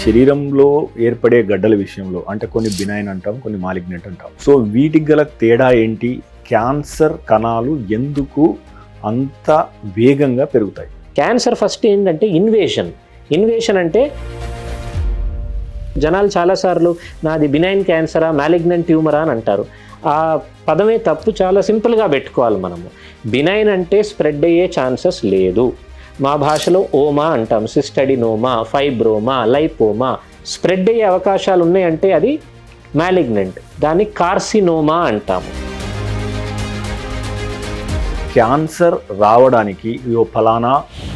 శరీరంలో ఏర్పడే గడ్డల విషయంలో అంటే కొన్ని బినైన్ అంటాం, కొన్ని మాలిగ్నెంట్ అంటాం. సో వీటికి గల తేడా ఏంటి? క్యాన్సర్ కణాలు ఎందుకు అంత వేగంగా పెరుగుతాయి? క్యాన్సర్ ఫస్ట్ ఏంటంటే ఇన్వేషన్ అంటే జనాలు చాలాసార్లు నాది బినైన్ క్యాన్సరా మాలిగ్నెంట్ ట్యూమరా అని అంటారు. ఆ పదమే తప్పు. చాలా సింపుల్గా పెట్టుకోవాలి మనము. బినైన్ అంటే స్ప్రెడ్ అయ్యే ఛాన్సెస్ లేదు. మా భాషలో ఓమా అంటాం, సిస్టడినోమా, ఫైబ్రోమా, లైపోమా. స్ప్రెడ్ అయ్యే అవకాశాలు ఉన్నాయంటే అది మాలిగ్నెంట్. దాన్ని కార్సినోమా అంటాము. క్యాన్సర్ రావడానికి ఇదో ఫలానా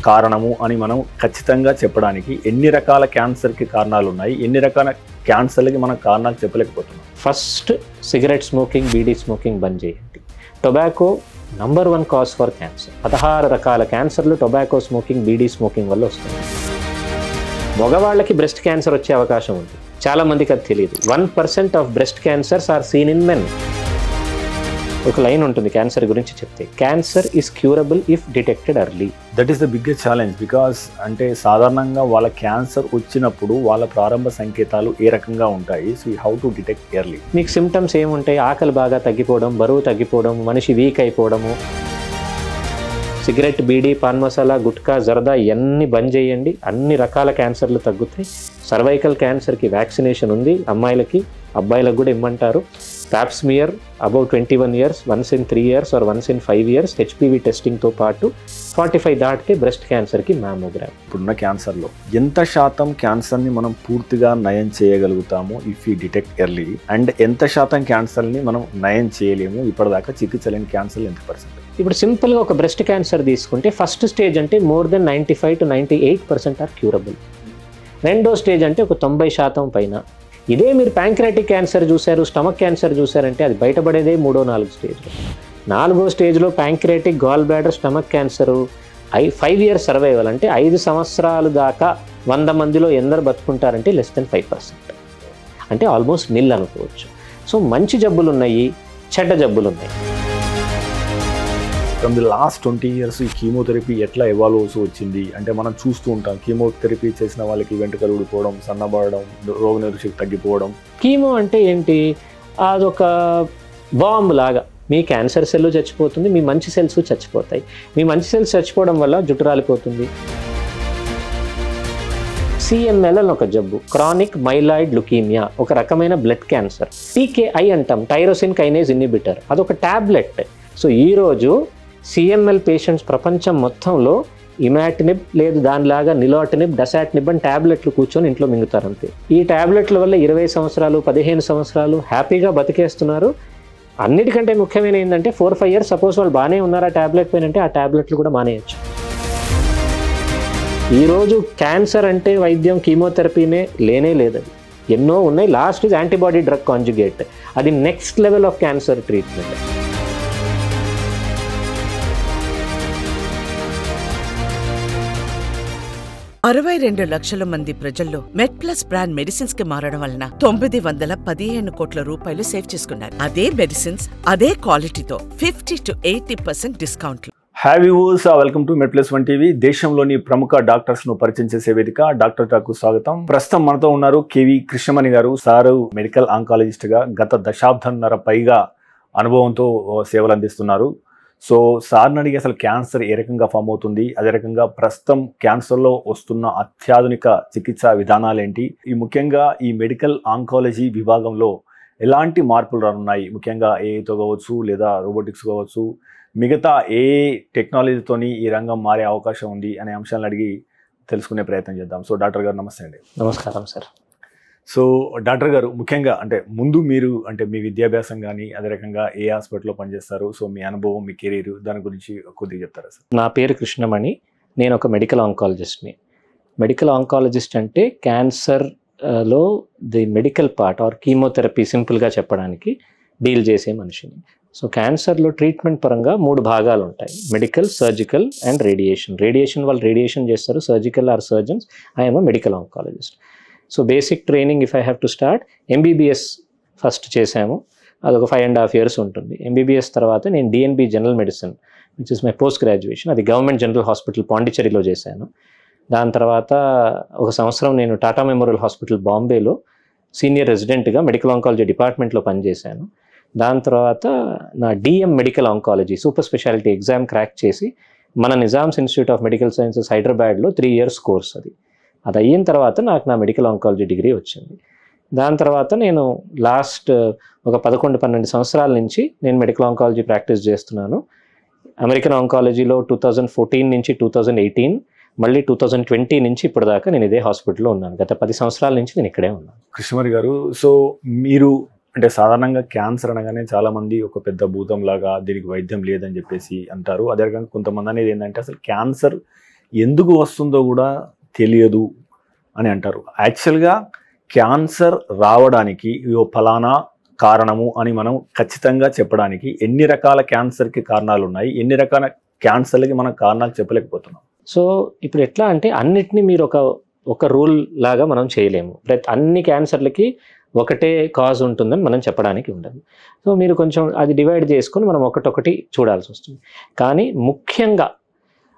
కారణము అని మనం ఖచ్చితంగా చెప్పడానికి ఎన్ని రకాల క్యాన్సర్కి కారణాలు ఉన్నాయి, ఎన్ని రకాల క్యాన్సర్లకి మనం కారణాలు చెప్పలేకపోతున్నాం? First cigarette smoking, bidi smoking బంద్ చేయండి. Tobacco number 1 cause for cancer. 16 రకాల క్యాన్సర్లు టొబాకో స్మోకింగ్, బీడీ స్మోకింగ్ వల్ల వస్తుంది. మగవాళ్ళకి బ్రెస్ట్ క్యాన్సర్ వచ్చే అవకాశం ఉంది. చాలామందికి అది తెలియదు. 1% of breast cancers are seen in men. ఒక లైన్ ఉంటుంది క్యాన్సర్ గురించి చెప్తే, cancer is curable if detected early. That is the biggest challenge. Because అంటే సాధారణంగా వాళ్ళ క్యాన్సర్ వచ్చినప్పుడు వాళ్ళ ప్రారంభ సంకేతాలు ఏ రకంగా ఉంటాయి? So how to detect early? మీకు సిమ్టమ్స్ ఏముంటాయి? ఆకలి బాగా తగ్గిపోవడం, బరువు తగ్గిపోవడం, మనిషి వీక్ అయిపోవడము. సిగరెట్, బీడీ, పాన్ మసాలా, గుట్కా, జర్దా ఇవన్నీ బంద్ చేయండి. అన్ని రకాల క్యాన్సర్లు తగ్గుతాయి. సర్వైకల్ క్యాన్సర్కి వ్యాక్సినేషన్ ఉంది. అమ్మాయిలకి, అబ్బాయిలకు కూడా ఇమ్మంటారు. Pap smear above 21 years, once in 3 years or once in 5 years HPV టెస్టింగ్తో పాటు 45 దాటితే బ్రెస్ట్ క్యాన్సర్కి మ్యామోగ్రామ్. ఇప్పుడున్న క్యాన్సర్లో ఎంత శాతం క్యాన్సర్ని మనం పూర్తిగా నయం చేయగలుగుతాము if you detect early, and ఎంత శాతం క్యాన్సర్ని మనం నయం చేయలేము? ఇప్పటిదాకా చికిత్స లేని క్యాన్సర్లు ఎంత %? ఇప్పుడు సింపుల్గా ఒక బ్రెస్ట్ క్యాన్సర్ తీసుకుంటే ఫస్ట్ స్టేజ్ అంటే more than 95 to 98% are curable. రెండో స్టేజ్ అంటే ఒక 90% పైన. ఇదే మీరు ప్యాంక్రియాటిక్ క్యాన్సర్ చూశారు, స్టమక్ క్యాన్సర్ చూశారంటే అది బయటపడేదే 3-4 స్టేజ్లో. 4వ స్టేజ్లో pancreatic, gall bladder, stomach cancer 5 years survival అంటే 5 సంవత్సరాలు దాకా 100 మందిలో ఎందరు బతుకుంటారంటే లెస్ దెన్ 5%. అంటే ఆల్మోస్ట్ నిల్ అనుకోవచ్చు. సో మంచి జబ్బులు ఉన్నాయి, చెడ్డ జబ్బులు ఉన్నాయి. ఫ్రమ్ ది లాస్ట్ 20 years ఈ కీమోథెరపీ ఎట్లా ఎవాల్వ్ అవుతూ వచ్చింది అంటే మనం చూస్తూ ఉంటాం. కీమోథెరపీ చేసిన వాళ్ళకి వెంట్రుకలు ఊడిపోవడం, సన్నబడడం, రోగనిరోధక తగ్గిపోవడం. కీమో అంటే ఏంటి? అదొక బాంబు లాగా. మీ క్యాన్సర్ సెల్ చచ్చిపోతుంది, మీ మంచి సెల్స్ చచ్చిపోతాయి. మీ మంచి సెల్స్ చచ్చిపోవడం వల్ల జుట్టు రాలిపోతుంది. CML అని ఒక జబ్బు, క్రానిక్ మైలాయిడ్ లుకీమియా, ఒక రకమైన బ్లడ్ క్యాన్సర్. TKI అంటాం, టైరోసిన్ కైనేజ్ ఇన్హిబిటర్, అదొక ట్యాబ్లెట్. సో ఈరోజు CML పేషెంట్స్ ప్రపంచం మొత్తంలో ఇమాటినిబ్ లేదు దానిలాగా నిలోటినిబ్, డసాటినిబ్ అని ట్యాబ్లెట్లు కూర్చొని ఇంట్లో మింగుతారు అంతే. ఈ ట్యాబ్లెట్ల వల్ల 20 సంవత్సరాలు 15 సంవత్సరాలు హ్యాపీగా బతికేస్తున్నారు. అన్నిటికంటే ముఖ్యమైన ఏంటంటే 4-5 years సపోజ్ వాళ్ళు బాగానే ఉన్నారు ఆ ట్యాబ్లెట్ పైన అంటే ఆ ట్యాబ్లెట్లు కూడా మానేయచ్చు. ఈరోజు క్యాన్సర్ అంటే వైద్యం కీమోథెరపీనే లేనే లేదు. అది ఎన్నో ఉన్నాయి. Last is antibody drug conjugate. అది next level of cancer treatment. 62 లక్షల మంది ప్రజల్లో మెడ్ప్లస్ బ్రాండ్ మెడిసిన్స్ కి మారడం వలన 915 కోట్ల రూపాయలు సేవ్ చేసుకున్నారు. అదే మెడిసిన్స్ అదే క్వాలిటీతో 50 to 80% డిస్కౌంట్లు. Hi viewers, welcome to MedPlus1 TV. దేశంలోని ప్రముఖ డాక్టర్స్ ను పరిచయం చేసే వేదిక డాక్టర్ టాక్ కు స్వాగతం. ప్రస్తుతం మనతో ఉన్నారు KV కృష్ణమణి గారు. సారు మెడికల్ ఆంకాలజిస్ట్ గా గత దశాబ్దంన్నర పైగా అనుభవంతో సేవలు అందిస్తున్నారు. సో సార్ని అడిగి అసలు క్యాన్సర్ ఏ రకంగా ఫామ్ అవుతుంది, అదే రకంగా ప్రస్తుతం క్యాన్సర్లో వస్తున్న అత్యాధునిక చికిత్సా విధానాలు ఏంటి, ఈ ముఖ్యంగా ఈ మెడికల్ ఆంకాలజీ విభాగంలో ఎలాంటి మార్పులు రానున్నాయి, ముఖ్యంగా ఏఐతో కావచ్చు లేదా రోబోటిక్స్ కావచ్చు, మిగతా ఏ టెక్నాలజీతోని ఈ రంగం మారే అవకాశం ఉంది అనే అంశాలను అడిగి తెలుసుకునే ప్రయత్నం చేద్దాం. సో డాక్టర్ గారు నమస్తే అండి. నమస్కారం సార్. సో డాక్టర్ గారు, ముఖ్యంగా అంటే ముందు మీరు అంటే మీ విద్యాభ్యాసం కానీ అదే రకంగా ఏ హాస్పిటల్లో పనిచేస్తారు, సో మీ అనుభవం, మీ కెరీర్, దాని గురించి కొద్దిగా చెప్తారా సార్? నా పేరు కృష్ణమణి. నేను ఒక మెడికల్ ఆంకాలజిస్ట్ని. మెడికల్ ఆంకాలజిస్ట్ అంటే క్యాన్సర్లో the medical part or chemotherapy సింపుల్గా చెప్పడానికి డీల్ చేసే మనిషిని. సో క్యాన్సర్లో ట్రీట్మెంట్ పరంగా 3 భాగాలు ఉంటాయి: medical, surgical and radiation. Radiation వాళ్ళు రేడియేషన్ చేస్తారు, surgical are surgeons. I'm medical oncologist. So basic training if I have to start, MBBS first చేశాము. అదొక 5.5 years ఉంటుంది. MBBS తర్వాత నేను DNB general medicine which is my post graduation, అది government general hospital పాండిచ్చేరిలో చేశాను. దాని తర్వాత ఒక సంవత్సరం నేను టాటా మెమోరియల్ హాస్పిటల్ బాంబేలో సీనియర్ రెసిడెంట్గా మెడికల్ ఆంకాలజీ డిపార్ట్మెంట్లో పనిచేశాను. దాని తర్వాత నా DM medical oncology super speciality exam crack చేసి మన Nizam's Institute of Medical Sciences హైదరాబాద్లో 3 years కోర్స్ అది అయిన తర్వాత నాకు నా మెడికల్ ఆంకాలజీ డిగ్రీ వచ్చింది. దాని తర్వాత నేను లాస్ట్ ఒక 11-12 సంవత్సరాల నుంచి నేను మెడికల్ ఆంకాలజీ ప్రాక్టీస్ చేస్తున్నాను. అమెరికన్ ఆంకాలజీలో 2014 నుంచి 2018, మళ్ళీ 2020 నుంచి ఇప్పటిదాకా నేను ఇదే హాస్పిటల్లో ఉన్నాను. గత 10 సంవత్సరాల నుంచి నేను ఇక్కడే ఉన్నాను. కృష్ణమణి గారు, సో మీరు అంటే సాధారణంగా క్యాన్సర్ అనగానే చాలామంది ఒక పెద్ద భూతం లాగా దీనికి వైద్యం లేదని చెప్పేసి అంటారు. అదే రకంగా కొంతమంది అనేది ఏంటంటే అసలు క్యాన్సర్ ఎందుకు వస్తుందో కూడా తెలియదు అని అంటారు. యాక్చువల్గా క్యాన్సర్ రావడానికి ఫలానా కారణము అని మనం ఖచ్చితంగా చెప్పడానికి ఎన్ని రకాల క్యాన్సర్కి కారణాలు ఉన్నాయి, ఎన్ని రకాల క్యాన్సర్లకి మనం కారణాలు చెప్పలేకపోతున్నాం. సో ఇప్పుడు ఎట్లా అంటే అన్నిటినీ మీరు ఒక రూల్ లాగా మనం చేయలేము. అన్ని క్యాన్సర్లకి ఒకటే కాజ్ ఉంటుందని మనం చెప్పడానికి ఉండదు. సో మీరు కొంచెం అది డివైడ్ చేసుకొని మనం ఒకటొకటి చూడాల్సి వస్తుంది. కానీ ముఖ్యంగా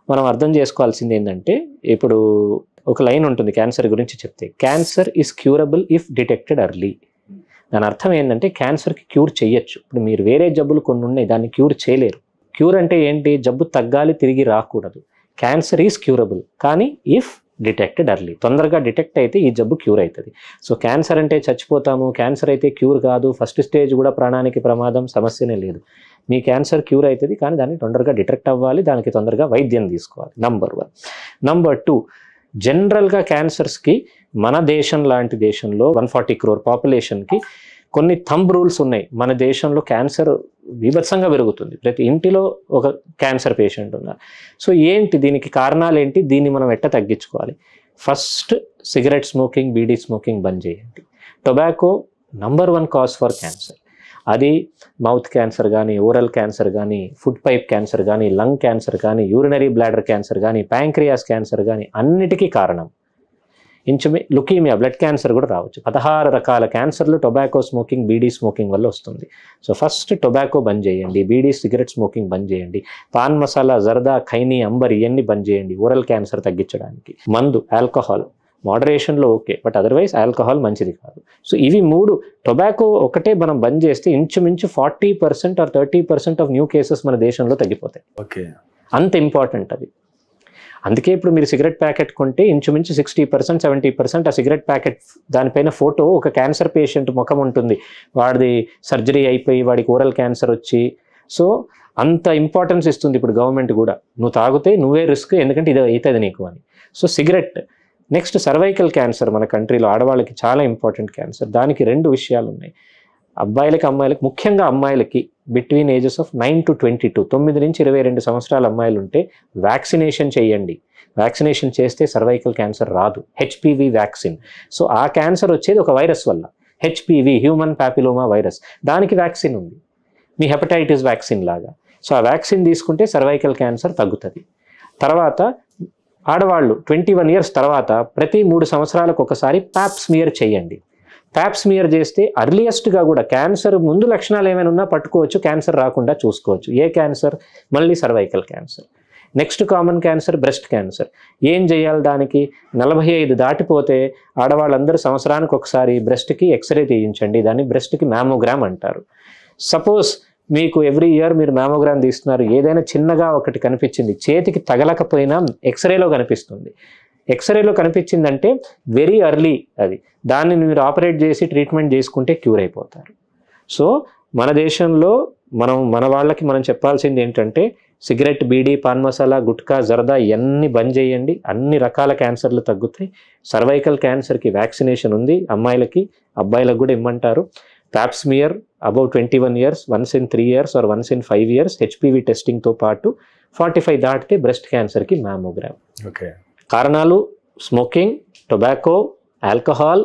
మనం అర్థం చేసుకోవాల్సింది ఏంటంటే, ఇప్పుడు ఒక లైన్ ఉంటుంది క్యాన్సర్ గురించి చెప్తే, cancer is curable if detected early. దాని అర్థం ఏంటంటే క్యాన్సర్కి క్యూర్ చేయొచ్చు. ఇప్పుడు మీరు వేరే జబ్బులు కొన్ని ఉన్నాయి, దాన్ని క్యూర్ చేయలేరు. క్యూర్ అంటే ఏంటి? జబ్బు తగ్గాలి, తిరిగి రాకూడదు. క్యాన్సర్ ఈజ్ క్యూరబుల్, కానీ ఇఫ్ డిటెక్టెడ్ ఎర్లీ, తొందరగా డిటెక్ట్ అయితే ఈ జబ్బు క్యూర్ అవుతుంది. సో క్యాన్సర్ అంటే చచ్చిపోతాము, క్యాన్సర్ అయితే క్యూర్ కాదు, ఫస్ట్ స్టేజ్ కూడా ప్రాణానికి ప్రమాదం, సమస్యనే లేదు. మీ క్యాన్సర్ క్యూర్ అవుతుంది, కానీ దాన్ని తొందరగా డిటెక్ట్ అవ్వాలి, దానికి తొందరగా వైద్యం తీసుకోవాలి. నంబర్ 1. నంబర్ 2, జనరల్గా క్యాన్సర్స్కి మన దేశం లాంటి దేశంలో 140 crore పాపులేషన్కి కొన్ని థంబ్ రూల్స్ ఉన్నాయి. మన దేశంలో క్యాన్సర్ బీభత్సంగా పెరుగుతుంది, ప్రతి ఇంటిలో ఒక క్యాన్సర్ పేషెంట్ ఉన్నారు. సో ఏంటి దీనికి కారణాలు ఏంటి? దీన్ని మనం ఎట్లా తగ్గించుకోవాలి? First, cigarette smoking, bidi smoking బంద్ చేయండి. Tobacco number 1 cause for cancer. అది మౌత్ క్యాన్సర్ కానీ, ఓరల్ క్యాన్సర్ కానీ, ఫుడ్ పైప్ క్యాన్సర్ కానీ, లంగ్ క్యాన్సర్ కానీ, యూరినరీ బ్లాడర్ క్యాన్సర్ కానీ, ప్యాంక్రియాస్ క్యాన్సర్ కానీ అన్నిటికీ కారణం. లుకీమియా, బ్లడ్ క్యాన్సర్ కూడా రావచ్చు. 16 రకాల క్యాన్సర్లు టొబాకో స్మోకింగ్, బీడీ స్మోకింగ్ వల్ల వస్తుంది. సో ఫస్ట్ టొబాకో బంద్ చేయండి, బీడీ సిగరెట్ స్మోకింగ్ బంద్ చేయండి, పాన్ మసాలా, జర్దా, ఖైనీ, అంబర్ ఇవన్నీ బంద్ చేయండి ఓరల్ క్యాన్సర్ తగ్గించడానికి. మందు, ఆల్కహాల్ మోడరేషన్లో ఓకే, బట్ అదర్వైజ్ ఆల్కహాల్ మంచిది కాదు. సో ఇవి 3. టొబాకో ఒకటే మనం బంద్ చేస్తే ఇంచుమించు 40% or 30% ఆఫ్ న్యూ కేసెస్ మన దేశంలో తగ్గిపోతాయి. ఓకే, అంత ఇంపార్టెంట్ అది. అందుకే ఇప్పుడు మీరు సిగరెట్ ప్యాకెట్ కొంటే ఇంచుమించు 60%, 70% ఆ సిగరెట్ ప్యాకెట్ దానిపైన ఫోటో ఒక క్యాన్సర్ పేషెంట్ ముఖం ఉంటుంది, వాడిది సర్జరీ అయిపోయి వాడికి ఓరల్ క్యాన్సర్ వచ్చి. సో అంత ఇంపార్టెన్స్ ఇస్తుంది ఇప్పుడు గవర్నమెంట్ కూడా. నువ్వు తాగితే నువ్వే రిస్క్, ఎందుకంటే ఇది అవుతుంది నీకు అని. So cigarette. Next, cervical cancer మన కంట్రీలో ఆడవాళ్ళకి చాలా ఇంపార్టెంట్ క్యాన్సర్. దానికి 2 విషయాలు ఉన్నాయి. అబ్బాయిలకి, అమ్మాయిలకి. ముఖ్యంగా అమ్మాయిలకి బిట్వీన్ ఏజెస్ ఆఫ్ 9 to 22, 9 నుంచి 22 సంవత్సరాల అమ్మాయిలు ఉంటే వ్యాక్సినేషన్ చేయండి. వ్యాక్సినేషన్ చేస్తే సర్వైకల్ క్యాన్సర్ రాదు. HPV vaccine. సో ఆ క్యాన్సర్ వచ్చేది ఒక వైరస్ వల్ల, హెచ్పివి, హ్యూమన్ ప్యాపిలోమా వైరస్. దానికి వ్యాక్సిన్ ఉంది, మీ హెపటైటిస్ వ్యాక్సిన్ లాగా. సో ఆ వ్యాక్సిన్ తీసుకుంటే సర్వైకల్ క్యాన్సర్ తగ్గుతుంది. తర్వాత ఆడవాళ్ళు 21 years తర్వాత ప్రతి 3 సంవత్సరాలకు ఒకసారి ప్యాప్ స్మియర్ చేయండి. ప్యాప్ స్మియర్ చేస్తే అర్లియస్ట్గా కూడా క్యాన్సర్ ముందు లక్షణాలు ఏమైనా ఉన్నా పట్టుకోవచ్చు, క్యాన్సర్ రాకుండా చూసుకోవచ్చు. ఏ క్యాన్సర్? మళ్ళీ cervical cancer. Next common cancer breast cancer. ఏం చేయాలి దానికి? 45 దాటిపోతే ఆడవాళ్ళందరూ సంవత్సరానికి ఒకసారి బ్రెస్ట్కి ఎక్స్రే తీయించండి. దాన్ని బ్రెస్ట్కి మ్యామోగ్రామ్ అంటారు. సపోజ్ మీకు ఎవ్రీ ఇయర్ మీరు మ్యామోగ్రామ్ తీస్తున్నారు, ఏదైనా చిన్నగా ఒకటి కనిపించింది, చేతికి తగలకపోయినా ఎక్స్రేలో కనిపిస్తుంది. ఎక్స్రేలో కనిపించిందంటే వెరీ ఎర్లీ అది. దాన్ని మీరు ఆపరేట్ చేసి ట్రీట్మెంట్ చేసుకుంటే క్యూర్ అయిపోతారు. సో మన దేశంలో మన వాళ్ళకి మనం చెప్పాల్సింది ఏంటంటే, సిగరెట్, బీడీ, పాన్ మసాలా, గుట్కా, జర్దా ఇవన్నీ బంద్ చేయండి. అన్ని రకాల క్యాన్సర్లు తగ్గుతాయి. సర్వైకల్ క్యాన్సర్కి వ్యాక్సినేషన్ ఉంది, అమ్మాయిలకి, అబ్బాయిలకు కూడా ఇమ్మంటారు. Pap smear above 21 years, once in 3 years or once in 5 years HPV టెస్టింగ్తో పాటు 45 దాటితే బ్రెస్ట్ క్యాన్సర్కి మ్యామోగ్రామ్. ఓకే. కారణాలు smoking, tobacco, alcohol,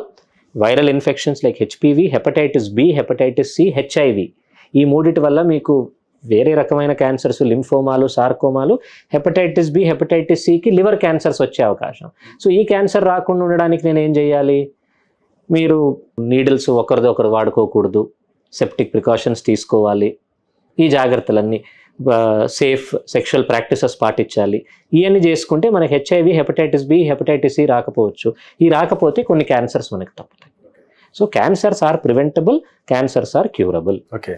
viral infections like HPV, hepatitis B, hepatitis C, HIV. ఈ 3 వల్ల మీకు వేరే రకమైన క్యాన్సర్స్, లింఫోమాలు, సార్కోమాలు, హెపటైటిస్ బి, హెపటైటిస్ సికి లివర్ క్యాన్సర్స్ వచ్చే అవకాశం. సో ఈ క్యాన్సర్ రాకుండా ఉండడానికి నేను ఏం చేయాలి? మీరు నీడిల్స్ ఒకరిది ఒకరు వాడుకోకూడదు, సెప్టిక్ ప్రికాషన్స్ తీసుకోవాలి. ఈ జాగ్రత్తలన్నీ సేఫ్ సెక్షువల్ ప్రాక్టీసెస్ పాటించాలి. ఇవన్నీ చేసుకుంటే మనకి HIV, hepatitis B, hepatitis C రాకపోవచ్చు. ఈ రాకపోతే కొన్ని క్యాన్సర్స్ మనకి తప్పుతాయి. So cancers are preventable, cancers are curable. Okay.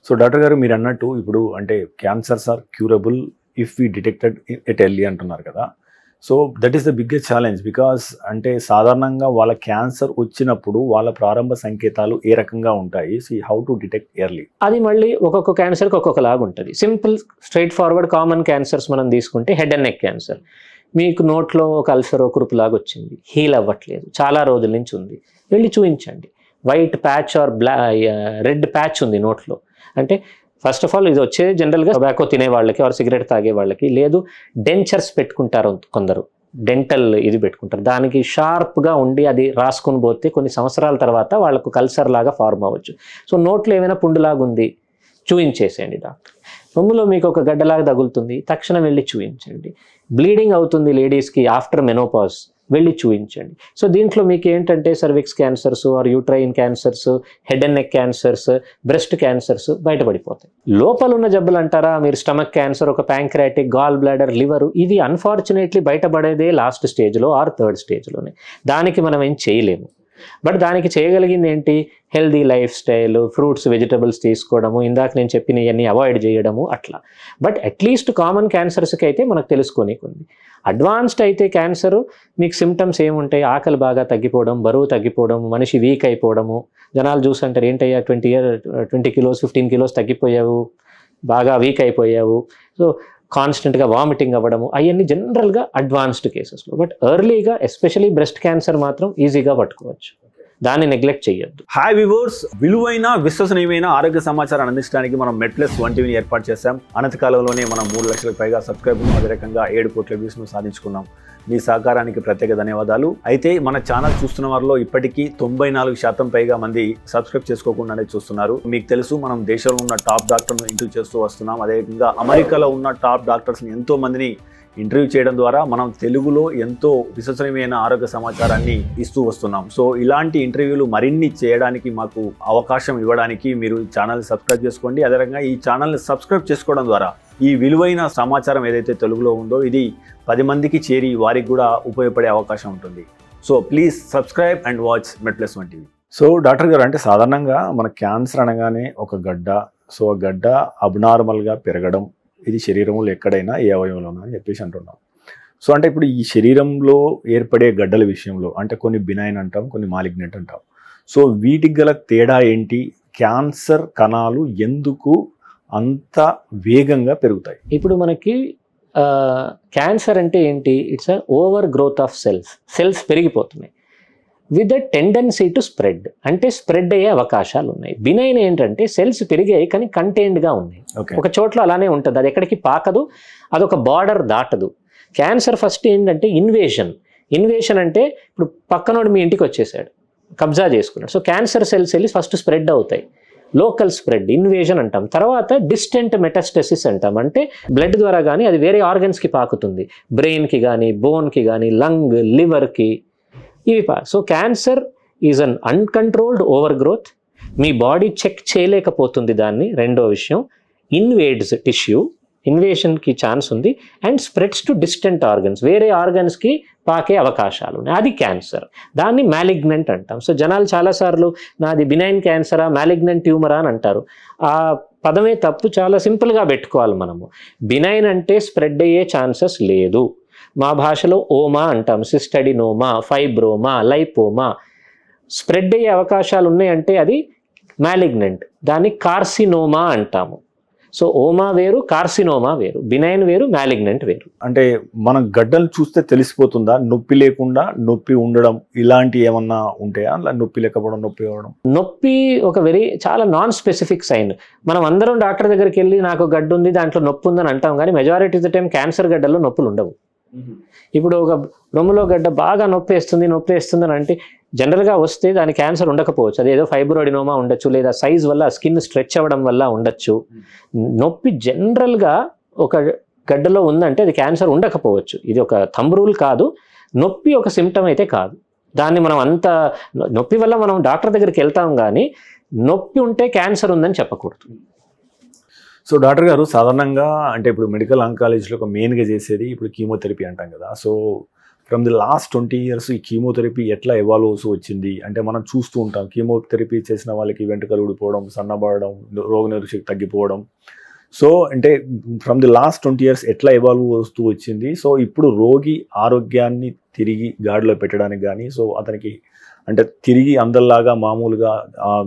So doctor గారు మీరు అన్నట్టు ఇప్పుడు అంటే cancers are curable if we detected at early అంటున్నారు కదా. So that is the biggest challenge. Because అంటే సాధారణంగా వాళ్ళ క్యాన్సర్ వచ్చినప్పుడు వాళ్ళ ప్రారంభ సంకేతాలు ఏ రకంగా ఉంటాయి? So how to detect early? అది మళ్ళీ ఒక్కొక్క క్యాన్సర్కి ఒక్కొక్కలాగా ఉంటుంది. Simple straight forward common cancers మనం తీసుకుంటే హెడ్ అండ్ నెక్ క్యాన్సర్. మీకు నోట్లో ఒక అల్సర్, కురుపులాగా వచ్చింది, హీల్ అవ్వట్లేదు, చాలా రోజుల నుంచి ఉంది, వెళ్ళి చూపించండి. White patch or red patch ఉంది నోట్లో అంటే ఫస్ట్ ఆఫ్ ఆల్ ఇది వచ్చేది జనరల్గా టొబాకో తినే వాళ్ళకి ఆర్ సిగరెట్ తాగే వాళ్ళకి, లేదు డెంచర్స్ పెట్టుకుంటారు కొందరు, డెంటల్ ఇది పెట్టుకుంటారు, దానికి షార్ప్గా ఉండి అది రాసుకొని పోతే కొన్ని సంవత్సరాల తర్వాత వాళ్ళకు కల్సర్ లాగా ఫార్మ్ అవ్వచ్చు. సో నోట్లో ఏమైనా పుండులాగా ఉంది, చూయించేసేయండి డాక్టర్. రొమ్ములో మీకు ఒక గడ్డలాగా తగులుతుంది, తక్షణం వెళ్ళి చూయించండి. బ్లీడింగ్ అవుతుంది లేడీస్కి ఆఫ్టర్ మెనోపాజ్, వెళ్ళి చూయించండి. సో దీంట్లో మీకు ఏంటంటే cervix cancers or uterine cancers, head and neck cancers, breast cancers బయటపడిపోతాయి. లోపల ఉన్న జబ్బులు అంటారా, మీరు స్టమక్ క్యాన్సర్, ఒక ప్యాంక్రాటిక్, గాల్ బ్లాడర్, లివర్, ఇవి అన్ఫార్చునేట్లీ బయటపడేదే లాస్ట్ స్టేజ్లో ఆర్ థర్డ్ స్టేజ్లోనే. దానికి మనం ఏం చేయలేము. బట్ దానికి చేయగలిగింది ఏంటి, healthy lifestyle, fruits vegetables తీసుకోవడము, ఇందాక నేను చెప్పినవన్నీ అవాయిడ్ చేయడము, అట్లా. బట్ అట్లీస్ట్ కామన్ క్యాన్సర్స్కి అయితే మనకు తెలుసుకోనికి ఉంది. అడ్వాన్స్డ్ అయితే క్యాన్సరు మీకు సిమ్టమ్స్ ఏముంటాయి, ఆకలి బాగా తగ్గిపోవడం, బరువు తగ్గిపోవడం, మనిషి వీక్ అయిపోవడము. జనాలు చూసంటారు ఏంటయ్యా 20 కిలోస్ 15 కిలోస్ తగ్గిపోయావు, బాగా వీక్ అయిపోయావు, సో కాన్స్టెంట్గా వామిటింగ్ అవ్వడము, అవన్నీ జనరల్గా అడ్వాన్స్డ్ కేసెస్లో. బట్ ఎర్లీగా ఎస్పెషలీ బ్రెస్ట్ క్యాన్సర్ మాత్రం ఈజీగా పట్టుకోవచ్చు, దాన్ని నెగ్లెక్ట్ చేయొద్దు. హాయ్ వ్యూవర్స్, విలువైన విశ్వసనీయమైన ఆరోగ్య సమాచారాన్ని అందించడానికి మనం మెడ్ప్లస్ 1 టీవీని ఏర్పాటు చేశాం. అనతి కాలంలోనే మనం 3 లక్షలకు పైగా సబ్స్క్రైబర్లు, అదే రకంగా 7 కోట్ల వ్యూస్ను సాధించుకున్నాం. మీ సహకారానికి ప్రత్యేక ధన్యవాదాలు. అయితే మన ఛానల్ చూస్తున్న వారిలో ఇప్పటికీ 94% పైగా మంది సబ్స్క్రైబ్ చేసుకోకుండానే చూస్తున్నారు. మీకు తెలుసు, మనం దేశంలో ఉన్న టాప్ డాక్టర్ను ఇంటర్వ్యూ చేస్తూ వస్తున్నాం. అదేవిధంగా అమెరికాలో ఉన్న టాప్ డాక్టర్స్ని ఎంతో మందిని ఇంటర్వ్యూ చేయడం ద్వారా మనం తెలుగులో ఎంతో విశ్వసనీయమైన ఆరోగ్య సమాచారాన్ని ఇస్తూ వస్తున్నాం. సో ఇలాంటి ఇంటర్వ్యూలు మరిన్ని చేయడానికి, మాకు అవకాశం ఇవ్వడానికి మీరు ఛానల్ని సబ్స్క్రైబ్ చేసుకోండి. అదే రకంగా ఈ ఛానల్ని సబ్స్క్రైబ్ చేసుకోవడం ద్వారా ఈ విలువైన సమాచారం ఏదైతే తెలుగులో ఉందో ఇది 10 మందికి చేరి వారికి కూడా ఉపయోగపడే అవకాశం ఉంటుంది. So please subscribe and watch MedPlus 1 TV. So doctor గారు, అంటే సాధారణంగా మన క్యాన్సర్ అనగానే ఒక గడ్డ, సో ఆ గడ్డ అబ్నార్మల్గా పెరగడం, ఇది శరీరంలో ఎక్కడైనా ఏ అవయవంలోనా అని చెప్పేసి అంటున్నాం. సో అంటే ఇప్పుడు ఈ శరీరంలో ఏర్పడే గడ్డల విషయంలో అంటే కొన్ని బినైన్ అంటాం, కొన్ని మాలిగ్నెంట్ అంటాం. సో వీటికి గల తేడా ఏంటి? క్యాన్సర్ కణాలు ఎందుకు అంత వేగంగా పెరుగుతాయి? ఇప్పుడు మనకి క్యాన్సర్ అంటే ఏంటి, it's a overgrowth of cells పెరిగిపోతున్నాయి with the tendency to spread, అంటే స్ప్రెడ్ అయ్యే అవకాశాలు ఉన్నాయి. బినైన్ ఏంటంటే సెల్స్ పెరిగాయి కానీ కంటైన్డ్గా ఉన్నాయి, ఒక చోట్ల అలానే ఉంటుంది, అది ఎక్కడికి పాకదు, అదొక బార్డర్ దాటదు. క్యాన్సర్ ఫస్ట్ ఏంటంటే ఇన్వేషన్ అంటే ఇప్పుడు పక్కనోడు మీ ఇంటికి వచ్చేసాడు, కబ్జా చేసుకున్నాడు. సో క్యాన్సర్ సెల్స్ వెళ్ళి ఫస్ట్ స్ప్రెడ్ అవుతాయి, లోకల్ స్ప్రెడ్, ఇన్వేజన్ అంటాం. తర్వాత డిస్టెంట్ మెటాస్టసిస్ అంటాం, అంటే బ్లడ్ ద్వారా కానీ అది వేరే ఆర్గన్స్కి పాకుతుంది, బ్రెయిన్కి కానీ, బోన్కి కానీ, లంగ్, లివర్కి, ఇవి so cancer is un uncontrolled overgrowth. మీ బాడీ చెక్ చేయలేకపోతుంది దాన్ని. రెండో విషయం, ఇన్వేడ్స్ టిష్యూ, ఇన్వేషన్కి ఛాన్స్ ఉంది, and spreads to distant organs, వేరే ఆర్గన్స్కి పాకే అవకాశాలు ఉన్నాయి, అది క్యాన్సర్. దాన్ని మ్యాలిగ్నెంట్ అంటాం. సో జనాలు చాలాసార్లు నాది బినైన్ క్యాన్సరా, మ్యాలిగ్నెంట్ ట్యూమరా అని అంటారు. ఆ పదమే తప్పు, చాలా సింపుల్గా పెట్టుకోవాలి మనము. బినైన్ అంటే స్ప్రెడ్ అయ్యే ఛాన్సెస్ లేదు. మా భాషలో ఓమా అంటాం, సిస్టడినోమా, ఫైబ్రోమా, లైపోమా. స్ప్రెడ్ అయ్యే అవకాశాలు ఉన్నాయంటే అది మ్యాలిగ్నెంట్, దాన్ని కార్సినోమా అంటాము. సో ఓమా వేరు, కార్సినోమా వేరు, బినైన్ వేరు, మ్యాలిగ్నెంట్ వేరు. అంటే మన గడ్డలు చూస్తే తెలిసిపోతుందా? నొప్పి లేకుండా నొప్పి ఉండడం ఇలాంటి ఏమన్నా ఉంటాయా? నొప్పి లేకపోవడం, నొప్పి అవ్వడం? నొప్పి ఒక చాలా నాన్ స్పెసిఫిక్ సైన్. మనం అందరం డాక్టర్ దగ్గరికి వెళ్ళి నాకు గడ్డ ఉంది, దాంట్లో నొప్పి ఉందని అంటాం, కానీ majority of the time cancer గడ్డల్లో నొప్పులు ఉండవు. ఇప్పుడు ఒక రొమ్ములో గడ్డ బాగా నొప్పి వేస్తుంది అని అంటే జనరల్గా వస్తే దాని క్యాన్సర్ ఉండకపోవచ్చు, అది ఏదో ఫైబ్రోడినోమా ఉండొచ్చు, లేదా సైజ్ వల్ల స్కిన్ స్ట్రెచ్ అవ్వడం వల్ల ఉండొచ్చు. నొప్పి జనరల్గా ఒక గడ్డలో ఉందంటే అది క్యాన్సర్ ఉండకపోవచ్చు, ఇది ఒక థంబ్ రూల్ కాదు. నొప్పి ఒక సిమ్టమ్ అయితే కాదు. దాన్ని మనం అంత నొప్పి వల్ల మనం డాక్టర్ దగ్గరికి వెళ్తాం, కానీ నొప్పి ఉంటే క్యాన్సర్ ఉందని చెప్పకూడదు. సో డాక్టర్ గారు సాధారణంగా అంటే ఇప్పుడు మెడికల్ ఆంకాలజీలో ఒక మెయిన్గా చేసేది ఇప్పుడు కీమోథెరపీ అంటాం కదా. So from the last 20 years ఈ కీమోథెరపీ ఎట్లా ఎవాల్వ్ అవుతూ వచ్చింది అంటే మనం చూస్తూ ఉంటాం. కీమోథెరపీ చేసిన వాళ్ళకి వెంట్రుకలు ఊడిపోవడం, సన్నబడడం, రోగనిరోధక శక్తి తగ్గిపోవడం. సో అంటే ఫ్రమ్ ది లాస్ట్ 20 years ఎట్లా ఎవాల్వ్ అవుతూ వచ్చింది. సో ఇప్పుడు రోగి ఆరోగ్యాన్ని తిరిగి గాడిలో పెట్టడానికి కానీ, సో అతనికి అంటే తిరిగి అందరిలాగా మామూలుగా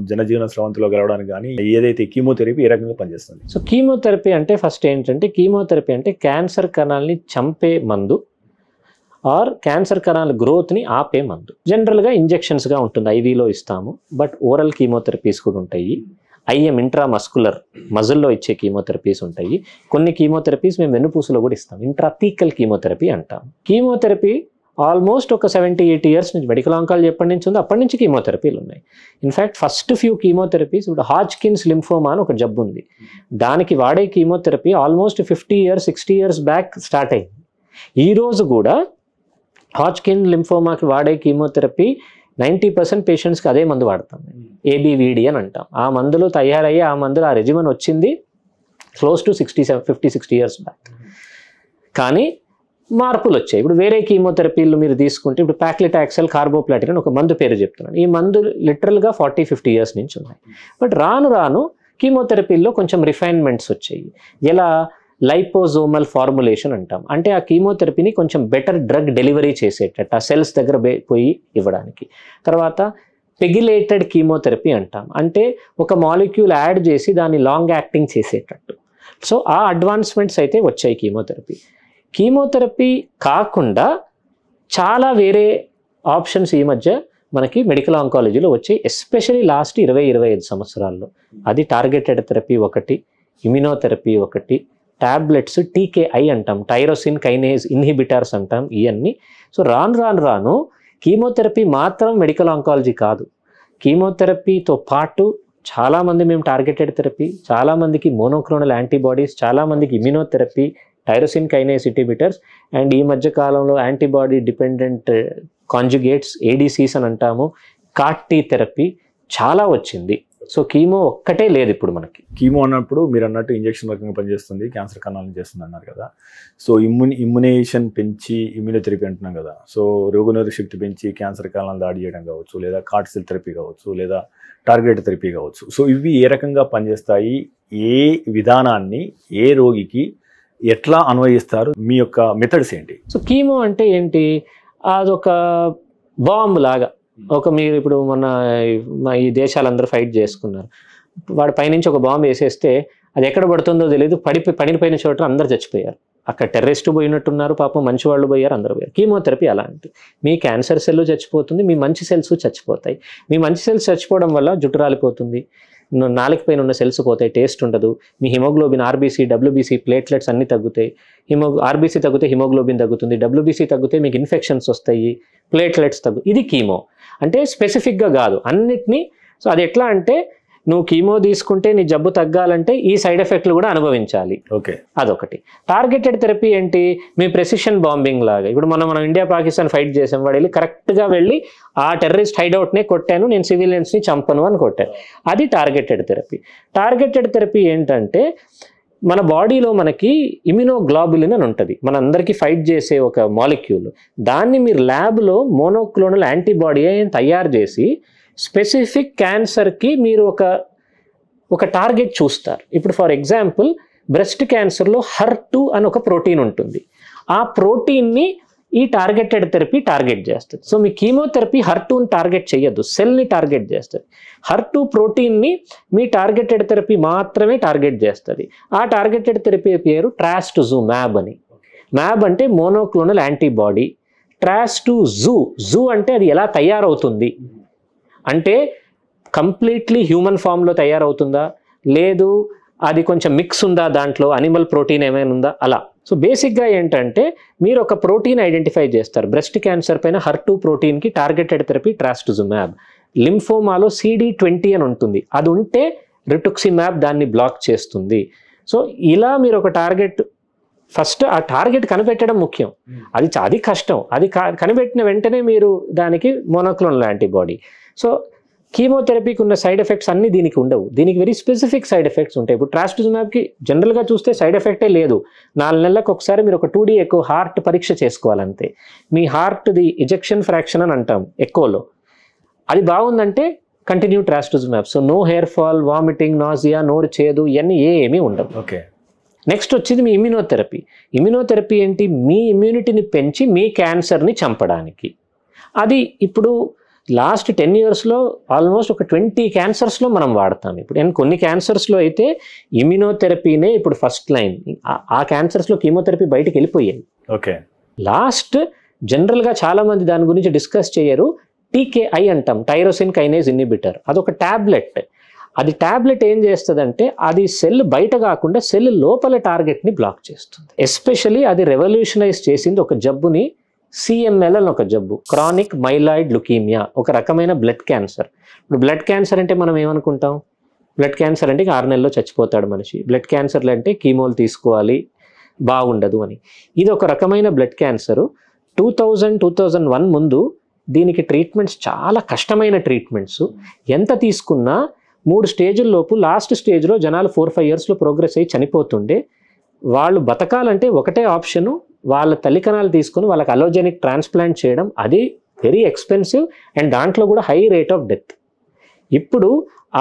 జనజీవన స్రవంతిలో గెలవడానికి కానీ ఏదైతే కీమోథెరపీ ఏ రకంగా పనిచేస్తుంది? సో కీమోథెరపీ అంటే ఫస్ట్ ఏంటంటే కీమోథెరపీ అంటే క్యాన్సర్ కణాలని చంపే మందు ఆర్ క్యాన్సర్ కణాల గ్రోత్ని ఆపే మందు. జనరల్గా ఇంజెక్షన్స్గా ఉంటుంది, ఐవీలో ఇస్తాము. బట్ ఓరల్ కీమోథెరపీస్ కూడా ఉంటాయి. ఐఎం ఇంట్రామస్కులర్ మజిల్లో ఇచ్చే కీమోథెరపీస్ ఉంటాయి. కొన్ని కీమోథెరపీస్ మేము వెన్నుపూసలో కూడా ఇస్తాం, ఇంట్రాథీకల్ కీమోథెరపీ అంటాం. కీమోథెరపీ ఆల్మోస్ట్ ఒక 70-80 years నుంచి మెడికల్ ఆంకాలజీ ఎప్పటి నుంచి ఉందో అప్పటి నుంచి కీమోథెరపీలు ఉన్నాయి. ఇన్ఫ్యాక్ట్ ఫస్ట్ ఫ్యూ కీమోథెరపీస్ ఇప్పుడు హాజ్కిన్స్ లింఫోమా అని ఒక జబ్బు ఉంది, దానికి వాడే chemotherapy almost 50 years 60 years back start అయింది. ఈరోజు కూడా హాజ్కిన్ లింఫోమాకి వాడే కీమోథెరపీ 90% పేషెంట్స్కి అదే మందు వాడతాం, ఏబీవీడి అని అంటాం. ఆ మందులు తయారయ్యి ఆ మందులు ఆ రెజిమన్ వచ్చింది క్లోజ్ టు 50-60 years బ్యాక్. కానీ మార్పులు వచ్చాయి. ఇప్పుడు వేరే కీమోథెరపీలు మీరు తీసుకుంటే ఇప్పుడు ప్యాక్లిటాక్సెల్ కార్బోప్లాటిన్ అని ఒక మందు పేరు చెప్తున్నాను. ఈ మందు లిటరల్గా 40-50 years నుంచి ఉన్నాయి. బట్ రాను రాను కీమోథెరపీల్లో కొంచెం రిఫైన్మెంట్స్ వచ్చాయి. ఎలా లైపోజోమల్ ఫార్ములేషన్ అంటాం, అంటే ఆ కీమోథెరపీని కొంచెం బెటర్ డ్రగ్ డెలివరీ చేసేటట్టు ఆ సెల్స్ దగ్గర పోయి ఇవ్వడానికి. తర్వాత పెగిలేటెడ్ కీమోథెరపీ అంటాం, అంటే ఒక మాలిక్యూల్ యాడ్ చేసి దాన్ని లాంగ్ యాక్టింగ్ చేసేటట్టు. సో ఆ అడ్వాన్స్మెంట్స్ అయితే వచ్చాయి కీమోథెరపీ. కీమోథెరపీ కాకుండా చాలా వేరే ఆప్షన్స్ ఈ మధ్య మనకి మెడికల్ ఆంకాలజీలో వచ్చాయి, ఎస్పెషలీ లాస్ట్ 20-25 సంవత్సరాల్లో. అది టార్గెటెడ్ థెరపీ ఒకటి, ఇమ్యునోథెరపీ ఒకటి, టాబ్లెట్స్ టీకేఐ అంటాం, టైరోసిన్ కైనేజ్ ఇన్హిబిటర్స్ అంటాం, ఇవన్నీ. సో రాను కీమోథెరపీ మాత్రం మెడికల్ ఆంకాలజీ కాదు. కీమోథెరపీతో పాటు చాలామంది మేము టార్గెటెడ్ థెరపీ, చాలామందికి మోనోక్లోనల్ యాంటీబాడీస్, చాలామందికి immunotherapy, tyrosine kinase inhibitors, and ఈ మధ్య కాలంలో యాంటీబాడీ డిపెండెంట్ కాంజుగేట్స్ ఏడీసీస్ అని అంటాము, కార్టీ థెరపీ చాలా వచ్చింది. సో కీమో ఒక్కటే లేదు ఇప్పుడు మనకి. కీమో అన్నప్పుడు మీరు అన్నట్టు ఇంజెక్షన్ రకంగా పనిచేస్తుంది, క్యాన్సర్ కణాలను చేస్తుంది అన్నారు కదా. సో ఇమ్యునేషన్ పెంచి ఇమ్యునోథెరపీ అంటున్నాం కదా. సో రోగనిరోధక శక్తి పెంచి క్యాన్సర్ కణాలను దాడి చేయడం కావచ్చు, లేదా కార్టిసెల్ థెరపీ కావచ్చు, లేదా టార్గెట్ థెరపీ కావచ్చు. సో ఇవి ఏ రకంగా పనిచేస్తాయి, ఏ విధానాన్ని ఏ రోగికి ఎట్లా అన్వయిస్తారు, మీ యొక్క మెథడ్స్ ఏంటి? సో కీమో అంటే ఏంటి, అదొక బాంబు లాగా. మీరు ఇప్పుడు ఈ దేశాలందరూ ఫైట్ చేసుకున్నారు, వాడు పైనుంచి ఒక బాంబు వేసేస్తే అది ఎక్కడ పడుతుందో తెలియదు, పడిపోయిన చోట అందరు చచ్చిపోయారు. అక్కడ టెర్రరిస్టు పోయినట్టున్నారు, పాపం మంచి వాళ్ళు పోయారు, అందరూ పోయారు. కీమోథెరపీ అలాంటి, మీ క్యాన్సర్ సెల్ చచ్చిపోతుంది, మీ మంచి సెల్స్ చచ్చిపోతాయి. మీ మంచి సెల్స్ చచ్చిపోవడం వల్ల జుట్టు రాలిపోతుంది, నాలుగు పైన ఉన్న సెల్స్ పోతాయి, టేస్ట్ ఉండదు, మీ హిమోగ్లోబిన్ ఆర్బీసీ డబ్ల్యూబీసీ ప్లేట్లెట్స్ అన్నీ తగ్గుతాయి. ఆర్బీసీ తగ్గితే హిమోగ్లోబిన్ తగ్గుతుంది, డబ్ల్యూబీసీ తగ్గితే మీకు ఇన్ఫెక్షన్స్ వస్తాయి, ప్లేట్లెట్స్ ఇది కీమో అంటే స్పెసిఫిక్గా కాదు అన్నిటినీ. సో అది ఎట్లా అంటే నువ్వు కీమో తీసుకుంటే నీ జబ్బు తగ్గాలంటే ఈ సైడ్ ఎఫెక్ట్లు కూడా అనుభవించాలి. ఓకే, అదొకటి. టార్గెటెడ్ థెరపీ ఏంటి, మీ ప్రెసిషన్ బాంబింగ్ లాగా. ఇప్పుడు మనం ఇండియా పాకిస్తాన్ ఫైట్ చేసాం, వాడు వెళ్ళి కరెక్ట్గా వెళ్ళి ఆ టెర్రరిస్ట్ హైడౌట్నే కొట్టాను, నేను సివిలియన్స్ని చంపను అని కొట్టాను, అది టార్గెటెడ్ థెరపీ. టార్గెటెడ్ థెరపీ ఏంటంటే మన బాడీలో మనకి ఇమ్యునోగ్లోబులిన్ అని ఉంటుంది, మనందరికీ ఫైట్ చేసే ఒక మాలిక్యూల్. దాన్ని మీరు ల్యాబ్లో మోనోక్లోనల్ యాంటీబాడీ తయారు చేసి స్పెసిఫిక్ క్యాన్సర్కి మీరు ఒక టార్గెట్ చూస్తారు. ఇప్పుడు ఫర్ ఎగ్జాంపుల్ బ్రెస్ట్ క్యాన్సర్లో HER2 అని ఒక ప్రోటీన్ ఉంటుంది, ఆ ప్రోటీన్ని ఈ టార్గెటెడ్ థెరపీ టార్గెట్ చేస్తుంది. సో మీ కీమోథెరపీ HER2ని టార్గెట్ చేయొద్దు, సెల్ని టార్గెట్ చేస్తుంది. HER2 ప్రోటీన్ని మీ టార్గెటెడ్ థెరపీ మాత్రమే టార్గెట్ చేస్తుంది. ఆ టార్గెటెడ్ థెరపీ పేరు ట్రాస్టుజుమాబ్ అని. మ్యాబ్ అంటే మోనోక్లోనల్ యాంటీబాడీ, ట్రాస్టుజు అంటే అది ఎలా తయారవుతుంది అంటే కంప్లీట్లీ హ్యూమన్ ఫామ్లో తయారవుతుందా, లేదు అది కొంచెం మిక్స్ ఉందా, దాంట్లో అనిమల్ ప్రోటీన్ ఏమైనా ఉందా, అలా. సో బేసిక్గా ఏంటంటే మీరు ఒక ప్రోటీన్ ఐడెంటిఫై చేస్తారు. బ్రెస్ట్ క్యాన్సర్ పైన HER2 ప్రోటీన్కి targeted therapy trastuzumab. లింఫోమాలో CD20 అని ఉంటుంది, అది ఉంటే రిటుక్సిమాబ్ దాన్ని బ్లాక్ చేస్తుంది. సో ఇలా మీరు ఒక టార్గెట్, ఫస్ట్ ఆ టార్గెట్ కనిపెట్టడం ముఖ్యం, అది కష్టం. అది కనిపెట్టిన వెంటనే మీరు దానికి మోనోక్లోనల్ యాంటీబాడీ. సో కీమోథెరపీకి ఉన్న సైడ్ ఎఫెక్ట్స్ అన్నీ దీనికి ఉండవు. దీనికి వెరీ స్పెసిఫిక్ సైడ్ ఎఫెక్ట్స్ ఉంటాయి. ఇప్పుడు ట్రాస్టుజిమాబ్కి జనరల్గా చూస్తే సైడ్ ఎఫెక్టే లేదు. 4 నెలలకు ఒకసారి మీరు ఒక 2D ఎకో హార్ట్ పరీక్ష చేసుకోవాలంతే. మీ హార్ట్ది ఎజెక్షన్ ఫ్రాక్షన్ అని అంటాం ఎకోలో, అది బాగుందంటే continue trastuzumab. So no hair fall, vomiting, nausea, నోరు చేదు, ఇవన్నీ ఏమీ ఉండవు. ఓకే. నెక్స్ట్ వచ్చింది మీ ఇమ్యూనోథెరపీ. ఇమ్యూనోథెరపీ ఏంటి? మీ ఇమ్యూనిటీని పెంచి మీ క్యాన్సర్ని చంపడానికి. అది ఇప్పుడు లాస్ట్ 10 yearsలో ఆల్మోస్ట్ ఒక 20 క్యాన్సర్స్లో మనం వాడతాం. ఇప్పుడు నేను కొన్ని క్యాన్సర్స్లో అయితే ఇమ్యూనోథెరపీనే ఇప్పుడు ఫస్ట్ లైన్. ఆ క్యాన్సర్స్లో కీమోథెరపీ బయటికి వెళ్ళిపోయాయి. ఓకే. లాస్ట్ జనరల్గా చాలామంది దాని గురించి డిస్కస్ చేయరు. TKI అంటాం, టైరోసిన్ కైనేజ్ ఇన్హిబిటర్. అదొక ట్యాబ్లెట్. అది ట్యాబ్లెట్ ఏం చేస్తుందంటే అది సెల్ బయట కాకుండా సెల్ లోపల టార్గెట్ని బ్లాక్ చేస్తుంది. ఎస్పెషలీ అది రెవల్యూషనైజ్ చేసింది ఒక జబ్బుని, CML అని ఒక జబ్బు, క్రానిక్ మైలాయిడ్ లుకీమియా, ఒక రకమైన బ్లడ్ క్యాన్సర్. ఇప్పుడు బ్లడ్ క్యాన్సర్ అంటే మనం ఏమనుకుంటాం? బ్లడ్ క్యాన్సర్ అంటే 6 నెలల్లో చచ్చిపోతాడు మనిషి. బ్లడ్ క్యాన్సర్లు అంటే కీమోలు తీసుకోవాలి, బాగుండదు అని. ఇది ఒక రకమైన బ్లడ్ క్యాన్సరు. 2001 ముందు దీనికి ట్రీట్మెంట్స్ చాలా కష్టమైన ట్రీట్మెంట్స్. ఎంత తీసుకున్నా 3 స్టేజ్ల్లోపు లాస్ట్ స్టేజ్లో జనాలు 4-5 yearsలో ప్రోగ్రెస్ అయ్యి చనిపోతుండే. వాళ్ళు బతకాలంటే ఒకటే ఆప్షను, వాళ్ళ తల్లికణాలు తీసుకుని వాళ్ళకి అలోజెనిక్ ట్రాన్స్ప్లాంట్ చేయడం. అది వెరీ ఎక్స్పెన్సివ్ అండ్ దాంట్లో కూడా హై రేట్ ఆఫ్ డెత్. ఇప్పుడు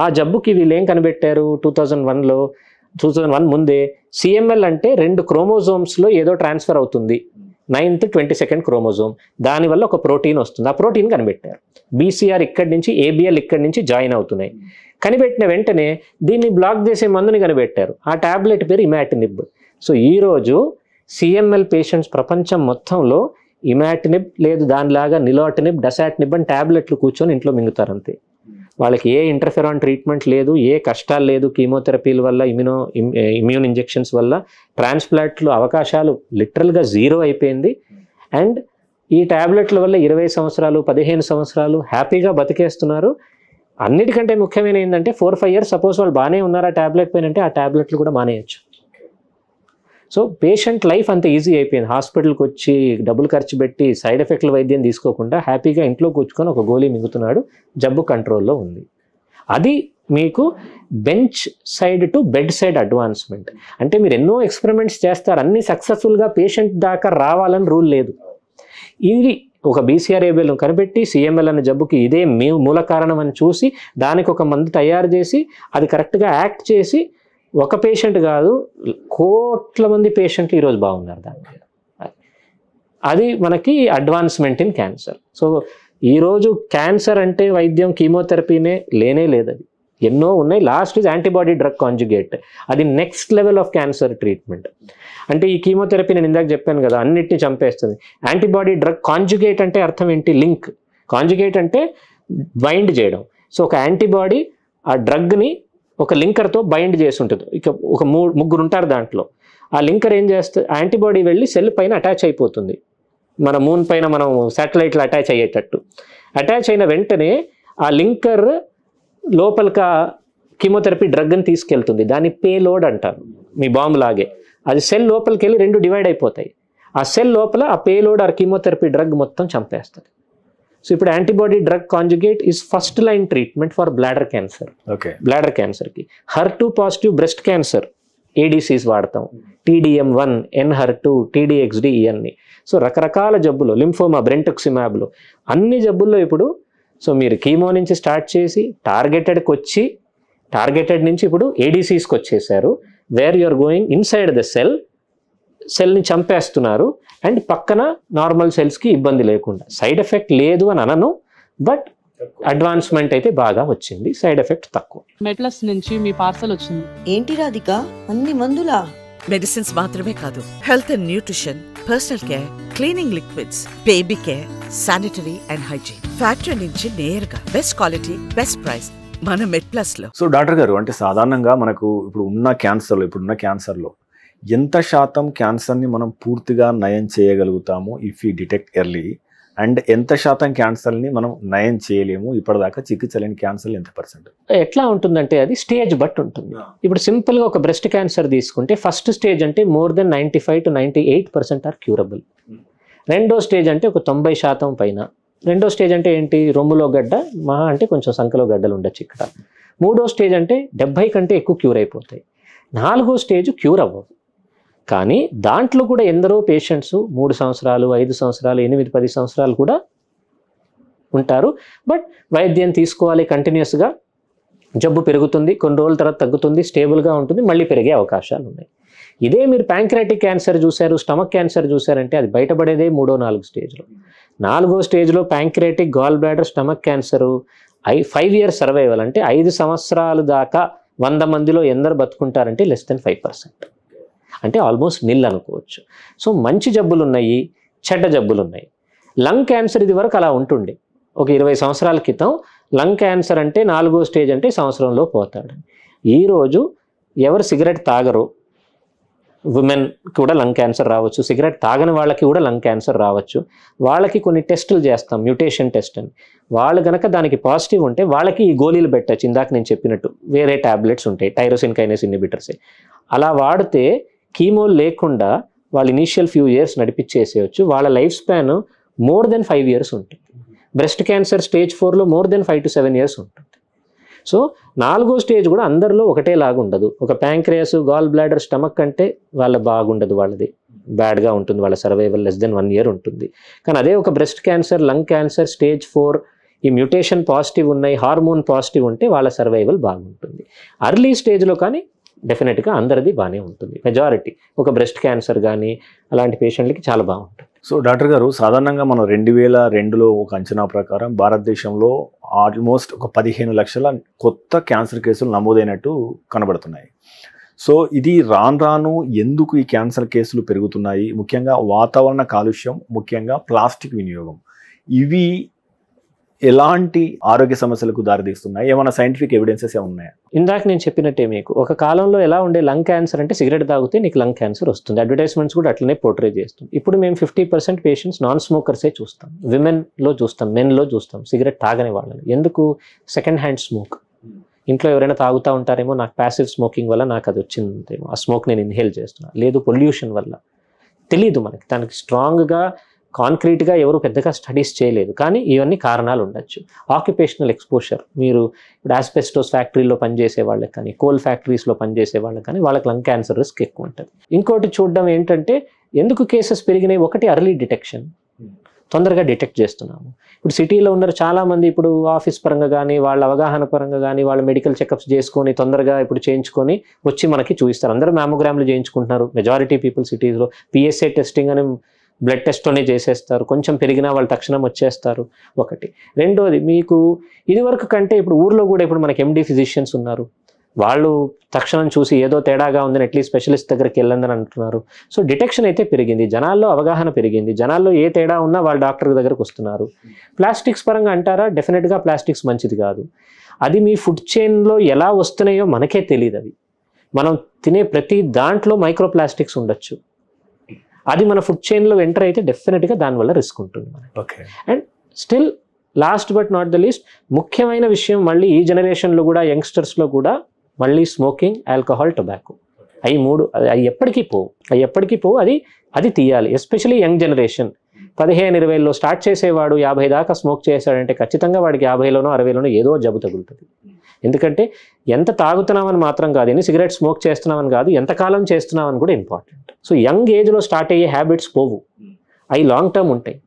ఆ జబ్బుకి వీళ్ళు ఏం కనిపెట్టారు 2001 ముందే? CML అంటే 2 క్రోమోజోమ్స్లో ఏదో ట్రాన్స్ఫర్ అవుతుంది, 9th 22nd క్రోమోజోమ్. దానివల్ల ఒక ప్రోటీన్ వస్తుంది. ఆ ప్రోటీన్ కనిపెట్టారు. BCR ఇక్కడి నుంచి, ABL ఇక్కడి నుంచి జాయిన్ అవుతున్నాయి. కనిపెట్టిన వెంటనే దీన్ని బ్లాక్ చేసే మందుని కనిపెట్టారు. ఆ ట్యాబ్లెట్ పేరు ఇమాటినిబ్. సో ఈరోజు CML పేషెంట్స్ ప్రపంచం మొత్తంలో ఇమాటినిబ్ లేదు, దానిలాగా నిలోటినిబ్, డసాటినిబ్ అని ట్యాబ్లెట్లు కూర్చొని ఇంట్లో మింగుతారు అంతే. వాళ్ళకి ఏ ఇంటర్ఫెరాన్ ట్రీట్మెంట్ లేదు, ఏ కష్టాలు లేదు. కీమోథెరపీల వల్ల, ఇమ్యూన్ ఇంజెక్షన్స్ వల్ల ట్రాన్స్ప్లాంట్లు అవకాశాలు లిటరల్గా 0 అయిపోయింది. అండ్ ఈ ట్యాబ్లెట్ల వల్ల 20 సంవత్సరాలు 15 సంవత్సరాలు హ్యాపీగా బతికేస్తున్నారు. అన్నిటికంటే ముఖ్యమైన ఏంటంటే 4-5 years సపోజ్ వాళ్ళు బాగానే ఉన్నారు ఆ ట్యాబ్లెట్ పైన అంటే ఆ ట్యాబ్లెట్లు కూడా మానేయచ్చు. సో పేషెంట్ లైఫ్ అంత ఈజీ అయిపోయింది. హాస్పిటల్కి వచ్చి డబ్బులు ఖర్చు పెట్టి సైడ్ ఎఫెక్ట్ల వైద్యం తీసుకోకుండా హ్యాపీగా ఇంట్లో కూర్చుకొని ఒక గోళీ మింగుతున్నాడు, జబ్బు కంట్రోల్లో ఉంది. అది మీకు bench side to bed side advancement. అంటే మీరు ఎన్నో ఎక్స్పెరిమెంట్స్ చేస్తారు, అన్నీ సక్సెస్ఫుల్గా పేషెంట్ దాకా రావాలని రూల్ లేదు. ఇది ఒక BCR-ABL కనిపెట్టి CML అనే జబ్బుకి ఇదే మూల కారణం అని చూసి దానికి ఒక మందు తయారు చేసి అది కరెక్ట్గా యాక్ట్ చేసి ఒక పేషెంట్ కాదు కోట్ల మంది పేషెంట్లు ఈరోజు బాగున్నారు దాని మీద. అది మనకి అడ్వాన్స్మెంట్ ఇన్ క్యాన్సర్. సో ఈరోజు క్యాన్సర్ అంటే వైద్యం కీమోథెరపీనే లేనే లేదు. అది ఎన్నో ఉన్నాయి. Last is antibody drug conjugate. అది next level of cancer treatment. అంటే ఈ కీమోథెరపీ నేను ఇందాక చెప్పాను కదా, అన్నిటిని చంపేస్తుంది. యాంటీబాడీ డ్రగ్ కాంజుగేట్ అంటే అర్థం ఏంటి? లింక్. కాంజుగేట్ అంటే బైండ్ చేయడం. సో ఒక యాంటీబాడీ ఆ డ్రగ్ని ఒక లింకర్తో బైండ్ చేసి ఉంటుంది. ఇక ఒక 3 ఉంటారు దాంట్లో. ఆ లింకర్ ఏం చేస్తుంది? యాంటీబాడీ వెళ్ళి సెల్ పైన అటాచ్ అయిపోతుంది. మన మూన్ పైన మనం శాటిలైట్లు అటాచ్ అయ్యేటట్టు అటాచ్ అయిన వెంటనే ఆ లింకర్ లోపలికి కీమోథెరపీ డ్రగ్ని తీసుకెళ్తుంది. దాన్ని పేలోడ్ అంటారు. మీ బాంబు లాగే అది సెల్ లోపలికి వెళ్ళి 2 డివైడ్ అయిపోతాయి. ఆ సెల్ లోపల ఆ పేలోడ్ ఆ కీమోథెరపీ డ్రగ్ మొత్తం చంపేస్తుంది. సో ఇప్పుడు antibody drug conjugate is first line treatment for bladder cancer. Okay. Bladder క్యాన్సర్కి HER2 positive breast cancer ADCs వాడతాం. TDM1, NHER2, TDXD ఇవన్నీ. సో రకరకాల జబ్బులు, లింఫోమా, బ్రెంటుక్సిమాబ్లు, అన్ని జబ్బుల్లో ఇప్పుడు సో మీరు కీమో నుంచి స్టార్ట్ చేసి టార్గెటెడ్ నుంచి ఇప్పుడు ADCస్కి వచ్చేసారు. Where you are going inside the సెల్ని చంపేస్తున్నారు. అండ్ పక్కన నార్మల్ సెల్స్కి ఇబ్బంది లేకుండా. సైడ్ ఎఫెక్ట్ లేదు అని అనను, బట్ అడ్వాన్స్మెంట్ అయితే బాగా వచ్చింది, సైడ్ ఎఫెక్ట్ తక్కువ. మెడ్ప్లస్ నుంచి మీ పార్సల్ వచ్చింది. ఏంటి రాధిక, అన్ని మందులా? మెడిసిన్స్ మాత్రమే కాదు, health and nutrition, personal care, cleaning liquids, baby care, sanitary and hygiene. Factory నుంచి నేరుగా బెస్ట్ క్వాలిటీ, బెస్ట్ ప్రైస్ మన మెడ్ప్లస్ లో. సో డాక్టర్ గారు, అంటే సాధారణంగా మనకు ఇప్పుడున్న క్యాన్సర్లో ఎంత శాతం క్యాన్సర్ని మనం పూర్తిగా నయం చేయగలుగుతాము if you detect early, and ఎంత శాతం క్యాన్సర్ని మనం నయం చేయలేము, ఇప్పటిదాకా చికిత్స లేని క్యాన్సర్లు ఎంత %? ఎట్లా ఉంటుందంటే అది స్టేజ్ బట్టి ఉంటుంది. ఇప్పుడు సింపుల్గా ఒక బ్రెస్ట్ క్యాన్సర్ తీసుకుంటే ఫస్ట్ స్టేజ్ అంటే more than 95 to 98% are curable. రెండో స్టేజ్ అంటే ఒక 90% పైన, రెండో స్టేజ్ అంటే ఏంటి, రొమ్ములో గడ్డ, మహా అంటే కొంచెం సంఖలో గడ్డలు ఉండొచ్చు ఇక్కడ. మూడో స్టేజ్ అంటే 70 కంటే ఎక్కువ క్యూర్ అయిపోతాయి. నాలుగో స్టేజ్ క్యూర్ అవ్వవు. కానీ దాంట్లో కూడా ఎందరో పేషెంట్స్ 3 సంవత్సరాలు, 5 సంవత్సరాలు, 8, 10 సంవత్సరాలు కూడా ఉంటారు. బట్ వైద్యం తీసుకోవాలి కంటిన్యూస్గా, జబ్బు పెరుగుతుంది, కొన్ని రోజుల తర్వాత తగ్గుతుంది, స్టేబుల్గా ఉంటుంది, మళ్ళీ పెరిగే అవకాశాలు ఉన్నాయి. ఇదే మీరు ప్యాంక్రియాటిక్ క్యాన్సర్ చూశారు, స్టమక్ క్యాన్సర్ చూశారంటే అది బయటపడేదే 3-4 స్టేజ్లో. 4వ స్టేజ్లో pancreatic, gall bladder, stomach cancer 5 years survival అంటే 5 సంవత్సరాల దాకా 100 మందిలో ఎందరు బతుకుంటారంటే <5%. అంటే ఆల్మోస్ట్ నిల్ అనుకోవచ్చు. సో మంచి జబ్బులు ఉన్నాయి, చెడ్డ జబ్బులు ఉన్నాయి. లంగ్ క్యాన్సర్ ఇది వరకు అలా ఉంటుండే. ఒక 20 సంవత్సరాల క్రితం లంగ్ క్యాన్సర్ అంటే 4వ స్టేజ్ అంటే సంవత్సరంలో పోతాడు. ఈరోజు ఎవరు సిగరెట్ తాగరు, ఉమెన్ కూడా లంగ్ క్యాన్సర్ రావచ్చు, సిగరెట్ తాగని వాళ్ళకి కూడా లంగ్ క్యాన్సర్ రావచ్చు. వాళ్ళకి కొన్ని టెస్టులు చేస్తాం, మ్యూటేషన్ టెస్ట్ అని. వాళ్ళు కనుక దానికి పాజిటివ్ ఉంటే వాళ్ళకి ఈ గోళీలు పెట్టచ్చు. ఇందాక నేను చెప్పినట్టు వేరే ట్యాబ్లెట్స్ ఉంటాయి, టైరోసిన్ కైనేస్ ఇన్హిబిటర్స్. అలా వాడితే కీమో లేకుండా వాళ్ళు ఇనీషియల్ ఫ్యూ ఇయర్స్ నడిపించేసేయచ్చు. వాళ్ళ life span more than 5 years ఉంటుంది. బ్రెస్ట్ క్యాన్సర్ స్టేజ్ 4లో మోర్ దెన్ 5 to 7 ఇయర్స్ ఉంటుంది. సో 4వ స్టేజ్ కూడా అందరిలో ఒకటేలాగా ఉండదు. ఒక ప్యాంక్రియాస్, గాల్ బ్లాడర్, స్టమక్ అంటే వాళ్ళ బాగుండదు, వాళ్ళది బ్యాడ్గా ఉంటుంది, వాళ్ళ సర్వైవల్ లెస్ దెన్ 1 year ఉంటుంది. కానీ అదే ఒక breast cancer, lung cancer stage 4 ఈ మ్యూటేషన్ పాజిటివ్ ఉన్నాయి, హార్మోన్ పాజిటివ్ ఉంటే వాళ్ళ సర్వైవల్ బాగుంటుంది. అర్లీ స్టేజ్లో కానీ డెఫినెట్గా అందరిది బాగానే ఉంటుంది. మెజారిటీ ఒక బ్రెస్ట్ క్యాన్సర్ కానీ అలాంటి పేషెంట్లకి చాలా బాగుంటుంది. సో డాక్టర్ గారు, సాధారణంగా మనం 2002లో ఒక అంచనా ప్రకారం భారతదేశంలో ఆల్మోస్ట్ ఒక 15 లక్షల కొత్త క్యాన్సర్ కేసులు నమోదైనట్టు కనబడుతున్నాయి. సో ఇది రాను ఎందుకు ఈ క్యాన్సర్ కేసులు పెరుగుతున్నాయి? ముఖ్యంగా వాతావరణ కాలుష్యం, ముఖ్యంగా ప్లాస్టిక్ వినియోగం, ఇవి ఎలాంటి ఆరోగ్య సమస్యలకు దారితీస్తున్నాయి? ఏమైనా సైంటిఫిక్ ఎవిడెన్సెస్ ఉన్నాయా? ఇందాక నేను చెప్పినట్టే, మీకు ఒక కాలంలో ఎలా ఉండే లంగ్ క్యాన్సర్ అంటే సిగరెట్ తాగితే నీకు లంగ్ క్యాన్సర్ వస్తుంది, అడ్వర్టైజ్మెంట్స్ కూడా అట్లనే పోర్ట్రే చేస్తుంది. ఇప్పుడు మేము 50% పేషెంట్స్ నాన్ స్మోకర్సే చూస్తాం, విమెన్లో చూస్తాం, మెన్లో చూస్తాం, సిగరెట్ తాగని వాళ్ళని. ఎందుకు? Second hand smoke. ఇంట్లో ఎవరైనా తాగుతూ ఉంటారేమో, నాకు ప్యాసివ్ స్మోకింగ్ వల్ల నాకు అది వచ్చిందేమో, ఆ స్మోక్ నేను ఇన్హేల్ చేస్తున్నా, లేదు పొల్యూషన్ వల్ల, తెలీదు మనకి. దానికి స్ట్రాంగ్గా కాంక్రీట్గా ఎవరు పెద్దగా స్టడీస్ చేయలేదు, కానీ ఇవన్నీ కారణాలు ఉండొచ్చు. ఆక్యుపేషనల్ ఎక్స్పోజర్, మీరు ఇప్పుడు ఆస్బెస్టోస్ ఫ్యాక్టరీలో పనిచేసే వాళ్ళకి కానీ, కోల్ ఫ్యాక్టరీస్లో పనిచేసే వాళ్ళకి కానీ వాళ్ళకి లంగ్ క్యాన్సర్ రిస్క్ ఎక్కువ ఉంటుంది. ఇంకోటి చూడడం ఏంటంటే, ఎందుకు కేసెస్ పెరిగినాయి? ఒకటి అర్లీ డిటెక్షన్, తొందరగా డిటెక్ట్ చేస్తున్నాము. ఇప్పుడు సిటీలో ఉన్నారు చాలామంది, ఇప్పుడు ఆఫీస్ పరంగా కానీ, వాళ్ళ అవగాహన పరంగా కానీ, వాళ్ళ మెడికల్ చెకప్స్ చేసుకొని తొందరగా ఇప్పుడు చేయించుకొని వచ్చి మనకి చూపిస్తారు. అందరూ మ్యామోగ్రామ్లు చేయించుకుంటున్నారు, మెజారిటీ పీపుల్ సిటీస్లో. PSA టెస్టింగ్ అని బ్లడ్ టెస్ట్లోనే చేసేస్తారు, కొంచెం పెరిగినా వాళ్ళు తక్షణం వచ్చేస్తారు. ఒకటి. రెండోది, మీకు ఇదివరకు కంటే ఇప్పుడు ఊర్లో కూడా ఇప్పుడు మనకి MD ఫిజిషియన్స్ ఉన్నారు, వాళ్ళు తక్షణం చూసి ఏదో తేడాగా ఉందని అట్లీస్ట్ స్పెషలిస్ట్ దగ్గరికి వెళ్ళందని అంటున్నారు. సో డిటెక్షన్ అయితే పెరిగింది, జనాల్లో అవగాహన పెరిగింది, జనాల్లో ఏ తేడా ఉన్నా వాళ్ళు డాక్టర్ దగ్గరకు వస్తున్నారు. ప్లాస్టిక్స్ పరంగా అంటారా? డెఫినెట్గా ప్లాస్టిక్స్ మంచిది కాదు. అది మీ ఫుడ్ చైన్లో ఎలా వస్తున్నాయో మనకే తెలియదు. అది మనం తినే ప్రతి దాంట్లో మైక్రో ప్లాస్టిక్స్ ఉండొచ్చు. అది మన ఫుడ్ చైన్లో ఎంటర్ అయితే డెఫినెట్గా దానివల్ల రిస్క్ ఉంటుంది మనకి. And still last but not the least, ముఖ్యమైన విషయం మళ్ళీ ఈ జనరేషన్లో కూడా, యంగ్స్టర్స్లో కూడా మళ్ళీ స్మోకింగ్, ఆల్కహాల్, టొబాకో, అవి 3 అవి ఎప్పటికీ పోవు. అది తీయాలి. ఎస్పెషలీ యంగ్ జనరేషన్ 15-20లో స్టార్ట్ చేసేవాడు 50 దాకా స్మోక్ చేశాడంటే ఖచ్చితంగా వాడికి 50లోనో 60లోనో ఏదో జబ్బు తగులుతుంది. ఎందుకంటే ఎంత తాగుతున్నామని మాత్రం కాదు, ఎన్ని సిగరెట్ స్మోక్ చేస్తున్నామని కాదు, ఎంతకాలం చేస్తున్నామని కూడా ఇంపార్టెంట్. సో యంగ్ ఏజ్లో స్టార్ట్ అయ్యే హ్యాబిట్స్ పోవు, అవి లాంగ్ టర్మ్ ఉంటాయి.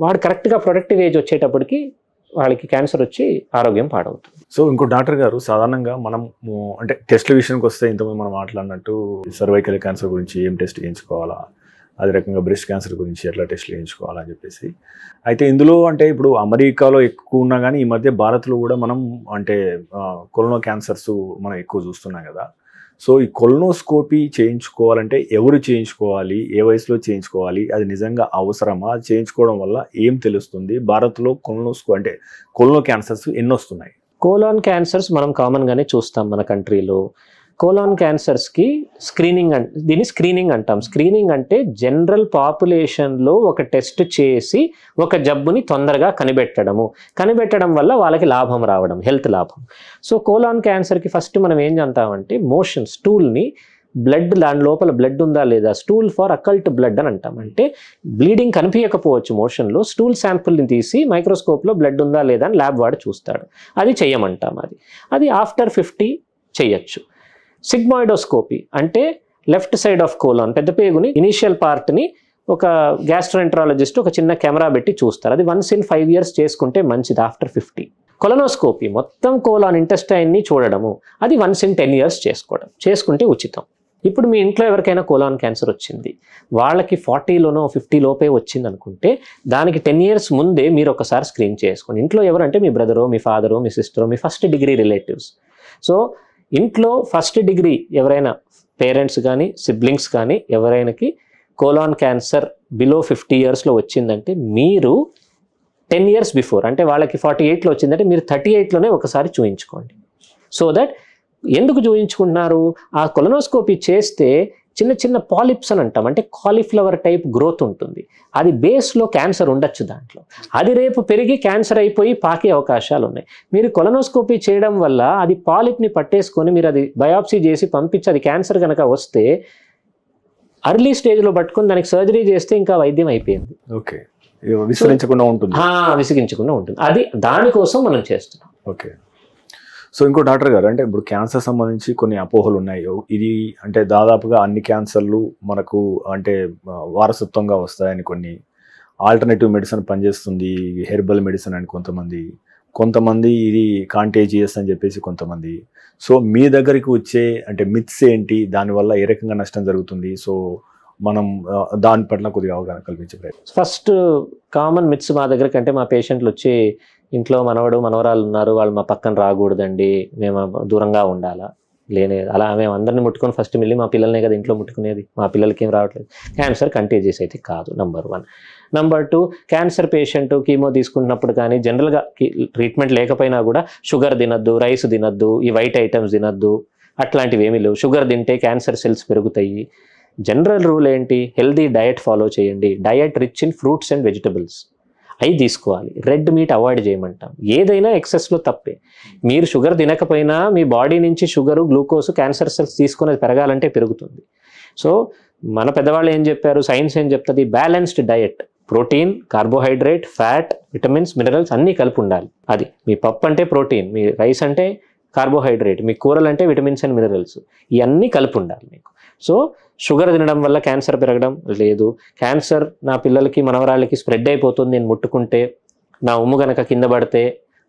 వాడు కరెక్ట్గా ప్రొడక్టివ్ ఏజ్ వచ్చేటప్పటికి వాళ్ళకి క్యాన్సర్ వచ్చి ఆరోగ్యం పాడవుతుంది. సో ఇంకో డాక్టర్ గారు, సాధారణంగా మనం అంటే టెస్ట్ల విషయానికి వస్తే ఇంతకుముందు మనం మాట్లాడినట్టు సర్వైకల్ క్యాన్సర్ గురించి ఏం టెస్ట్ చేయించుకోవాలా, అదే రకంగా బ్రెస్ట్ క్యాన్సర్ గురించి ఎట్లా టెస్ట్లు చేయించుకోవాలని చెప్పేసి. అయితే ఇందులో అంటే ఇప్పుడు అమెరికాలో ఎక్కువ ఉన్నా కానీ ఈ మధ్య భారత్లో కూడా మనం అంటే కొలనో క్యాన్సర్స్ మనం ఎక్కువ చూస్తున్నాం కదా. సో ఈ కొలనోస్కోపీ చేయించుకోవాలంటే ఎవరు చేయించుకోవాలి, ఏ వయసులో చేయించుకోవాలి, అది నిజంగా అవసరమా, అది చేయించుకోవడం వల్ల ఏం తెలుస్తుంది? భారత్లో కొలనో క్యాన్సర్స్ ఎన్ని వస్తున్నాయి? కోలాన్ క్యాన్సర్స్ మనం కామన్గానే చూస్తాం మన కంట్రీలో. కోలాన్ క్యాన్సర్స్కి దీన్ని స్క్రీనింగ్ అంటాం. స్క్రీనింగ్ అంటే జనరల్ పాపులేషన్లో ఒక టెస్ట్ చేసి ఒక జబ్బుని తొందరగా కనిపెట్టడం వల్ల వాళ్ళకి లాభం రావడం, హెల్త్ లాభం. సో కోలాన్ క్యాన్సర్కి ఫస్ట్ మనం ఏం చేస్తామంటే, స్టూల్ని బ్లడ్ దాని లోపల బ్లడ్ ఉందా లేదా, స్టూల్ ఫర్ అకల్ట్ బ్లడ్ అని అంటాం. అంటే బ్లీడింగ్ కనిపించకపోవచ్చు మోషన్లో, స్టూల్ శాంపుల్ని తీసి మైక్రోస్కోప్లో బ్లడ్ ఉందా లేదా అని ల్యాబ్ వాడు చూస్తాడు. అది చెయ్యమంటాం. అది ఆఫ్టర్ 50 చెయ్యొచ్చు. సిగ్మాయిడోస్కోపీ అంటే లెఫ్ట్ సైడ్ ఆఫ్ కోలాన్, పెద్ద పేగుని ఇనీషియల్ పార్ట్ని ఒక గ్యాస్ట్రోఎంట్రాలజిస్ట్ ఒక చిన్న కెమెరా పెట్టి చూస్తారు. అది వన్స్ ఇన్ 5 years చేసుకుంటే మంచిది ఆఫ్టర్ 50. కొలనోస్కోపీ మొత్తం కోలాన్ ఇంటెస్టైన్ని చూడడము, అది వన్స్ ఇన్ 10 years చేసుకుంటే ఉచితం. ఇప్పుడు మీ ఇంట్లో ఎవరికైనా కోలాన్ క్యాన్సర్ వచ్చింది, వాళ్ళకి 40లోనో 50 లోపే వచ్చింది అనుకుంటే దానికి 10 years ముందే మీరు ఒకసారి స్క్రీన్ చేసుకోండి. ఇంట్లో ఎవరంటే మీ బ్రదరో, మీ ఫాదరో, మీ సిస్టరో, మీ ఫస్ట్ డిగ్రీ రిలేటివ్స్. సో ఇంట్లో ఫస్ట్ డిగ్రీ ఎవరైనా పేరెంట్స్ కానీ సిబ్లింగ్స్ కానీ ఎవరైనాకి కోలాన్ క్యాన్సర్ బిలో 50 yearsలో వచ్చిందంటే మీరు 10 years బిఫోర్, అంటే వాళ్ళకి 48లో వచ్చిందంటే మీరు 38లోనే ఒకసారి చూయించుకోండి. సో దట్ ఎందుకు చూయించుకుంటున్నారు, ఆ కొలనోస్కోపీ చేస్తే చిన్న చిన్న పాలిప్స్ అని అంటాం, అంటే కాలీఫ్లవర్ టైప్ గ్రోత్ ఉంటుంది. అది బేస్లో క్యాన్సర్ ఉండొచ్చు దాంట్లో, అది రేపు పెరిగి క్యాన్సర్ అయిపోయి పాకే అవకాశాలు ఉన్నాయి. మీరు కొలనోస్కోపీ చేయడం వల్ల అది పాలిప్ని పట్టేసుకొని మీరు అది బయాప్సీ చేసి పంపించి అది క్యాన్సర్ కనుక వస్తే అర్లీ స్టేజ్లో పట్టుకొని దానికి సర్జరీ చేస్తే ఇంకా వైద్యం అయిపోయింది. ఓకే, విసిరించకుండా ఉంటుంది. విసిగించకుండా ఉంటుంది. అది దానికోసం మనం చేస్తున్నాం. ఓకే. సో ఇంకో డాక్టర్ గారు, అంటే ఇప్పుడు క్యాన్సర్ సంబంధించి కొన్ని అపోహలు ఉన్నాయి. ఇది అంటే దాదాపుగా అన్ని క్యాన్సర్లు మనకు అంటే వారసత్వంగా వస్తాయని, కొన్ని ఆల్టర్నేటివ్ మెడిసిన్ పనిచేస్తుంది, హెర్బల్ మెడిసిన్ అని కొంతమంది ఇది కాంటేజియస్ అని చెప్పేసి కొంతమంది. సో మీ దగ్గరికి వచ్చే అంటే మిత్స్ ఏంటి, దానివల్ల ఏ రకంగా నష్టం జరుగుతుంది, సో మనం దాని పట్ల కొద్దిగా అవగాహన కల్పించే ప్రయత్నం. ఫస్ట్ కామన్ మిత్స్ మా దగ్గర కంటే మా పేషెంట్లు వచ్చి ఇంట్లో మనవడు మనవరాలు ఉన్నారు, వాళ్ళు మా పక్కన రాకూడదండి, మేము దూరంగా ఉండాలా, అలా మేము అందరిని ముట్టుకొని ఫస్ట్ మిల్లి మా పిల్లల్నే కదా ఇంట్లో ముట్టుకునేది, మా పిల్లలకి ఏం రావట్లేదు. క్యాన్సర్ కంటేజియస్ అయితే కాదు, number 1. Number 2, cancer patient chemo తీసుకుంటున్నప్పుడు కానీ జనరల్గా ట్రీట్మెంట్ లేకపోయినా కూడా షుగర్ తినద్దు, రైస్ తినద్దు, ఈ వైట్ ఐటమ్స్ తినద్దు, అట్లాంటివి ఏమీ లేవు. షుగర్ తింటే క్యాన్సర్ సెల్స్ పెరుగుతాయి. జనరల్ రూల్ ఏంటి, హెల్దీ డయట్ ఫాలో చేయండి. Diet rich in fruits and vegetables అవి తీసుకోవాలి. రెడ్ మీట్ అవాయిడ్ చేయమంటాం. ఏదైనా ఎక్సెస్లో తప్పే. మీరు షుగర్ తినకపోయినా మీ బాడీ నుంచి షుగరు, గ్లూకోజ్, క్యాన్సర్ సెల్స్ తీసుకుని పెరగాలంటే పెరుగుతుంది. సో మన పెద్దవాళ్ళు ఏం చెప్పారు, సైన్స్ ఏం చెప్తుంది, balanced diet, protein, carbohydrate, fat, vitamins, minerals అన్నీ కలిపి ఉండాలి. అది మీ పప్పు అంటే ప్రోటీన్, మీ రైస్ అంటే కార్బోహైడ్రేట్, మీ కూరలు అంటే విటమిన్స్ అండ్ మినరల్స్, ఇవన్నీ కలిపి ఉండాలి మీకు. సో షుగర్ తినడం వల్ల క్యాన్సర్ పెరగడం లేదు. క్యాన్సర్ నా పిల్లలకి మనవరాళ్ళకి స్ప్రెడ్ అయిపోతుంది నేను ముట్టుకుంటే, నా ఉమ్ము గనక కింద పడితే,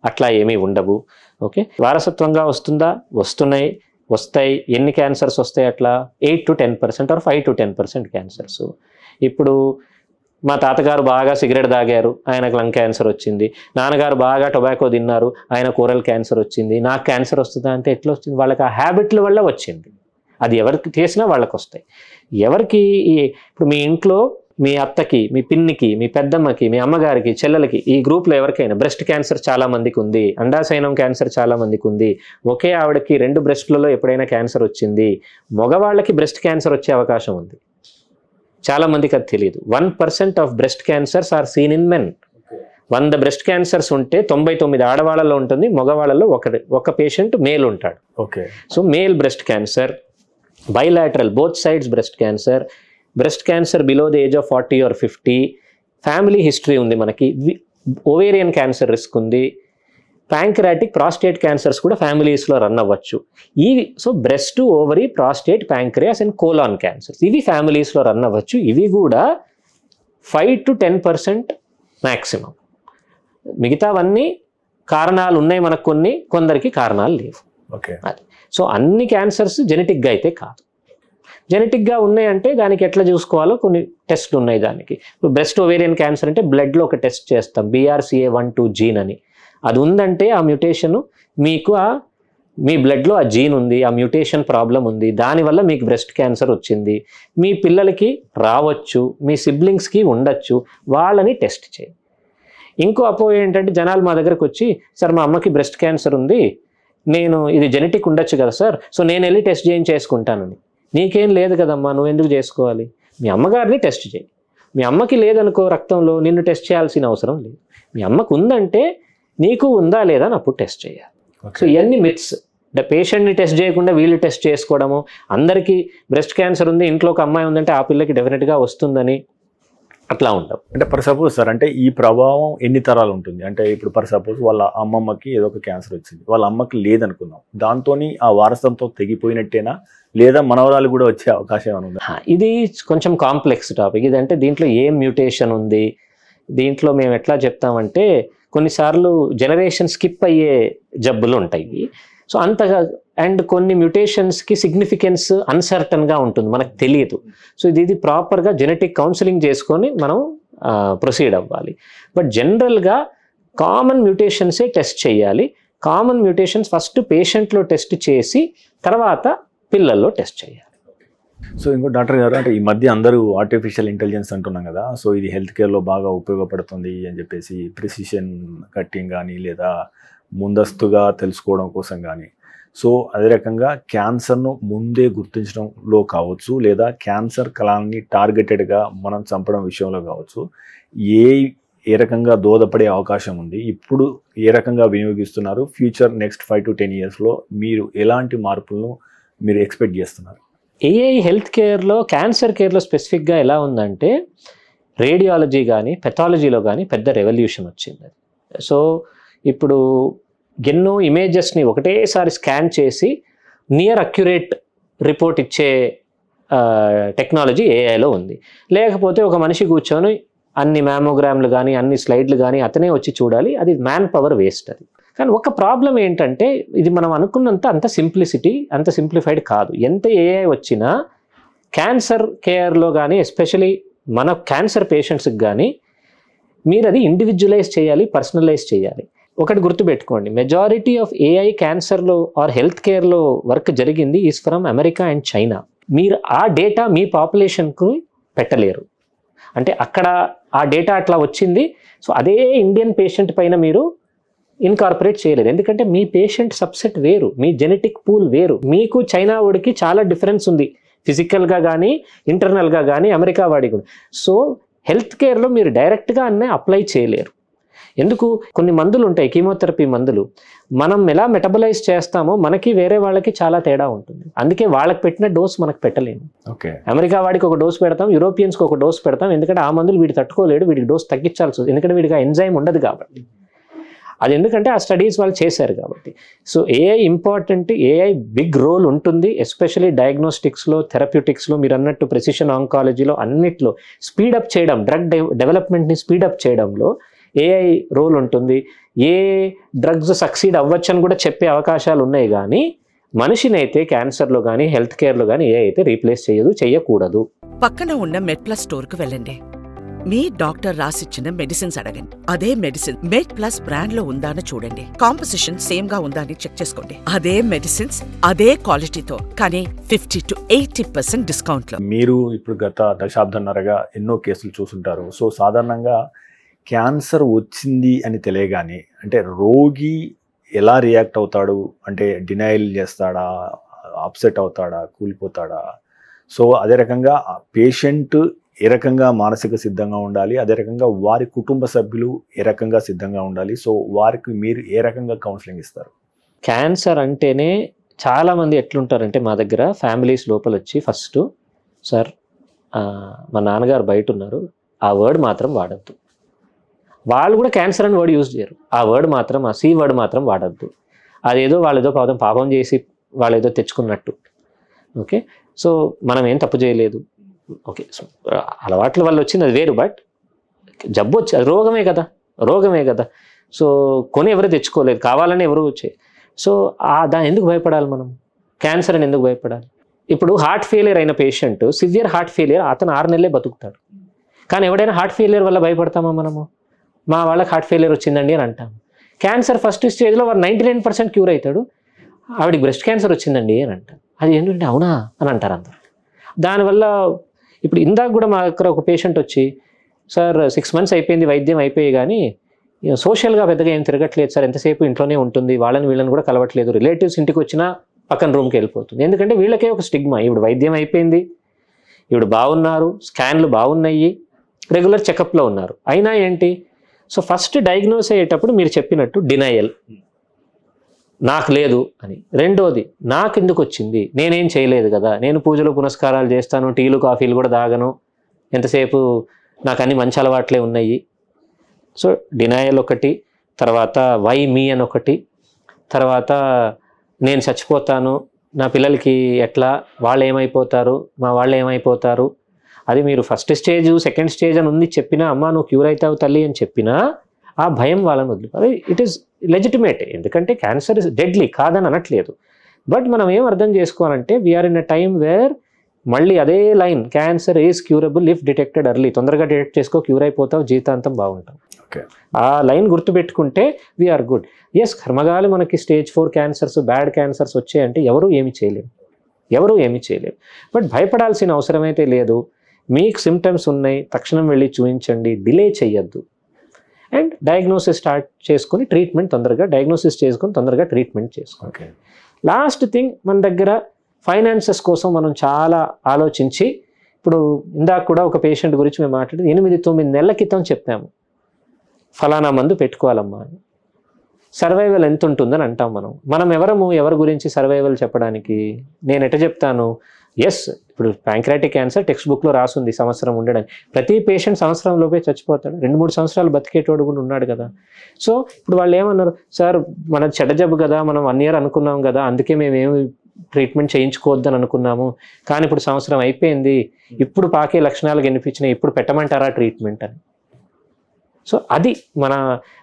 అట్లా ఏమీ ఉండవు. ఓకే, వారసత్వంగా వస్తుందా, వస్తాయి. ఎన్ని క్యాన్సర్స్ వస్తాయి అట్లా? 8 to 10% ఆర్ 5 to 10% క్యాన్సర్స్. ఇప్పుడు మా తాతగారు బాగా సిగరెట్ తాగారు, ఆయనకు లంగ్ క్యాన్సర్ వచ్చింది. నాన్నగారు బాగా టొబాకో తిన్నారు, ఆయన కూరల్ క్యాన్సర్ వచ్చింది. నాకు క్యాన్సర్ వస్తుందా అంటే ఎట్లా వచ్చింది? వాళ్ళకి ఆ హ్యాబిట్ల వల్ల వచ్చింది. అది ఎవరికి చేసినా వాళ్ళకి వస్తాయి. ఎవరికి ఇప్పుడు మీ ఇంట్లో మీ అత్తకి, మీ పిన్నికి, మీ పెద్దమ్మకి, మీ అమ్మగారికి, చెల్లెలకి, ఈ గ్రూప్లో ఎవరికైనా బ్రెస్ట్ క్యాన్సర్ చాలా మందికి ఉంది, అండాశయనం క్యాన్సర్ చాలా మందికి ఉంది, ఒకే ఆవిడకి 2 బ్రెస్ట్లలో ఎప్పుడైనా క్యాన్సర్ వచ్చింది, మగవాళ్ళకి బ్రెస్ట్ క్యాన్సర్ వచ్చే అవకాశం ఉంది. చాలా మందికి అది తెలియదు. 1% of breast cancers are seen in men. 100 breast cancers ఉంటే 99 ఆడవాళ్ళలో ఉంటుంది, మగవాళ్ళలో ఒక పేషెంట్ మేల్ ఉంటాడు. Okay. So male breast cancer, bilateral both sides breast cancer below the age of 40 or 50, family history ఉంది మనకి, ఓవేరియన్ క్యాన్సర్ రిస్క్ ఉంది, pancreatic, prostate cancers కూడా ఫ్యామిలీస్లో రన్ అవ్వచ్చు. So breast, ovary, prostate, pancreas and colon cancers ఇవి ఫ్యామిలీస్లో run అవ్వచ్చు. ఇవి కూడా 5 to 10% మ్యాక్సిమం. మిగతావన్నీ కారణాలు ఉన్నాయి మనకు, కొందరికి కారణాలు లేవు. ఓకే. అది సో అన్ని క్యాన్సర్స్ జెనెటిక్గా అయితే కాదు. జెనెటిక్గా ఉన్నాయంటే దానికి ఎట్లా చూసుకోవాలో కొన్ని టెస్ట్లు ఉన్నాయి దానికి. ఇప్పుడు బ్రెస్ట్ ఓవేరియన్ క్యాన్సర్ అంటే బ్లడ్లో ఒక టెస్ట్ చేస్తాం, BRCA1-2 జీన్ అని. అది ఉందంటే ఆ మ్యూటేషను మీకు మీ బ్లడ్లో ఆ జీన్ ఉంది, ఆ మ్యూటేషన్ ప్రాబ్లం ఉంది, దానివల్ల మీకు బ్రెస్ట్ క్యాన్సర్ వచ్చింది. మీ పిల్లలకి రావచ్చు, మీ సిబ్లింగ్స్కి ఉండొచ్చు, వాళ్ళని టెస్ట్ చేయి. ఇంకో అపోహ ఏంటంటే జనాలు మా దగ్గరకు వచ్చి, సార్ మా అమ్మకి బ్రెస్ట్ క్యాన్సర్ ఉంది, నేను ఇది జెనెటిక్ ఉండొచ్చు కదా సార్, సో నేను వెళ్ళి టెస్ట్ చేసుకుంటానని. నీకేం లేదు కదమ్మా, నువ్వు ఎందుకు చేసుకోవాలి? మీ అమ్మగారిని టెస్ట్ చేయి. మీ అమ్మకి లేదనుకో రక్తంలో, నిన్ను టెస్ట్ చేయాల్సిన అవసరం లేదు. మీ అమ్మకు ఉందంటే నీకు ఉందా లేదా అని అప్పుడు టెస్ట్ చేయాలి. సో ఇవన్నీ మిత్స్. పేషెంట్ని టెస్ట్ చేయకుండా వీళ్ళు టెస్ట్ చేసుకోవడము, అందరికీ బ్రెస్ట్ క్యాన్సర్ ఉంది, ఇంట్లో ఒక అమ్మాయి ఉందంటే ఆ పిల్లకి డెఫినెట్గా వస్తుందని అట్లా ఉంటాం. అంటే ఫర్ సపోజ్ సార్, అంటే ఈ ప్రభావం ఎన్ని తరాలు ఉంటుంది? అంటే ఇప్పుడు ఫర్ సపోజ్ వాళ్ళ అమ్మమ్మకి ఏదో ఒక క్యాన్సర్ వచ్చింది, వాళ్ళ అమ్మకి లేదనుకుందాం, దాంతో ఆ వారసత్వంతో తెగిపోయినట్టేనా, లేదా మనవరాలు కూడా వచ్చే అవకాశం ఏమైనా ఉందా? ఇది కొంచెం కాంప్లెక్స్ టాపిక్. ఇదంటే దీంట్లో ఏం మ్యూటేషన్ ఉంది, దీంట్లో మేము ఎట్లా చెప్తామంటే కొన్నిసార్లు జనరేషన్ స్కిప్ అయ్యే జబ్బులు ఉంటాయి. సో అంతగా అండ్ కొన్ని మ్యూటేషన్స్కి సిగ్నిఫికెన్స్ అన్సర్టన్గా ఉంటుంది, మనకు తెలియదు. సో ఇది ప్రాపర్గా జెనెటిక్ కౌన్సిలింగ్ చేసుకొని మనం ప్రొసీడ్ అవ్వాలి. బట్ జనరల్గా కామన్ మ్యూటేషన్సే టెస్ట్ చేయాలి. కామన్ మ్యూటేషన్స్ ఫస్ట్ పేషెంట్లో టెస్ట్ చేసి తర్వాత పిల్లల్లో టెస్ట్ చేయాలి. సో ఇంకో డాక్టర్ గారు, అంటే ఈ మధ్య అందరూ ఆర్టిఫిషియల్ ఇంటెలిజెన్స్ అంటున్నాం కదా, సో ఇది హెల్త్ కేర్లో బాగా ఉపయోగపడుతుంది అని చెప్పేసి ప్రిసిషన్ కట్టింగ్ కానీ లేదా ముందస్తుగా తెలుసుకోవడం కోసం కానీ, సో అదే రకంగా క్యాన్సర్ను ముందే గుర్తించడంలో కావచ్చు, లేదా క్యాన్సర్ కళాన్ని టార్గెటెడ్గా మనం చంపడం విషయంలో కావచ్చు, ఏ రకంగా దోహదపడే అవకాశం ఉంది, ఇప్పుడు ఏ రకంగా వినియోగిస్తున్నారు, ఫ్యూచర్ నెక్స్ట్ 5 to 10 yearsలో మీరు ఎలాంటి మార్పులను మీరు ఎక్స్పెక్ట్ చేస్తున్నారు? ఏఐ హెల్త్ కేర్లో, క్యాన్సర్ కేర్లో స్పెసిఫిక్గా ఎలా ఉందంటే రేడియాలజీ కానీ పెథాలజీలో కానీ పెద్ద రెవల్యూషన్ వచ్చింది. సో ఇప్పుడు ఎన్నో ఇమేజెస్ని ఒకటేసారి స్కాన్ చేసి నియర్ అక్యురేట్ రిపోర్ట్ ఇచ్చే టెక్నాలజీ ఏఐలో ఉంది. లేకపోతే ఒక మనిషి కూర్చొని అన్ని మ్యామోగ్రామ్లు కానీ అన్ని స్లైడ్లు కానీ అతనే వచ్చి చూడాలి, అది మ్యాన్ పవర్ వేస్ట్. అది కానీ ఒక ప్రాబ్లం ఏంటంటే ఇది మనం అనుకున్నంత అంత సింప్లిసిటీ, అంత సింప్లిఫైడ్ కాదు. ఎంత ఏఐ వచ్చినా క్యాన్సర్ కేర్లో కానీ ఎస్పెషలీ మన క్యాన్సర్ పేషెంట్స్కి కానీ మీరు అది ఇండివిజువలైజ్ చేయాలి, పర్సనలైజ్ చేయాలి. ఒకటి గుర్తుపెట్టుకోండి, మెజారిటీ ఆఫ్ ఏఐ క్యాన్సర్లో ఆర్ హెల్త్ కేర్లో వర్క్ జరిగింది is from America and China. మీరు ఆ డేటా మీ పాపులేషన్కు పెట్టలేరు. అంటే అక్కడ ఆ డేటా అట్లా వచ్చింది, సో అదే ఇండియన్ పేషెంట్ పైన మీరు ఇన్కార్పొరేట్ చేయలేదు. ఎందుకంటే మీ పేషెంట్ సబ్సెట్ వేరు, మీ జెనెటిక్ పూల్ వేరు. మీకు చైనా వాడికి చాలా డిఫరెన్స్ ఉంది, ఫిజికల్గా కానీ ఇంటర్నల్గా కానీ అమెరికా వాడికి కూడా. సో హెల్త్ కేర్లో మీరు డైరెక్ట్గా అన్నీ అప్లై చేయలేరు. ఎందుకు? కొన్ని మందులు ఉంటాయి, కీమోథెరపీ మందులు, మనం ఎలా మెటబలైజ్ చేస్తామో మనకి వేరే వాళ్ళకి చాలా తేడా ఉంటుంది. అందుకే వాళ్ళకి పెట్టిన డోస్ మనకు పెట్టలేము. ఓకే, అమెరికా వాడికి ఒక డోస్ పెడతాం, యూరోపియన్స్కి ఒక డోస్ పెడతాం, ఎందుకంటే ఆ మందులు వీడి తట్టుకోలేడు, వీడికి డోస్ తగ్గించాల్సి వస్తుంది, ఎందుకంటే వీడికి ఆ ఎంజైమ్ ఉండదు కాబట్టి. అది ఎందుకంటే ఆ స్టడీస్ వాళ్ళు చేశారు కాబట్టి. So AI important, AI big role ఉంటుంది, ఎస్పెషలీ డయాగ్నోస్టిక్స్లో, థెరప్యూటిక్స్లో, మీరు అన్నట్టు ప్రెసిషన్ ఆంకాలజీలో అన్నిట్లో స్పీడప్ చేయడం, డ్రగ్ డెవలప్మెంట్ని స్పీడప్ చేయడంలో ఏఐ రోల్ ఉంటుంది. ఏ డ్రగ్స్ సక్సీడ్ అవ్వచ్చని కూడా చెప్పే అవకాశాలు ఉన్నాయి, కానీ మనిషినైతే క్యాన్సర్లో కానీ హెల్త్ కేర్లో కానీ ఏఐ అయితే రీప్లేస్ చేయదు, చేయకూడదు. పక్కన ఉన్న మెడ్ప్లస్ స్టోర్కు వెళ్ళండి. మీ డాక్టర్ రాసిచ్చిన మెడిసిన్స్ అడగండి. అదే మెడిసిన్ మెడ్ప్లస్ బ్రాండ్ లో ఉందా అని చూడండి. కాంపోజిషన్ సేమ్ గా ఉందా అని చెక్ చేసుకోండి. అదే మెడిసిన్స్ అదే క్వాలిటీతో, కానీ 50 to 80% డిస్కౌంట్ లో. మీరు ఇప్పుడు గత దశాబ్దన్నరగా ఎన్నో కేసులు చూసుంటారు. సో సాధారణంగా క్యాన్సర్ వచ్చింది అని తెలియగానే అంటే రోగి ఎలా రియాక్ట్ అవుతాడు, అంటే డినైల్ చేస్తాడా, అప్సెట్ అవుతాడా, కూలిపోతాడా? సో అదే రకంగా పేషెంట్ ఏ రకంగా మానసిక సిద్ధంగా ఉండాలి, అదే రకంగా వారి కుటుంబ సభ్యులు ఏ రకంగా సిద్ధంగా ఉండాలి, సో వారికి మీరు ఏ రకంగా కౌన్సిలింగ్ ఇస్తారు? క్యాన్సర్ అంటేనే చాలామంది ఎట్లుంటారంటే మా దగ్గర ఫ్యామిలీస్ లోపల వచ్చి ఫస్ట్, సార్ మా నాన్నగారు బయట ఉన్నారు, ఆ వర్డ్ మాత్రం వాడద్దు. వాళ్ళు కూడా క్యాన్సర్ అని వర్డ్ యూజ్ చేయరు, ఆ వర్డ్ మాత్రం, ఆ సి వర్డ్ మాత్రం వాడద్దు. అదేదో వాళ్ళేదో పాపం చేసి వాళ్ళేదో తెచ్చుకున్నట్టు. ఓకే, సో మనం ఏం తప్పు చేయలేదు. ఓకే, అలవాట్ల వల్ల వచ్చింది అది వేరు, బట్ జబ్బు వచ్చి అది రోగమే కదా. సో కొని ఎవరు తెచ్చుకోలేదు, కావాలని ఎవరు వచ్చాయి. సో దాన్ని ఎందుకు భయపడాలి మనం? క్యాన్సర్ అని ఎందుకు భయపడాలి? ఇప్పుడు హార్ట్ ఫెయిలియర్ అయిన పేషెంట్, సివియర్ హార్ట్ ఫెయిలియర్, అతను 6 నెలలే బతుకుతాడు. కానీ ఎవడైనా హార్ట్ ఫెయిలియర్ వల్ల భయపడతామా మనము? మా వాళ్ళకి హార్ట్ ఫెయిలియర్ వచ్చిందండి అని అంటాము. క్యాన్సర్ ఫస్ట్ స్టేజ్లో వాడు 99% క్యూర్ అవుతాడు, ఆవిడికి బ్రెస్ట్ క్యాన్సర్ వచ్చిందండి అని అంటాం. అది ఏంటంటే అవునా అని అంటారు అందరు. దానివల్ల ఇప్పుడు ఇందాక కూడా మా దగ్గర ఒక పేషెంట్ వచ్చి, సార్ 6 months అయిపోయింది వైద్యం అయిపోయి, కానీ సోషల్గా పెద్దగా ఏం తిరగట్లేదు సార్, ఎంతసేపు ఇంట్లోనే ఉంటుంది, వాళ్ళని వీళ్ళని కూడా కలవట్లేదు, రిలేటివ్స్ ఇంటికి వచ్చినా పక్కన రూమ్కి వెళ్ళిపోతుంది. ఎందుకంటే వీళ్ళకే ఒక స్టిగ్మా, ఇప్పుడు వైద్యం అయిపోయింది, ఇప్పుడు బాగున్నారు, స్కాన్లు బాగున్నాయి, రెగ్యులర్ చెకప్లో ఉన్నారు, అయినా ఏంటి? సో ఫస్ట్ డయాగ్నోస్ అయ్యేటప్పుడు మీరు చెప్పినట్టు డినయల్, నాకు లేదు అని. రెండోది, నాకు ఎందుకు వచ్చింది, నేనేం చేయలేదు కదా, నేను పూజలు పునస్కారాలు చేస్తాను, టీలు కాఫీలు కూడా తాగను, ఎంతసేపు నాకు అన్ని మంచి అలవాట్లే ఉన్నాయి. సో డినయల్ ఒకటి, తర్వాత వై మీ అని ఒకటి, తర్వాత నేను చచ్చిపోతాను, నా పిల్లలకి ఎట్లా, వాళ్ళు ఏమైపోతారు, మా వాళ్ళు ఏమైపోతారు. అది మీరు ఫస్ట్ స్టేజ్ సెకండ్ స్టేజ్ అని ఉంది చెప్పినా, అమ్మ నువ్వు క్యూర్ అవుతావు తల్లి అని చెప్పినా ఆ భయం వాళ్ళని వదిలి, అది ఇట్ ఈస్ లెజిటిమేట్. ఎందుకంటే క్యాన్సర్ ఇస్ డెడ్లీ, కాదని అనట్లేదు. బట్ మనం ఏం అర్థం చేసుకోవాలంటే we're in a time where, మళ్ళీ అదే line, cancer is curable if detected early. తొందరగా డిటెక్ట్ చేసుకో, క్యూర్ అయిపోతావు, జీవితాంతం బాగుంటావు. ఆ లైన్ గుర్తుపెట్టుకుంటే వీఆర్ గుడ్. ఎస్, కర్మగాలి మనకి స్టేజ్ 4 క్యాన్సర్స్, బ్యాడ్ క్యాన్సర్స్ వచ్చాయంటే ఎవరు ఏమి చేయలేము. బట్ భయపడాల్సిన అవసరమైతే లేదు. మీకు సిమ్టమ్స్ ఉన్నాయి, తక్షణం వెళ్ళి చూపించండి, డిలే చేయొద్దు. అండ్ డయాగ్నోసిస్ స్టార్ట్ చేసుకుని ట్రీట్మెంట్ తొందరగా ట్రీట్మెంట్ చేసుకోండి. లాస్ట్ థింగ్, మన దగ్గర ఫైనాన్సెస్ కోసం మనం చాలా ఆలోచించి, ఇప్పుడు ఇందాక కూడా ఒక పేషెంట్ గురించి మేము మాట్లాడి 8-9 నెలల క్రితం చెప్పాము, ఫలానా మందు పెట్టుకోవాలమ్మా అని. సర్వైవల్ ఎంత ఉంటుందని అంటాం మనం ఎవరి గురించి సర్వైవల్ చెప్పడానికి. నేను ఎట్లా చెప్తాను, ఎస్, ఇప్పుడు ప్యాంక్రాటిక్ క్యాన్సర్ టెక్స్ట్ బుక్లో రాసుంది సంవత్సరం ఉండడానికి. ప్రతి పేషెంట్ సంవత్సరంలోపే చచ్చిపోతాడు, 2-3 సంవత్సరాలు బతికేటోడు కూడా ఉన్నాడు కదా. సో ఇప్పుడు వాళ్ళు ఏమన్నారు, సార్ మన చెడ్డ జబ్బు కదా, మనం 1 year అనుకున్నాం కదా, అందుకే మేమేమి ట్రీట్మెంట్ చేయించుకోవద్దని అనుకున్నాము, కానీ ఇప్పుడు సంవత్సరం అయిపోయింది, ఇప్పుడు పాకే లక్షణాలు కనిపించినాయి, ఇప్పుడు పెట్టమంటారా ట్రీట్మెంట్ అని. సో అది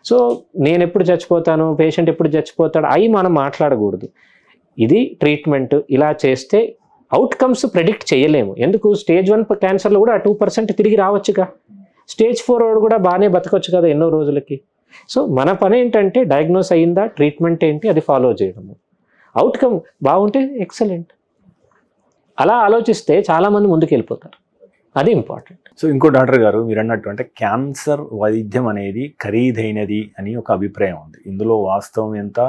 సో నేను ఎప్పుడు చచ్చిపోతాను, పేషెంట్ ఎప్పుడు చచ్చిపోతాడు, అవి మనం మాట్లాడకూడదు. ఇది ట్రీట్మెంట్, ఇలా చేస్తే అవుట్కమ్స్ ప్రెడిక్ట్ చేయలేము. ఎందుకు, స్టేజ్ 1 క్యాన్సర్లో కూడా 2% తిరిగి రావచ్చుగా, స్టేజ్ 4 వాడు కూడా బాగానే బతకొచ్చు కదా ఎన్నో రోజులకి. సో మన పని ఏంటంటే డయాగ్నోస్ అయ్యిందా, ట్రీట్మెంట్ ఏంటి, అది ఫాలో చేయడము. అవుట్కమ్ బాగుంటే ఎక్సలెంట్. అలా ఆలోచిస్తే చాలామంది ముందుకు వెళ్ళిపోతారు, అది ఇంపార్టెంట్. సో ఇంకో డాక్టర్ గారు, మీరు అన్నట్టు అంటే క్యాన్సర్ వైద్యం అనేది ఖరీదైనది అని ఒక అభిప్రాయం ఉంది. ఇందులో వాస్తవం ఎంత?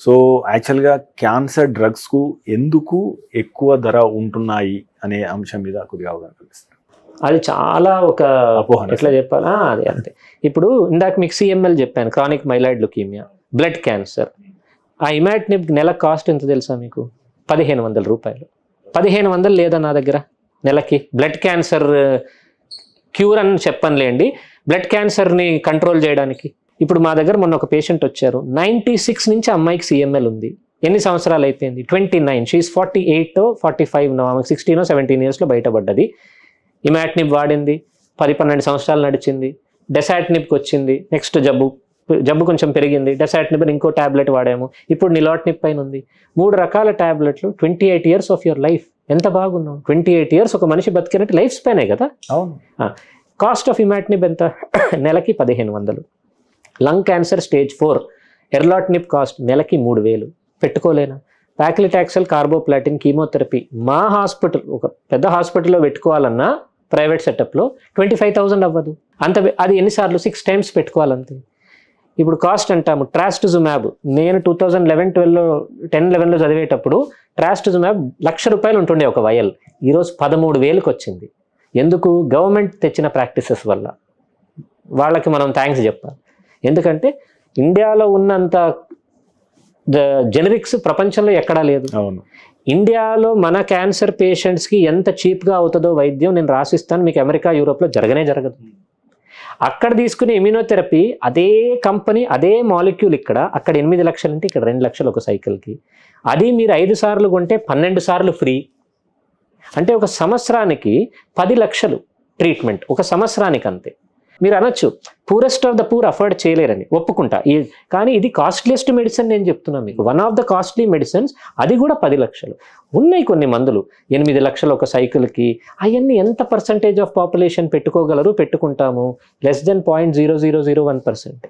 సో యాక్చువల్గా క్యాన్సర్ డ్రగ్స్కు ఎందుకు ఎక్కువ ధర ఉంటున్నాయి అనే అంశం మీద కొద్దిగా అవగాహన కల్పిస్తారు. అది చాలా ఒక అపోహన, ఎట్లా చెప్పాలా, అది అంతే. ఇప్పుడు ఇందాక మీకు CML చెప్పాను, chronic myeloid leukaemia, blood cancer. ఆ ఇమాటినిబ్ నెల కాస్ట్ ఎంత తెలుసా మీకు? 1500 రూపాయలు. 1500 లేదా నా దగ్గర నెలకి? బ్లడ్ క్యాన్సర్ క్యూర్ అని చెప్పనులేండి, బ్లడ్ క్యాన్సర్ని కంట్రోల్ చేయడానికి. ఇప్పుడు మా దగ్గర మొన్న ఒక పేషెంట్ వచ్చారు, 96 నుంచి అమ్మాయికి CML ఉంది. ఎన్ని సంవత్సరాలు అయిపోయింది? 29. షీఈస్ 48-45 నో, ఆమెకు 16-17 ఇయర్స్లో బయటపడ్డది. ఇమాటినిబ్ వాడింది, 10-12 సంవత్సరాలు నడిచింది. డెసాటినిబ్కి వచ్చింది, నెక్స్ట్ జబ్బు కొంచెం పెరిగింది, డెసాటినిబ్ ఇంకో ట్యాబ్లెట్ వాడాము, ఇప్పుడు నిలాటినిబ్ పైన ఉంది. 3 రకాల ట్యాబ్లెట్లు, 28 years ఆఫ్ యువర్ లైఫ్. ఎంత బాగున్నాం, 28 years ఒక మనిషి బతికినట్టు లైఫ్ స్పానే కదా. కాస్ట్ ఆఫ్ ఇమాటినిబ్ ఎంత? నెలకి 1500. లంగ్ క్యాన్సర్ స్టేజ్ 4 ఎర్లాటినిబ్ కాస్ట్ నెలకి 3000. పెట్టుకోలేనా? ప్యాక్లిటాక్సెల్, కార్బోప్లాటిన్, కీమోథెరపీ మా హాస్పిటల్, ఒక పెద్ద హాస్పిటల్లో పెట్టుకోవాలన్నా ప్రైవేట్ సెటప్లో 25,000 అవ్వదు. అది ఎన్నిసార్లు? 6 times పెట్టుకోవాలంతే. ఇప్పుడు కాస్ట్ అంటాము, ట్రాస్టుజుమాబ్. నేను 2011-12లో 10-11లో చదివేటప్పుడు ట్రాస్టుజుమాబ్ ₹1,00,000 ఉంటుండే ఒక వయల్, ఈరోజు 13,000కి వచ్చింది. ఎందుకు? గవర్నమెంట్ తెచ్చిన ప్రాక్టీసెస్ వల్ల. వాళ్ళకి మనం థ్యాంక్స్ చెప్పాలి. ఎందుకంటే ఇండియాలో ఉన్నంత జెనరిక్స్ ప్రపంచంలో ఎక్కడా లేదు. ఇండియాలో మన క్యాన్సర్ పేషెంట్స్కి ఎంత చీప్గా అవుతుందో వైద్యం నేను రాసిస్తాను, మీకు అమెరికా, యూరోప్లో జరగదు. అక్కడ తీసుకునే ఇమ్యూనోథెరపీ అదే కంపెనీ, అదే మాలిక్యూల్ అక్కడ 8 లక్షలు అంటే ఇక్కడ 2 లక్షలు ఒక సైకిల్కి. అది మీరు 5 సార్లు కొంటే 12 సార్లు ఫ్రీ. అంటే ఒక సంవత్సరానికి 10 లక్షలు ట్రీట్మెంట్, ఒక సంవత్సరానికి అంతే. మీరు అనొచ్చు poorest of the poor afford చేయలేరని, ఒప్పుకుంటా. కానీ ఇది కాస్ట్లీయెస్ట్ మెడిసిన్ నేను చెప్తున్నాను మీకు, one of the costly medicines. అది కూడా 10 లక్షలు. ఉన్నాయి కొన్ని మందులు 8 లక్షలు ఒక సైకిల్కి. అవన్నీ ఎంత పర్సంటేజ్ ఆఫ్ పాపులేషన్ పెట్టుకోగలరు? పెట్టుకుంటాము, లెస్ దెన్ 0.0001%.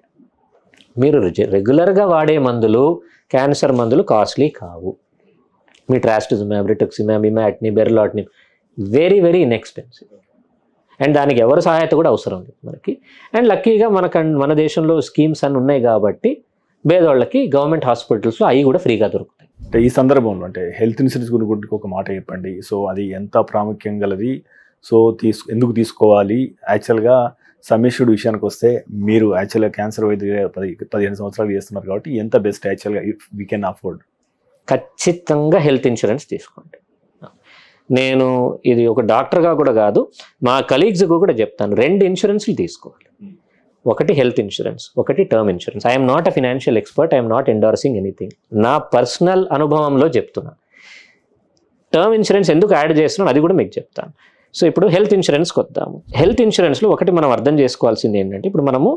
మీరు రెగ్యులర్గా వాడే మందులు, క్యాన్సర్ మందులు కాస్ట్లీ కావు. మీ trastuzumab, rituximab, imatinib, erlotinib very very inexpensive. And దానికి ఎవరి సహాయత కూడా అవసరం లేదు మనకి. అండ్ లక్కీగా మన దేశంలో స్కీమ్స్ అన్నీ ఉన్నాయి కాబట్టి పేదవాళ్ళకి గవర్నమెంట్ హాస్పిటల్స్లో అవి కూడా ఫ్రీగా దొరుకుతాయి. అంటే ఈ సందర్భంలో అంటే హెల్త్ ఇన్సూరెన్స్ గురించి ఒక మాట చెప్పండి. సో అది ఎంత ప్రాముఖ్యం గలది? సో ఎందుకు తీసుకోవాలి? యాక్చువల్గా సమీక్షుడు విషయానికి వస్తే మీరు యాక్చువల్గా క్యాన్సర్ వైద్యుగా 15 సంవత్సరాలు చేస్తున్నారు కాబట్టి ఎంత బెస్ట్ యాక్చువల్గా ఇఫ్ వీ కెన్ అఫోర్డ్? ఖచ్చితంగా హెల్త్ ఇన్సూరెన్స్ తీసుకోండి. నేను ఇది ఒక డాక్టర్గా కూడా కాదు, మా కలీగ్స్కు కూడా చెప్తాను, 2 ఇన్సూరెన్స్లు తీసుకోవాలి. ఒకటి హెల్త్ ఇన్సూరెన్స్, ఒకటి term insurance. I'm not a financial expert, I'm not endorsing anything. నా పర్సనల్ అనుభవంలో చెప్తున్నా. టర్మ్ ఇన్సూరెన్స్ ఎందుకు యాడ్ చేస్తున్నాను అది కూడా మీకు చెప్తాను. సో ఇప్పుడు హెల్త్ ఇన్సూరెన్స్కి వద్దాము. హెల్త్ ఇన్సూరెన్స్లో ఒకటి మనం అర్థం చేసుకోవాల్సింది ఏంటంటే, ఇప్పుడు మనము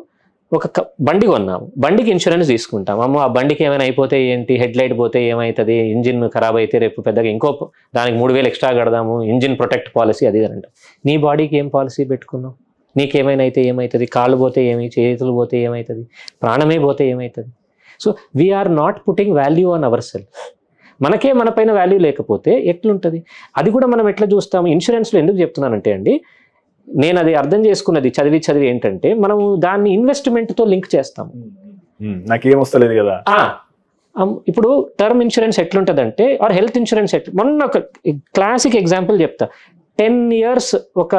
ఒక బండి కొన్నాము, బండికి ఇన్సూరెన్స్ తీసుకుంటాం. అమ్మో ఆ బండికి ఏమైనా అయిపోతే ఏంటి, హెడ్ లైట్ పోతే ఏమవుతుంది, ఇంజిన్ ఖరాబ్ అయితే రేపు పెద్దగా ఇంకో దానికి 3000 ఎక్స్ట్రా కడదాము, ఇంజిన్ ప్రొటెక్ట్ పాలసీ అది అంట. నీ బాడీకి ఏం పాలసీ పెట్టుకున్నావు? నీకేమైనా అయితే ఏమవుతుంది, కాళ్ళు పోతే ఏమి, చేతులు పోతే ఏమవుతుంది, ప్రాణమే పోతే ఏమవుతుంది? So we're not putting value on our self. మనకే మన పైన వాల్యూ లేకపోతే ఎట్లుంటుంది? అది కూడా మనం ఎట్లా చూస్తాము? ఇన్సూరెన్స్లో ఎందుకు చెప్తున్నానంటే అండి, నేను అది అర్థం చేసుకున్నది చదివి ఏంటంటే, మనము దాన్ని ఇన్వెస్ట్మెంట్తో లింక్ చేస్తాము. నాకేం వస్తలేదు కదా. ఇప్పుడు టర్మ్ ఇన్సూరెన్స్ ఎట్లుంటుందంటే, ఆర్ హెల్త్ ఇన్సూరెన్స్ మొన్న ఒక క్లాసిక్ ఎగ్జాంపుల్ చెప్తా. 10 years ఒక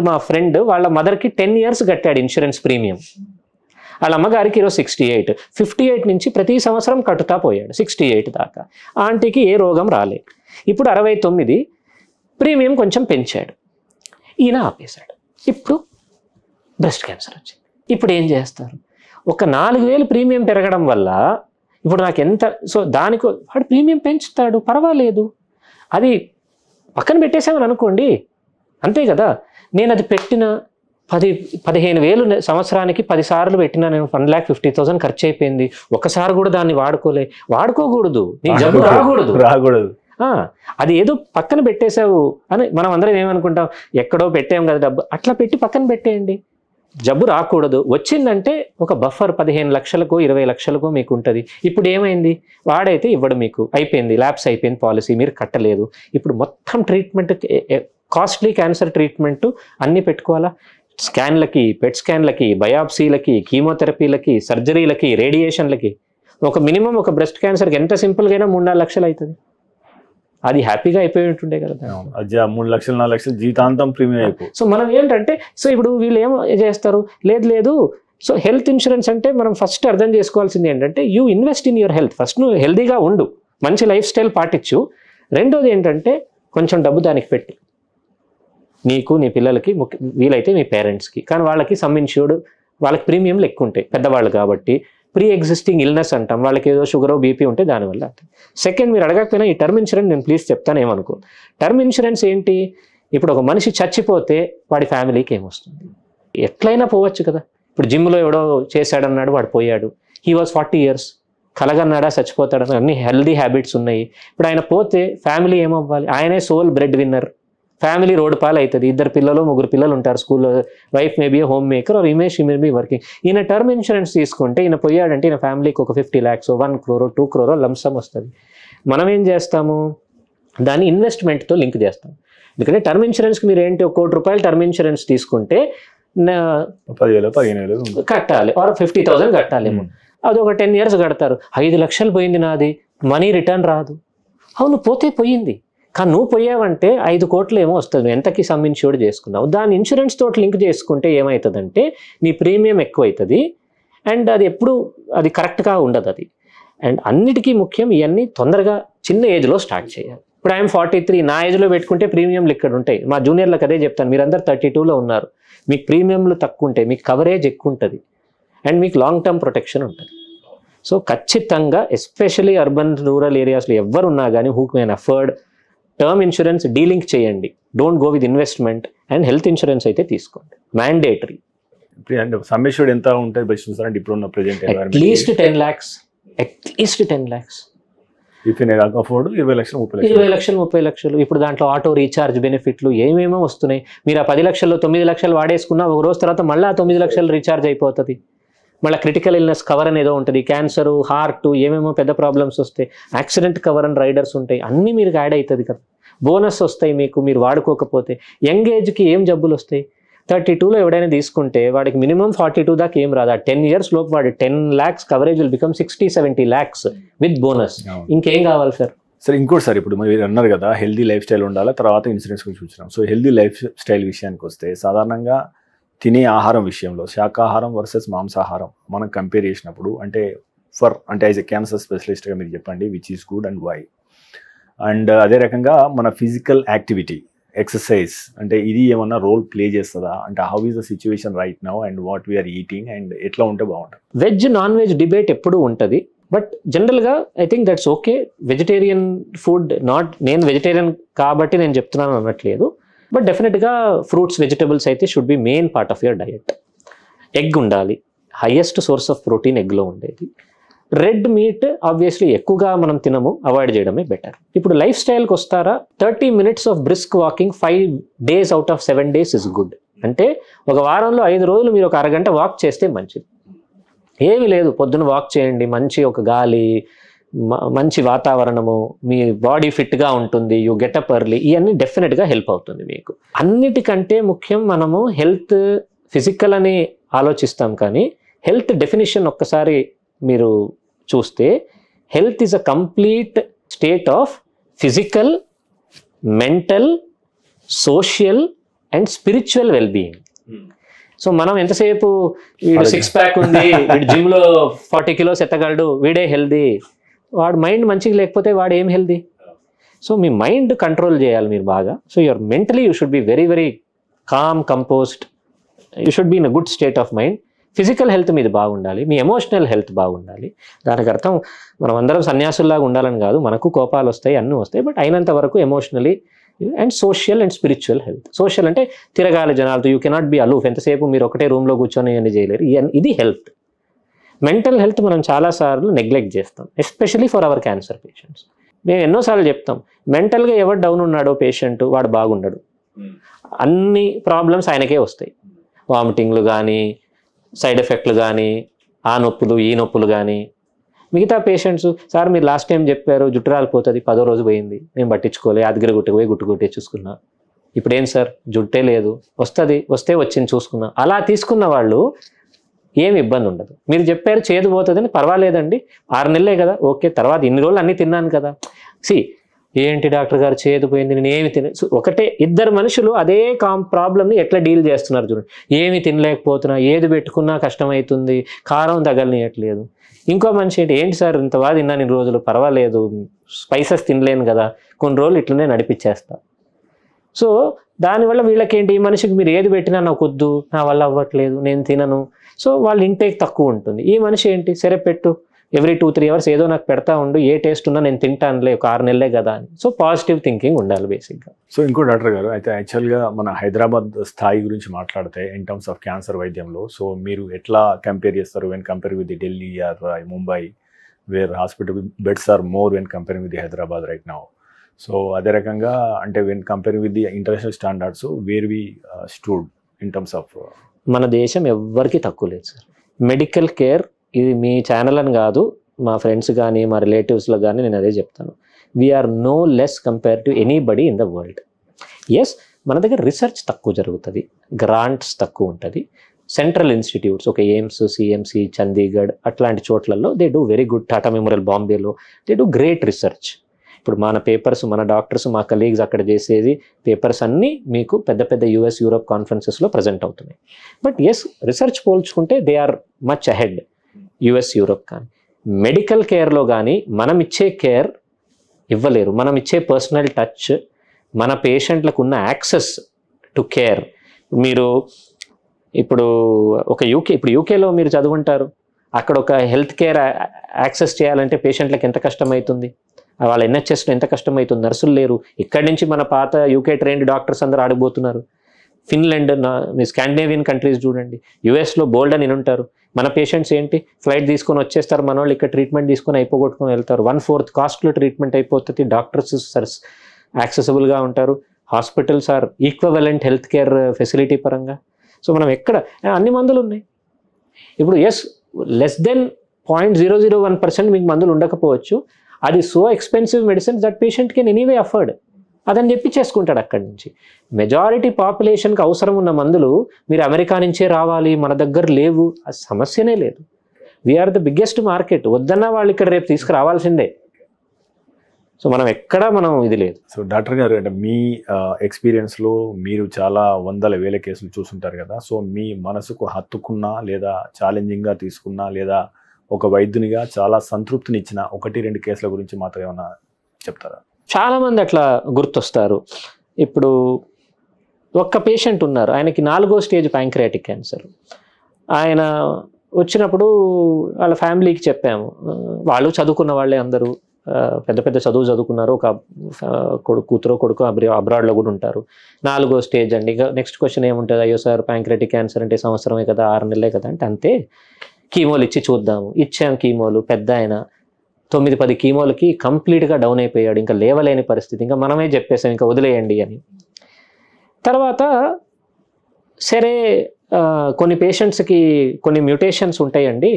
మా ఫ్రెండ్ వాళ్ళ మదర్కి 10 years కట్టాడు ఇన్సూరెన్స్ ప్రీమియం. వాళ్ళ అమ్మగారికి ఈరోజు 68, 58 నుంచి ప్రతి సంవత్సరం కట్టుతా పోయాడు 68 దాకా. ఆంటీకి ఏ రోగం రాలేదు. ఇప్పుడు 69, ప్రీమియం కొంచెం పెంచాడు, ఈయన ఆపేశాడు. ఇప్పుడు బ్రెస్ట్ క్యాన్సర్ వచ్చింది. ఇప్పుడు ఏం చేస్తారు? ఒక 4000 ప్రీమియం పెరగడం వల్ల ఇప్పుడు నాకు ఎంత, సో దానికి వాడు ప్రీమియం పెంచుతాడు, పర్వాలేదు, అది పక్కన పెట్టేసామని అనుకోండి, అంతే కదా. నేను అది పెట్టిన 15,000 సంవత్సరానికి 10 సార్లు పెట్టినా నేను 1,50,000 ఖర్చు అయిపోయింది. ఒకసారి కూడా దాన్ని వాడుకోకూడదు, నీకు జబ్బు రాకూడదు. అది ఏదో పక్కన పెట్టేశావు అని మనం అందరం ఏమనుకుంటాం, ఎక్కడో పెట్టాం కదా డబ్బు, అట్లా పెట్టి పక్కన పెట్టేయండి. జబ్బు రాకూడదు, వచ్చిందంటే ఒక బఫర్ 15 లక్షలకో 20 లక్షలకో మీకు ఉంటుంది. ఇప్పుడు ఏమైంది, వాడైతే ఇవ్వడు, మీకు అయిపోయింది, ల్యాప్స్ అయిపోయింది పాలసీ, మీరు కట్టలేదు. ఇప్పుడు మొత్తం ట్రీట్మెంట్, కాస్ట్లీ క్యాన్సర్ ట్రీట్మెంట్ అన్నీ పెట్టుకోవాలా? స్కాన్లకి, పెట్ స్కాన్లకి, బయాప్సీలకి, కీమోథెరపీలకి, సర్జరీలకి, రేడియేషన్లకి. ఒక మినిమం ఒక బ్రెస్ట్ క్యాన్సర్కి ఎంత సింపుల్గా అయినా 3-4 లక్షలు అవుతుంది. అది హ్యాపీగా అయిపోయి ఉంటుండే కదా. 3 లక్షలు 4 లక్షలు జీవితాంతం ప్రీమియం అయిపోయి. సో మనం ఏంటంటే, సో ఇప్పుడు వీళ్ళు ఏం చేస్తారు, లేదు. సో హెల్త్ ఇన్సూరెన్స్ అంటే మనం ఫస్ట్ అర్థం చేసుకోవాల్సింది ఏంటంటే, you invest in your health. First నువ్వు హెల్దీగా ఉండు, మంచి లైఫ్ స్టైల్ పాటించు. రెండోది ఏంటంటే, కొంచెం డబ్బు దానికి పెట్టి, నీకు, నీ పిల్లలకి, వీలైతే మీ పేరెంట్స్కి. కానీ వాళ్ళకి సమ్ ఇన్ష్యూర్డ్, వాళ్ళకి ప్రీమియంలు ఎక్కువ ఉంటాయి, పెద్దవాళ్ళు కాబట్టి. ప్రీ ఎగ్జిస్టింగ్ ఇల్నెస్ అంటాం, వాళ్ళకి ఏదో షుగరో బీపీ ఉంటే దానివల్ల. సెకండ్, మీరు అడగకపోయినా ఈ టర్మ్ ఇన్సూరెన్స్ నేను ప్లీజ్ చెప్తాను, ఏమనుకో. టర్మ్ ఇన్సూరెన్స్ ఏంటి? ఇప్పుడు ఒక మనిషి చచ్చిపోతే వాడి ఫ్యామిలీకి ఏమొస్తుంది? ఎట్లయినా పోవచ్చు కదా. ఇప్పుడు జిమ్లో ఎవడో చేశాడన్నాడు, వాడు పోయాడు, హీ వాజ్ 40 years, కలగన్నాడా, చచ్చిపోతాడని అన్ని హెల్దీ హ్యాబిట్స్ ఉన్నాయి. ఇప్పుడు ఆయన పోతే ఫ్యామిలీ ఏమవ్వాలి? ఆయనే sole bread winner, family road పాలు అవుతుంది. 2 పిల్లలు 3 పిల్లలు ఉంటారు స్కూల్లో, wife may be home maker or image she may be working. ఈయన టర్మ్ ఇన్సూరెన్స్ తీసుకుంటే, ఈయన పోయాడంటే ఈయన ఫ్యామిలీకి ఒక 50 lakhs, 1 crore, 2 crore లంసమ్ వస్తుంది. మనం ఏం చేస్తాము, దాన్ని ఇన్వెస్ట్మెంట్తో లింక్ చేస్తాం. ఎందుకంటే టర్మ్ ఇన్సూరెన్స్కి మీరు ఏంటి, 1 కోటి రూపాయలు టర్మ్ ఇన్సూరెన్స్ తీసుకుంటే 10,000-15,000 కట్టాలి, ఆర్ 50,000 కట్టాలేమో. అది ఒక 10 years కడతారు. 5 లక్షలు పోయింది నాది, మనీ రిటర్న్ రాదు. అవును, పోతే పోయింది. కానీ నువ్వు పోయావంటే 5 కోట్లు ఏమో వస్తుంది, నువ్వు ఎంతకి సమ్ ఇన్ష్యూర్డ్ చేసుకున్నావు. దాన్ని ఇన్సూరెన్స్ తోటి లింక్ చేసుకుంటే ఏమవుతుందంటే, నీ ప్రీమియం ఎక్కువ అవుతుంది, అండ్ అది ఎప్పుడు అది కరెక్ట్గా ఉండదు అది. అండ్ అన్నిటికీ ముఖ్యం, ఇవన్నీ తొందరగా చిన్న ఏజ్లో స్టార్ట్ చేయాలి. ఇప్పుడు ఐఎమ్ 43, నా ఏజ్లో పెట్టుకుంటే ప్రీమియంలు ఇక్కడ ఉంటాయి. మా జూనియర్లకు అదే చెప్తాను, మీరందరూ 32లో ఉన్నారు, మీకు ప్రీమియంలు తక్కువ ఉంటాయి, మీకు కవరేజ్ ఎక్కువ ఉంటుంది, అండ్ మీకు లాంగ్ టర్మ్ ప్రొటెక్షన్ ఉంటుంది. సో ఖచ్చితంగా ఎస్పెషలీ అర్బన్ రూరల్ ఏరియాస్లో ఎవరున్నా కానీ who can afford term insurance delink చేయండి. Don't go with investment. And health insurance అయితే తీసుకోండి, మ్యాండేటరీ. సమ్మిష్యూడ్ ఎంత ఉంటుంది బెస్ట్ చూసారంటే ఇప్పుడున్న present at least 10 lakhs, at least 10 lakhs. If you afford 20 లక్షలు 30 లక్షలు. ఇప్పుడు దాంట్లో ఆటో రీఛార్జ్ బెనిఫిట్లు ఏమేమో వస్తున్నాయి. మీరు ఆ 10 లక్షల్లో 9 లక్షలు వాడేసుకున్నా, ఒక రోజు తర్వాత మళ్ళీ 9 లక్షలు రీఛార్జ్ అయిపోతుంది. మళ్ళీ క్రిటికల్ ఇల్నెస్ కవర్ అనేదో ఉంటుంది, క్యాన్సర్, హార్ట్, ఏమేమో పెద్ద ప్రాబ్లమ్స్ వస్తాయి, యాక్సిడెంట్ కవర్ అండ్ రైడర్స్ ఉంటాయి, అన్నీ మీరు యాడ్ అవుతుంది కదా. బోనస్ వస్తాయి మీకు, మీరు వాడుకోకపోతే. యంగ్ ఏజ్కి ఏం జబ్బులు వస్తాయి? 32లో ఎవడైనా తీసుకుంటే వాడికి మినిమం 42 దాకా ఏం రాదు. 10 years లోపు వాడి 10 lakhs coverage will become 60-70 lakhs with bonus. ఇంకేం కావాలి సార్? సార్ ఇంకోటి సార్, ఇప్పుడు మీరు అన్నారు కదా హెల్దీ లైఫ్ స్టైల్ ఉండాలి, తర్వాత ఇన్సూరెన్స్ గురించి చూసినాం. సో హెల్దీ లైఫ్ స్టైల్ విషయానికి వస్తే సాధారణంగా తినే ఆహారం విషయంలో శాకాహారం వర్సెస్ మాంసాహారం మనం కంపేర్ చేసినప్పుడు అంటే యాజ్ ఎ క్యాన్సర్ స్పెషలిస్ట్గా మీరు చెప్పండి which is good and why. And అదే రకంగా మన ఫిజికల్ యాక్టివిటీ ఎక్సర్సైజ్ అంటే ఇది ఏమన్నా రోల్ ప్లే చేస్తుందా, అంటే how is the situation right now and what we're eating and ఎట్లా ఉంటే బాగుంటుంది? వెజ్ నాన్ వెజ్ డిబేట్ ఎప్పుడూ ఉంటుంది, బట్ జనరల్గా I think that's okay. Vegetarian food నేను వెజిటేరియన్ కాబట్టి నేను చెప్తున్నాను అనట్లేదు, బట్ డెఫినెట్గా ఫ్రూట్స్ వెజిటబుల్స్ అయితే should be main part of your diet. Egg ఉండాలి, హైయెస్ట్ సోర్స్ ఆఫ్ ప్రోటీన్ ఎగ్లో ఉండేది. రెడ్ మీట్ ఆబ్వియస్లీ ఎక్కువగా మనం తినము, అవాయిడ్ చేయడమే బెటర్. ఇప్పుడు లైఫ్ స్టైల్కి వస్తారా, 30 minutes of brisk walking 5 days out of 7 days is good. అంటే ఒక వారంలో 5 రోజులు మీరు ఒక అరగంట వాక్ చేస్తే మంచిది. ఏమీ లేదు, పొద్దున వాక్ చేయండి, మంచి ఒక గాలి, మంచి వాతావరణము, మీ బాడీ ఫిట్గా ఉంటుంది, యూ గెటప్ ఎర్లీ, ఇవన్నీ డెఫినెట్గా హెల్ప్ అవుతుంది మీకు. అన్నిటికంటే ముఖ్యం మనము హెల్త్ ఫిజికల్ అని ఆలోచిస్తాం, కానీ హెల్త్ డెఫినిషన్ ఒక్కసారి మీరు చూస్తే health is a complete state of physical, mental, social and spiritual wellbeing. So మనం ఎంతసేపు వీడు 6 pack ఉంది, వీడు జిమ్లో 40 kilos ఎత్తగలడు, వీడే హెల్దీ, వాడు మైండ్ మంచిగా లేకపోతే వాడు ఏం హెల్దీ? సో మీ మైండ్ కంట్రోల్ చేయాలి మీరు బాగా. So your mentally you should be very very calm, composed, you should be in a good state of mind. Physical health మీద బాగుండాలి, మీ ఎమోషనల్ హెల్త్ బాగుండాలి. దానికి అర్థం మనం అందరం సన్యాసుల్లాగా ఉండాలని కాదు, మనకు కోపాలు వస్తాయి, అన్నీ వస్తాయి, బట్ అయినంత వరకు emotionally and social and spiritual health. Social అంటే తిరగాలి జనాలతో, యూ కెనాట్ బి అలూఫ్, ఎంతసేపు మీరు ఒకటే రూమ్లో కూర్చొని అన్ని చేయలేరు, ఇది హెల్త్. మెంటల్ హెల్త్ మనం చాలాసార్లు నెగ్లెక్ట్ చేస్తాం, especially for hour cancer patients. మేము ఎన్నోసార్లు చెప్తాం, మెంటల్గా ఎవరు డౌన్ ఉన్నాడో పేషెంట్ వాడు బాగుండడు, అన్ని ప్రాబ్లమ్స్ ఆయనకే వస్తాయి, వామిటింగ్లు కానీ, సైడ్ ఎఫెక్ట్లు కానీ, ఆ నొప్పులు ఈ నొప్పులు కానీ. మిగతా పేషెంట్స్, సార్ మీరు లాస్ట్ టైం చెప్పారు జుట్టు రాలిపోతుంది, 10వ రోజు పోయింది, నేను పట్టించుకోలే, యాదగిరి గుట్టకు పోయి గుట్టు కొట్టే చూసుకున్నా, ఇప్పుడు ఏం సార్ జుట్టే లేదు, వస్తే వచ్చింది చూసుకున్నా. అలా తీసుకున్న వాళ్ళు ఏమి ఇబ్బంది ఉండదు. మీరు చెప్పారు చేదు పోతుందని, పర్వాలేదండి 6 నెలలే కదా, ఓకే, తర్వాత ఇన్ని రోజులు అన్నీ తిన్నాను కదా. ఏంటి డాక్టర్ గారు చేదు పోయింది, నేను ఏమి ఒకటే, ఇద్దరు మనుషులు అదే ప్రాబ్లమ్ని ఎట్లా డీల్ చేస్తున్నారు చూడండి. ఏమి తినలేకపోతున్నా, ఏది పెట్టుకున్నా కష్టమవుతుంది, కారం తగలనియట్లేదు. ఇంకో మనిషి ఏంటి సార్ ఇంత బాగా తిన్నాను ఇన్ని రోజులు, పర్వాలేదు, స్పైసెస్ తినలేను కదా, కొన్ని రోజులు ఇట్లనే నడిపించేస్తా. సో దానివల్ల వీళ్ళకేంటి, ఈ మనిషికి మీరు ఏది పెట్టినా నాకు వద్దు, నా వల్ల అవ్వట్లేదు, నేను తినను. సో వాళ్ళ ఇంటేక్ తక్కువ ఉంటుంది. ఈ మనిషి ఏంటి, సరే పెట్టు, ఎవ్రీ 2-3 hours ఏదో నాకు పెడతా ఉండు, ఏ టేస్ట్ ఉన్నా నేను తింటానులే, ఒక 6 నెలలే కదా అని. సో పాజిటివ్ థింకింగ్ ఉండాలి బేసిక్గా. సో ఇంకో డాక్టర్ గారు, అయితే యాక్చువల్గా మన హైదరాబాద్ స్థాయి గురించి మాట్లాడితే ఇన్ టర్మ్స్ ఆఫ్ క్యాన్సర్ వైద్యంలో, సో మీరు ఎట్లా కంపేర్ చేస్తారు when compare with the Delhi or Mumbai, where hospital beds are more when comparing with the Hyderabad right now? So అదే రకంగా అంటే when comparing with the international standards where we stood in terms of? మన దేశం ఎవ్వరికి తక్కువ లేదు సార్. మెడికల్ కేర్, ఇది మీ channel అని కాదు, మా ఫ్రెండ్స్ కానీ మా రిలేటివ్స్లో కానీ నేను అదే చెప్తాను, we're no less compare to anybody in the world. Yes, మన దగ్గర రీసెర్చ్ తక్కువ జరుగుతుంది, గ్రాంట్స్ తక్కువ ఉంటుంది. సెంట్రల్ ఇన్స్టిట్యూట్స్, ఒక ఎయిమ్స్, సిఎంసి, చండీగఢ్ అట్లాంటి చోట్లలో they do very good. Tata memorial బాంబేలో దే డూ గ్రేట్ రీసెర్చ్. ఇప్పుడు మన పేపర్స్, మన డాక్టర్స్, మా కలీగ్స్ అక్కడ చేసేది పేపర్స్ అన్నీ మీకు పెద్ద పెద్ద US, యూరోప్ కాన్ఫరెన్సెస్లో ప్రజెంట్ అవుతున్నాయి. బట్ ఎస్, రీసెర్చ్ పోల్చుకుంటే they are much ahead US, Europe. కానీ మెడికల్ కేర్లో కానీ మనం ఇచ్చే కేర్ ఇవ్వలేరు, మనం ఇచ్చే పర్సనల్ టచ్, మన పేషెంట్లకు ఉన్న యాక్సెస్ టు కేర్. మీరు ఇప్పుడు యూకేలో మీరు చదువుంటారు, అక్కడ ఒక హెల్త్ కేర్ యాక్సెస్ చేయాలంటే పేషెంట్లకు ఎంత కష్టమవుతుంది, వాళ్ళ NHSలో ఎంత కష్టమవుతుంది, నర్సులు లేరు. ఇక్కడి నుంచి మన పాత UK ట్రైన్డ్ డాక్టర్స్ అందరూ ఆడిపోతున్నారు. ఫిన్లాండ్, మీ స్కాండినేవియన్ కంట్రీస్ చూడండి, USలో బోల్డ్ అని ఉంటారు. మన పేషెంట్స్ ఏంటి, ఫ్లైట్ తీసుకొని వచ్చేస్తారు, మన వాళ్ళు ఇక్కడ ట్రీట్మెంట్ తీసుకొని అయిపోగొట్టుకొని వెళ్తారు. 1/4 కాస్ట్లో ట్రీట్మెంట్ అయిపోతుంది, డాక్టర్స్ యాక్సెసిబుల్గా ఉంటారు, hospitals are equivalent health care facility పరంగా. సో మనం ఎక్కడ అన్ని మందులు ఉన్నాయి. ఇప్పుడు ఎస్, లెస్ దెన్ 0.001% మీకు మందులు ఉండకపోవచ్చు, అది so expensive medicines that patient can anyway afford, అదని చెప్పి చేసుకుంటాడు అక్కడి నుంచి. మెజారిటీ పాపులేషన్కి అవసరం ఉన్న మందులు మీరు అమెరికా నుంచే రావాలి, మన దగ్గర లేవు, ఆ సమస్యనే లేదు. వీఆర్ ద బిగ్గెస్ట్ మార్కెట్, వద్దన్నా వాళ్ళు ఇక్కడ రేపు తీసుకురావాల్సిందే. సో మనం ఎక్కడా మనం ఇది లేదు. సో డాక్టర్ గారు, అంటే మీ ఎక్స్పీరియన్స్లో మీరు చాలా వందల వేల కేసులు చూస్తుంటారు కదా, సో మీ మనసుకు హత్తుకున్నా లేదా ఛాలెంజింగ్గా తీసుకున్నా లేదా ఒక వైద్యునిగా చాలా సంతృప్తినిచ్చిన 1-2 కేసుల గురించి మాత్రం ఏమైనా చెప్తారా? చాలామంది అట్లా గుర్తొస్తారు. ఇప్పుడు ఒక్క పేషెంట్ ఉన్నారు, ఆయనకి 4వ స్టేజ్ ప్యాంక్రియాటిక్ క్యాన్సర్. ఆయన వచ్చినప్పుడు వాళ్ళ ఫ్యామిలీకి చెప్పాము, వాళ్ళు చదువుకున్న వాళ్ళే అందరూ, పెద్ద పెద్ద చదువు చదువుకున్నారు, ఒక కూతురు కొడుకు అబ్రాడ్లో కూడా ఉంటారు. 4వ స్టేజ్ అండి. ఇక నెక్స్ట్ క్వశ్చన్ ఏముంటుంది, అయ్యో సార్ ప్యాంక్రియాటిక్ క్యాన్సర్ అంటే సంవత్సరమే కదా, 6 నెలలే కదా అంటే, అంతే కీమోలు ఇచ్చి చూద్దాము. ఇచ్చాం కీమోలు, పెద్ద ఆయన 9-10 కీమోలకి కంప్లీట్గా డౌన్ అయిపోయాడు, ఇంకా లేవలేని పరిస్థితి. ఇంకా మనమే చెప్పేసాం ఇంకా వదిలేయండి అని. తర్వాత సరే కొన్ని పేషెంట్స్కి కొన్ని మ్యూటేషన్స్ ఉంటాయండి,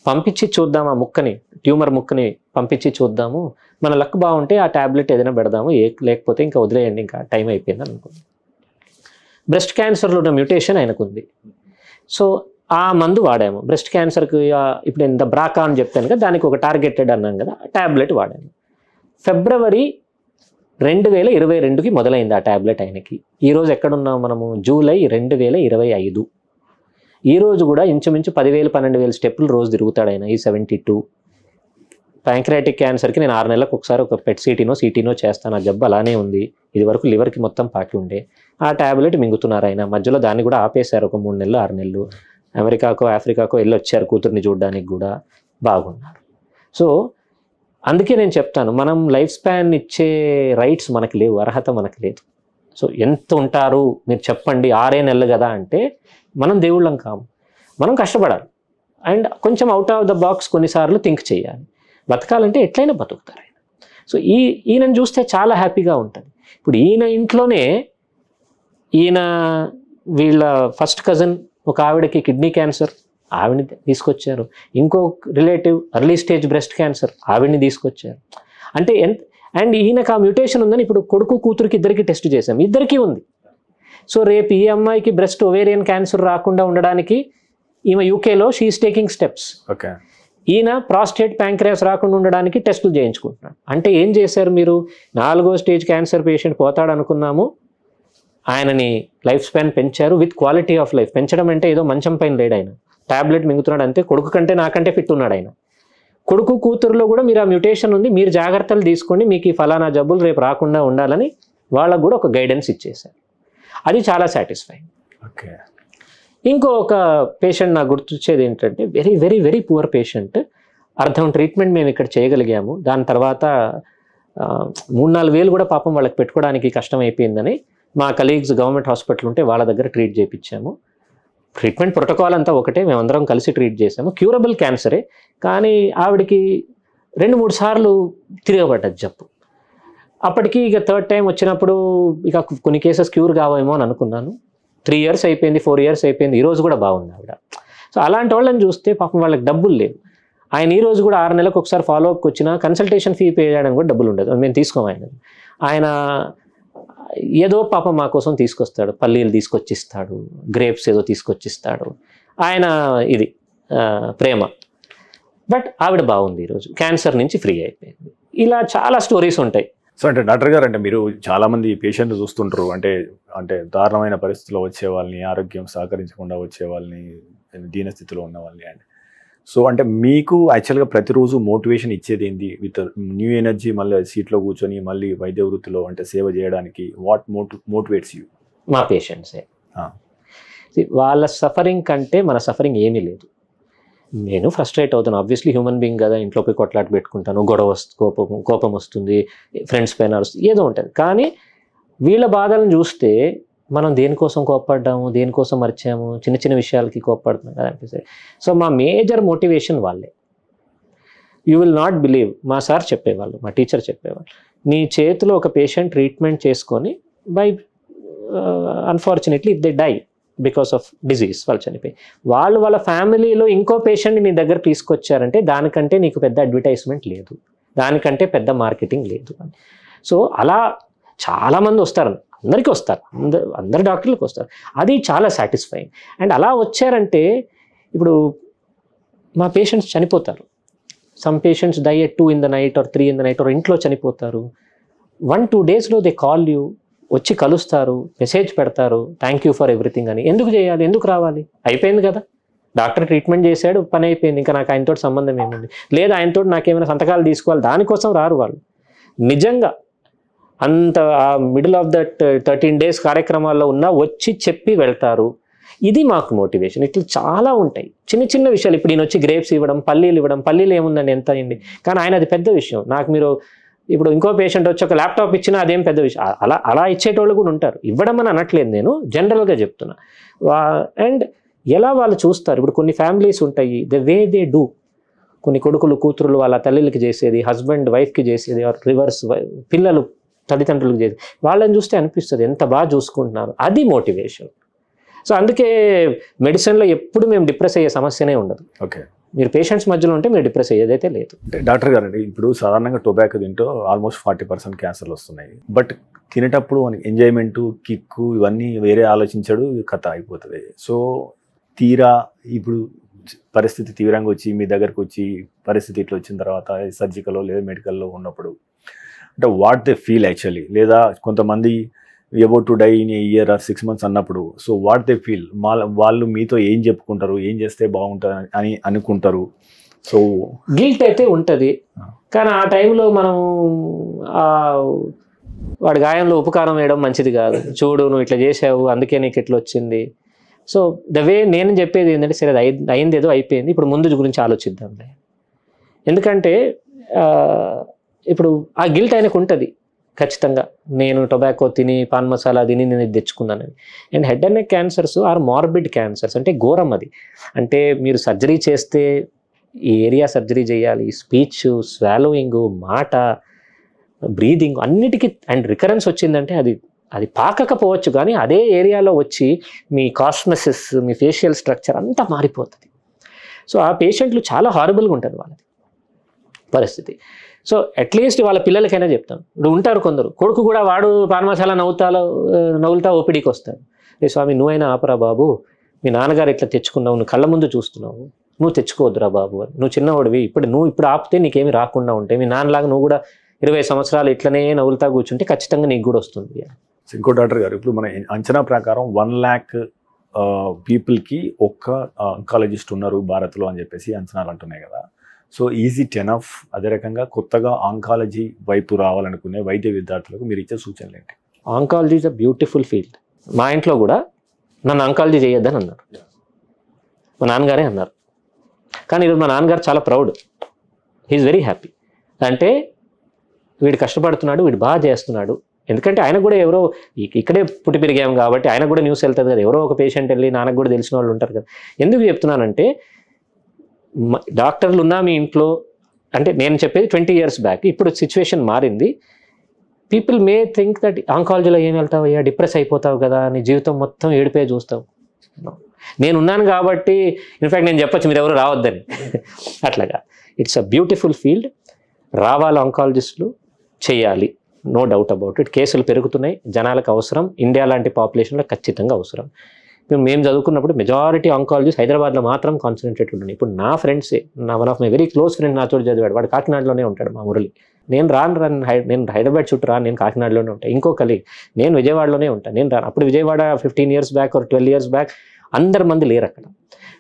పంపించి చూద్దాం, ఆ ముక్కని ట్యూమర్ ముక్కని పంపించి చూద్దాము, మన లక్ బాగుంటే ఆ ట్యాబ్లెట్ ఏదైనా పెడదాము, లేకపోతే ఇంకా వదిలేయండి, ఇంకా టైం అయిపోయిందని అనుకుంది. బ్రెస్ట్ క్యాన్సర్లో ఉన్న మ్యూటేషన్ ఆయనకుంది. సో ఆ మందు వాడాము. బ్రెస్ట్ క్యాన్సర్కి ఇప్పుడు ఇంత బ్రాకా అని చెప్తాను కదా, దానికి ఒక టార్గెటెడ్ అన్నాం కదా, ఆ ట్యాబ్లెట్ వాడాము. ఫిబ్రవరి 2022కి మొదలైంది ఆ ట్యాబ్లెట్ ఆయనకి. ఈరోజు ఎక్కడున్నాం మనము, జూలై 2025. ఈరోజు కూడా ఇంచుమించు 10,000-12,000 స్టెప్పులు రోజు తిరుగుతాడు ఆయన. ఈ 72. ప్యాంక్రియాటిక్ క్యాన్సర్కి నేను 6 నెలలకు ఒకసారి ఒక పెట్ సీటీనో చేస్తాను. ఆ జబ్బు అలానే ఉంది. ఇది వరకు లివర్కి మొత్తం పాకి ఉండే. ఆ ట్యాబ్లెట్ మింగుతున్నారు ఆయన. మధ్యలో దాన్ని కూడా ఆపేశారు ఒక 3 నెలలు 6 నెలలు. అమెరికాకో ఆఫ్రికాకో వెళ్ళి వచ్చారు కూతుర్ని చూడడానికి, కూడా బాగున్నారు. సో అందుకే నేను చెప్తాను, మనం లైఫ్ స్పాన్ ఇచ్చే రైట్స్ మనకి లేవు, అర్హత మనకి లేదు. సో ఎంత ఉంటారు మీరు చెప్పండి, 6 నెలలు కదా అంటే మనం దేవుళ్ళం కాము, మనం కష్టపడాలి. అండ్ కొంచెం అవుట్ ఆఫ్ ద బాక్స్ కొన్నిసార్లు థింక్ చేయాలి. బతకాలంటే ఎట్లయినా బతుకుతారు ఆయన. సో ఈయనను చూస్తే చాలా హ్యాపీగా ఉంటుంది. ఇప్పుడు ఈయన ఇంట్లోనే వీళ్ళ ఫస్ట్ కజిన్ ఒక ఆవిడకి కిడ్నీ క్యాన్సర్, ఆవిడని తీసుకొచ్చారు. ఇంకో relative early stage breast cancer, ఆవిడని తీసుకొచ్చారు. అంటే అండ్ ఈయనకు ఆ మ్యూటేషన్ ఉందని ఇప్పుడు కొడుకు కూతురికి ఇద్దరికి టెస్ట్ చేశాం, ఇద్దరికీ ఉంది. సో రేపు ఈ అమ్మాయికి బ్రెస్ట్ ఓవేరియన్ క్యాన్సర్ రాకుండా ఉండడానికి ఈమె యూకేలో షీఈస్ టేకింగ్ స్టెప్స్. ఓకే. ఈయన ప్రాస్టేట్ ప్యాంక్రియాస్ రాకుండా ఉండడానికి టెస్టులు చేయించుకుంటున్నాడు. అంటే ఏం చేశారు మీరు, 4వ స్టేజ్ క్యాన్సర్ పేషెంట్ పోతాడు అనుకున్నాము, ఆయనని లైఫ్ స్పాన్ పెంచారు విత్ క్వాలిటీ ఆఫ్ లైఫ్. పెంచడం అంటే ఏదో మంచం పైన లేడు ఆయన, ట్యాబ్లెట్ మింగుతున్నాడు అంతే. కొడుకు కంటే నాకంటే ఫిట్ ఉన్నాడు ఆయన. కొడుకు కూతురులో కూడా మీరు ఆ మ్యూటేషన్ ఉంది, మీరు జాగ్రత్తలు తీసుకోండి, మీకు ఈ ఫలానా జబ్బులు రేపు రాకుండా ఉండాలని వాళ్ళకు కూడా ఒక గైడెన్స్ ఇచ్చేశారు. అది చాలా సాటిస్ఫైయింగ్. ఓకే. ఇంకొక పేషెంట్ నాకు గుర్తొచ్చేది ఏంటంటే, very very very poor patient. అర్థం ట్రీట్మెంట్ మేము ఇక్కడ చేయగలిగాము, దాని తర్వాత 3-4 వేలు కూడా పాపం వాళ్ళకి పెట్టుకోవడానికి కష్టం అయిపోయిందని మా కలీగ్స్ గవర్నమెంట్ హాస్పిటల్ ఉంటే వాళ్ళ దగ్గర ట్రీట్ చేయించాము. ట్రీట్మెంట్ ప్రోటోకాల్ అంతా ఒకటే, మేమందరం కలిసి ట్రీట్ చేసాము. క్యూరబుల్ క్యాన్సరే, కానీ ఆవిడకి 2-3 సార్లు తిరగబడ్డది జబ్బు. అప్పటికి ఇక 3rd టైం వచ్చినప్పుడు ఇక కొన్ని కేసెస్ క్యూర్ కావేమో అని అనుకున్నాను. 3 years అయిపోయింది, 4 years అయిపోయింది, ఈరోజు కూడా బాగుంది ఆవిడ. సో అలాంటి వాళ్ళని చూస్తే పాపం వాళ్ళకి డబ్బులు లేవు. ఆయన ఈరోజు కూడా 6 నెలలకు ఒకసారి ఫాలోఅప్కి వచ్చినా కన్సల్టేషన్ ఫీ పే చేయడానికి కూడా డబ్బులు ఉండదు, మేము తీసుకోము. ఆయన ఏదో పాపం మా కోసం తీసుకొస్తాడు, పల్లీలు తీసుకొచ్చిస్తాడు, గ్రేప్స్ ఏదో తీసుకొచ్చిస్తాడు. ఆయన ఇది ప్రేమ. బట్ ఆవిడ బాగుంది, ఈరోజు క్యాన్సర్ నుంచి ఫ్రీ అయిపోయింది. ఇలా చాలా స్టోరీస్ ఉంటాయి. సో అంటే డాక్టర్ గారు, అంటే మీరు చాలామంది పేషెంట్లు చూస్తుంటారు, అంటే దారుణమైన పరిస్థితుల్లో వచ్చే వాళ్ళని, ఆరోగ్యం సహకరించకుండా వచ్చే వాళ్ళని, దీనస్థితిలో ఉన్న వాళ్ళని. అండ్ సో అంటే మీకు యాక్చువల్గా ప్రతిరోజు మోటివేషన్ ఇచ్చేది ఏంటి, విత్ న్యూ ఎనర్జీ మళ్ళీ సీట్లో కూర్చొని మళ్ళీ వైద్య వృత్తిలో అంటే సేవ చేయడానికి? What motivates you? మా పేషెంట్సే. వాళ్ళ సఫరింగ్ కంటే మన సఫరింగ్ ఏమీ లేదు. నేను ఫ్రస్ట్రేట్ అవుతాను, ఆబ్వియస్లీ హ్యూమన్ బీయింగ్ కదా, ఇంట్లో పోయి కొట్లాట పెట్టుకుంటాను, గొడవ కోపం వస్తుంది, ఫ్రెండ్స్ పైన ఏదో ఉంటుంది. కానీ వీళ్ళ బాధలను చూస్తే మనం దేనికోసం కోప్పడ్డాము, దేనికోసం మర్చాము, చిన్న చిన్న విషయాలకి కోప్పడుతున్నాం కదా అనిపిస్తుంది. సో మా మేజర్ మోటివేషన్ వాళ్ళే. యూ విల్ నాట్ బిలీవ్, మా సార్ చెప్పేవాళ్ళు, మా టీచర్ చెప్పేవాళ్ళు, నీ చేతిలో ఒక పేషెంట్ ట్రీట్మెంట్ చేసుకొని by unfortunately if they die because of disease, వాళ్ళు చనిపోయి, వాళ్ళ ఫ్యామిలీలో ఇంకో పేషెంట్ని నీ దగ్గర తీసుకొచ్చారంటే దానికంటే నీకు పెద్ద అడ్వర్టైజ్మెంట్ లేదు, దానికంటే పెద్ద మార్కెటింగ్ లేదు. సో అలా చాలామంది వస్తారు, అందరికీ వస్తారు, అందరు డాక్టర్లకు వస్తారు. అది చాలా సాటిస్ఫైయింగ్. అండ్ అలా వచ్చారంటే ఇప్పుడు మా పేషెంట్స్ చనిపోతారు, some patients die at 2 in the night or 3 in the night or ఇంట్లో చనిపోతారు. 1-2 daysలో దే కాల్ యూ, వచ్చి కలుస్తారు, మెసేజ్ పెడతారు, థ్యాంక్ యూ ఫర్ ఎవ్రీథింగ్ అని. ఎందుకు చేయాలి, ఎందుకు రావాలి? అయిపోయింది కదా, డాక్టర్ ట్రీట్మెంట్ చేశాడు, పని అయిపోయింది, ఇంకా నాకు ఆయనతో సంబంధం ఏముంది, లేదా ఆయనతో నాకేమైనా సంతకాలు తీసుకోవాలి, దానికోసం రారు వాళ్ళు. నిజంగా అంత మిడిల్ ఆఫ్ దట్ 13 days కార్యక్రమాల్లో ఉన్నా వచ్చి చెప్పి వెళ్తారు. ఇది మాకు మోటివేషన్. ఇట్లా చాలా ఉంటాయి చిన్న చిన్న విషయాలు. ఇప్పుడు ఈయన వచ్చి గ్రేప్స్ ఇవ్వడం, పల్లీలు ఏముందండి, ఎంత అయింది, కానీ ఆయన అది పెద్ద విషయం. నాకు మీరు ఇప్పుడు ఇంకో పేషెంట్ వచ్చి ఒక ల్యాప్టాప్ ఇచ్చినా అదేం పెద్ద విషయం. అలా ఇచ్చేటోళ్ళు కూడా ఉంటారు. ఇవ్వడం అని అనట్లేదు, నేను జనరల్గా చెప్తున్నా. అండ్ ఎలా వాళ్ళు చూస్తారు, ఇప్పుడు కొన్ని ఫ్యామిలీస్ ఉంటాయి, ద వే దే డూ, కొన్ని కొడుకులు కూతురులు వాళ్ళ తల్లికి చేసేది, హస్బెండ్ వైఫ్కి చేసేది, ఆర్ రివర్స్ పిల్లలు తల్లిదండ్రులకు చేసేది, వాళ్ళని చూస్తే అనిపిస్తుంది ఎంత బాగా చూసుకుంటున్నారు. అది మోటివేషన్. సో అందుకే మెడిసిన్లో ఎప్పుడు మేము డిప్రెస్ అయ్యే సమస్యనే ఉండదు. ఓకే, మీరు పేషెంట్స్ మధ్యలో ఉంటే మీరు డిప్రెస్ అయ్యేదైతే లేదు. అంటే డాక్టర్ గారండి, ఇప్పుడు సాధారణంగా టొబాకో తింటూ ఆల్మోస్ట్ 40% క్యాన్సర్లు వస్తున్నాయి. బట్ తినేటప్పుడు మనకి ఎంజాయ్మెంటు, కిక్కు ఇవన్నీ వేరే ఆలోచించాడు, కథ అయిపోతుంది. సో తీరా ఇప్పుడు పరిస్థితి తీవ్రంగా వచ్చి మీ దగ్గరకు వచ్చి పరిస్థితి ఇట్లా వచ్చిన తర్వాత సర్జికల్లో లేదా మెడికల్లో ఉన్నప్పుడు అంటే వాట్ దే ఫీల్ యాక్చువల్లీ, లేదా కొంతమంది about to die in a year or 6 months అన్నప్పుడు, సో వాట్ దే ఫీల్, వాళ్ళు మీతో ఏం చెప్పుకుంటారు, ఏం చేస్తే బాగుంటుంది అని అనుకుంటారు. సో గిల్ట్ అయితే ఉంటుంది, కానీ ఆ టైంలో మనం వాడి గాయంలో ఉపకారం వేయడం మంచిది కాదు. చూడు నువ్వు ఇట్లా చేసావు, అందుకే నీకు ఇట్లా వచ్చింది. సో ద వే నేను చెప్పేది ఏంటంటే, సరే అయింది ఏదో అయిపోయింది, ఇప్పుడు ముందు గురించి ఆలోచిద్దాంలే. ఎందుకంటే ఇప్పుడు ఆ గిల్ట్ ఆయనకు ఉంటుంది ఖచ్చితంగా, నేను టొబాకో తిని పాన్ మసాలా తిని నేను ఇది తెచ్చుకున్నానని. And head and neck cancers are morbid cancers, అంటే ఘోరం అది. అంటే మీరు సర్జరీ చేస్తే ఈ ఏరియా సర్జరీ చేయాలి, స్పీచ్, స్వాలోయింగ్, మాట, బ్రీదింగ్ అన్నిటికీ. అండ్ రికరెన్స్ వచ్చిందంటే అది పాకకపోవచ్చు, కానీ అదే ఏరియాలో వచ్చి మీ కాస్మెసిస్, మీ ఫేషియల్ స్ట్రక్చర్ అంతా మారిపోతుంది. సో ఆ పేషెంట్లు చాలా హారబుల్గా ఉంటుంది వాళ్ళది పరిస్థితి. సో అట్లీస్ట్ వాళ్ళ పిల్లలకైనా చెప్తాను. ఇప్పుడు ఉంటారు కొందరు, కొడుకు కూడా వాడు పాన్ మసాలా నవ్వులుతా ఓపీడీకి వస్తాడు. రే స్వామి, నువ్వైనా ఆపరా బాబు, మీ నాన్నగారు ఇట్లా తెచ్చుకున్నావు, నువ్వు కళ్ళ ముందు చూస్తున్నావు, నువ్వు తెచ్చుకోవద్దురా బాబు అని. నువ్వు చిన్నవాడివి, ఇప్పుడు ఆపితే నీకేమి రాకుండా ఉంటాయి, మీ నాన్నలాగా నువ్వు కూడా 20 సంవత్సరాలు ఇట్లనే నవ్వులుతా కూర్చుంటే ఖచ్చితంగా నీకు కూడా వస్తుంది. ఇంకో డాక్టర్ గారు, ఇప్పుడు మన అంచనా ప్రకారం 1 lakh పీపుల్కి ఒక్క ఆంకాలజిస్ట్ ఉన్నారు భారత్లో అని చెప్పేసి అంచనాలు అంటున్నాయి కదా. So is it enough? అదే రకంగా కొత్తగా ఆంకాలజీ వైపు రావాలనుకునే వైద్య విద్యార్థులకు మీరు ఇచ్చే సూచనలు ఏంటి? Oncology is a beautiful field. మా ఇంట్లో కూడా నన్ను ఆంకాలజీ చేయొద్దని అన్నారు, మా నాన్నగారే అన్నారు. కానీ ఈరోజు మా నాన్నగారు చాలా ప్రౌడ్, హీఈస్ వెరీ హ్యాపీ. అంటే వీడు కష్టపడుతున్నాడు, వీడు బాగా చేస్తున్నాడు. ఎందుకంటే ఆయన కూడా ఎవరో ఇక్కడే పుట్టి పెరిగాం కాబట్టి ఆయన కూడా న్యూస్ వెళ్తుంది కదా, ఎవరో ఒక పేషెంట్ వెళ్ళి నాన్నకు కూడా తెలిసిన వాళ్ళు ఉంటారు కదా. ఎందుకు చెప్తున్నానంటే, డాక్టర్లు ఉన్నా మీ ఇంట్లో, అంటే నేను చెప్పేది 20 years బ్యాక్, ఇప్పుడు సిచ్యువేషన్ మారింది. పీపుల్ మే థింక్ దట్ ఆంకాలజీలో ఏం వెళ్తావు అయ్యా, డిప్రెస్ అయిపోతావు కదా, నీ జీవితం మొత్తం ఏడిపే చూస్తావు. నేను ఉన్నాను కాబట్టి ఇన్ఫ్యాక్ట్ నేను చెప్పొచ్చు మీరు ఎవరు రావద్దని. అట్లాగా ఇట్స్ అ బ్యూటిఫుల్ ఫీల్డ్. రావాలి ఆంకాలజిస్టులు, చేయాలి, నో డౌట్ అబౌట్ ఇట్. కేసులు పెరుగుతున్నాయి, జనాలకు అవసరం, ఇండియా లాంటి పాపులేషన్లో ఖచ్చితంగా అవసరం. మేము చదువుకున్నప్పుడు మెజారిటీ ఆంకాలజిస్ట్ హైదరాబాద్లో మాత్రం కాన్సన్ట్రేటెడ్ ఉన్నాయి. ఇప్పుడు నా ఫ్రెండ్సే, one of my very close friend నాతో చదివాడు, వాడు కాకినాడలోనే ఉంటాడు, మా మురళి. నేను నేను హైదరాబాద్ చుట్టూ నేను కాకినాడలోనే ఉంటాను. ఇంకో కలీగ్, నేను విజయవాడలోనే ఉంటాను, నేను రాను. అప్పుడు Vijayawada 15 years back or 12 years back అందరి మంది లేరు అక్కడ.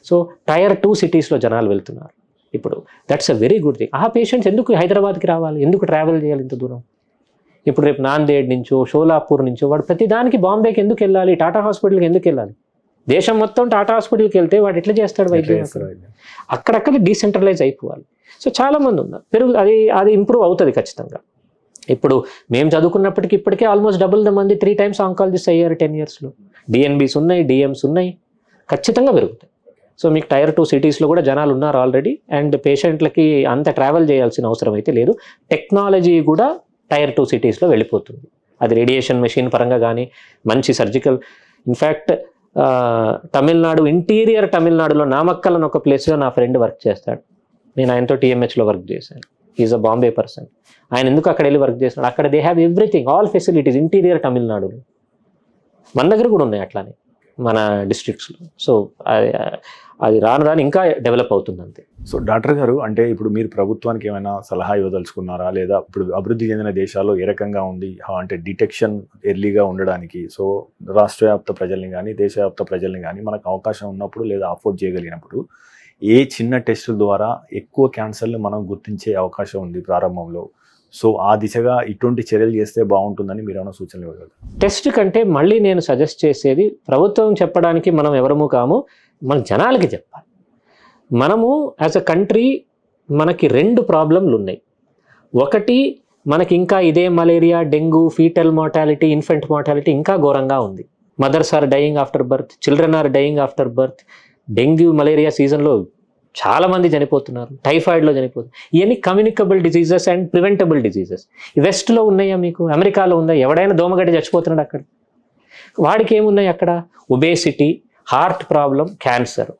సో Tier 2 cities జనాలు వెళ్తున్నారు ఇప్పుడు. That's a very good thing. ఆ పేషెంట్స్ ఎందుకు హైదరాబాద్కి రావాలి, ఎందుకు ట్రావెల్ చేయాలి ఇంత దూరం? ఇప్పుడు రేపు నాందేడ్ నుంచో షోలాపూర్ నుంచో వాడు ప్రతి దానికి బాంబేకి ఎందుకు వెళ్ళాలి, టాటా హాస్పిటల్కి ఎందుకు వెళ్ళాలి? దేశం మొత్తం టాటా హాస్పిటల్కి వెళ్తే వాడు ఎట్లా చేస్తాడు వైద్యం? అక్కడక్కడ డీసెంట్రలైజ్ అయిపోవాలి. సో చాలామంది ఉన్నారు, అది ఇంప్రూవ్ అవుతుంది ఖచ్చితంగా. ఇప్పుడు మేము చదువుకున్నప్పటికీ ఇప్పటికే ఆల్మోస్ట్ డబుల్ ద మంది 3 times ఆంకాలజిస్ట్ అయ్యారు 10 yearsలో. డిఎన్బీస్ ఉన్నాయి, డిఎమ్స్ ఉన్నాయి, ఖచ్చితంగా పెరుగుతాయి. సో మీకు Tier 2 cities కూడా జనాలు ఉన్నారు ఆల్రెడీ. అండ్ పేషెంట్లకి అంత ట్రావెల్ చేయాల్సిన అవసరం అయితే లేదు. టెక్నాలజీ కూడా Tier 2 cities వెళ్ళిపోతుంది. అది రేడియేషన్ మెషిన్ పరంగా కానీ, మంచి సర్జికల్. ఇన్ఫ్యాక్ట్ తమిళనాడు, ఇంటీరియర్ తమిళనాడులో నామక్కల్ అని ఒక ప్లేస్లో నా ఫ్రెండ్ వర్క్ చేస్తాడు. నేను ఆయనతో TMHలో వర్క్ చేశాను. Is a Bombay person. ఆయన ఎందుకు అక్కడ వెళ్ళి వర్క్ చేస్తున్నాడు? అక్కడ they have everything, all facilities interior తమిళనాడులో. మన దగ్గర కూడా ఉన్నాయి అట్లానే. మన డిస్ట్రిక్ట్స్లో. సో అది రాను రాను ఇంకా డెవలప్ అవుతుంది అంతే. సో డాక్టర్ గారు, అంటే ఇప్పుడు మీరు ప్రభుత్వానికి ఏమైనా సలహా ఇవ్వదలుచుకున్నారా, లేదా ఇప్పుడు అభివృద్ధి చెందిన దేశాల్లో ఏ రకంగా ఉంది అంటే డిటెక్షన్ ఎర్లీగా ఉండడానికి, సో రాష్ట్ర వ్యాప్త ప్రజల్ని కానీ దేశవ్యాప్త ప్రజల్ని కానీ మనకు అవకాశం ఉన్నప్పుడు లేదా అఫోర్డ్ చేయగలిగినప్పుడు ఏ చిన్న టెస్టుల ద్వారా ఎక్కువ క్యాన్సర్ని మనం గుర్తించే అవకాశం ఉంది ప్రారంభంలో? సో ఆ దిశగా ఇటువంటి చర్యలు చేస్తే బాగుంటుందని మీరు ఏమైనా సూచనలు ఇవ్వగలరు? టెస్ట్ కంటే మళ్ళీ నేను సజెస్ట్ చేసేది, ప్రభుత్వం చెప్పడానికి మనం ఎవరము కాము, మన జనాలకి చెప్పాలి. మనము యాజ్ అ కంట్రీ మనకి 2 ప్రాబ్లంలు ఉన్నాయి. ఒకటి, మనకి ఇంకా ఇదే malaria, dengue, fetal mortality, infant mortality ఇంకా ఘోరంగా ఉంది. Mothers are dying after birth, children are dying after birth. Dengue malaria సీజన్లో చాలామంది చనిపోతున్నారు, టైఫాయిడ్లో చనిపోతున్నారు. ఇవన్నీ communicable diseases and preventable diseases. వెస్ట్లో ఉన్నాయా మీకు? అమెరికాలో ఉందా? ఎవడైనా దోమగడ్డి చచ్చిపోతున్నాడు అక్కడ. వాడికి ఏమున్నాయి అక్కడ? Obesity, heart problem, cancer.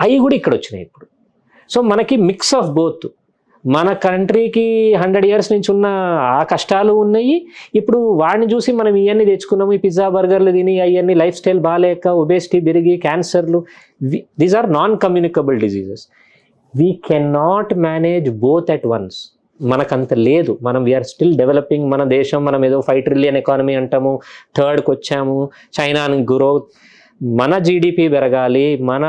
అవి కూడా ఇక్కడ వచ్చినాయి ఇప్పుడు. సో మనకి మిక్స్ ఆఫ్ బోత్. మన కంట్రీకి 100 years నుంచి ఉన్న ఆ కష్టాలు ఉన్నాయి. ఇప్పుడు వాడిని చూసి మనం ఇవన్నీ తెచ్చుకున్నాము, ఈ పిజ్జా బర్గర్లు తిని అవన్నీ లైఫ్ స్టైల్ బాగాలేక ఒబేసిటీ పెరిగి క్యాన్సర్లు. These are non communicable diseases. We can not manage both at once. మనకంత లేదు. మనం వీఆర్ స్టిల్ డెవలపింగ్. మన దేశం, మనం ఏదో 5 trillion ఎకానమీ అంటాము, 3rd వచ్చాము, చైనాని గ్రోత్. మన జీడిపి పెరగాలి, మన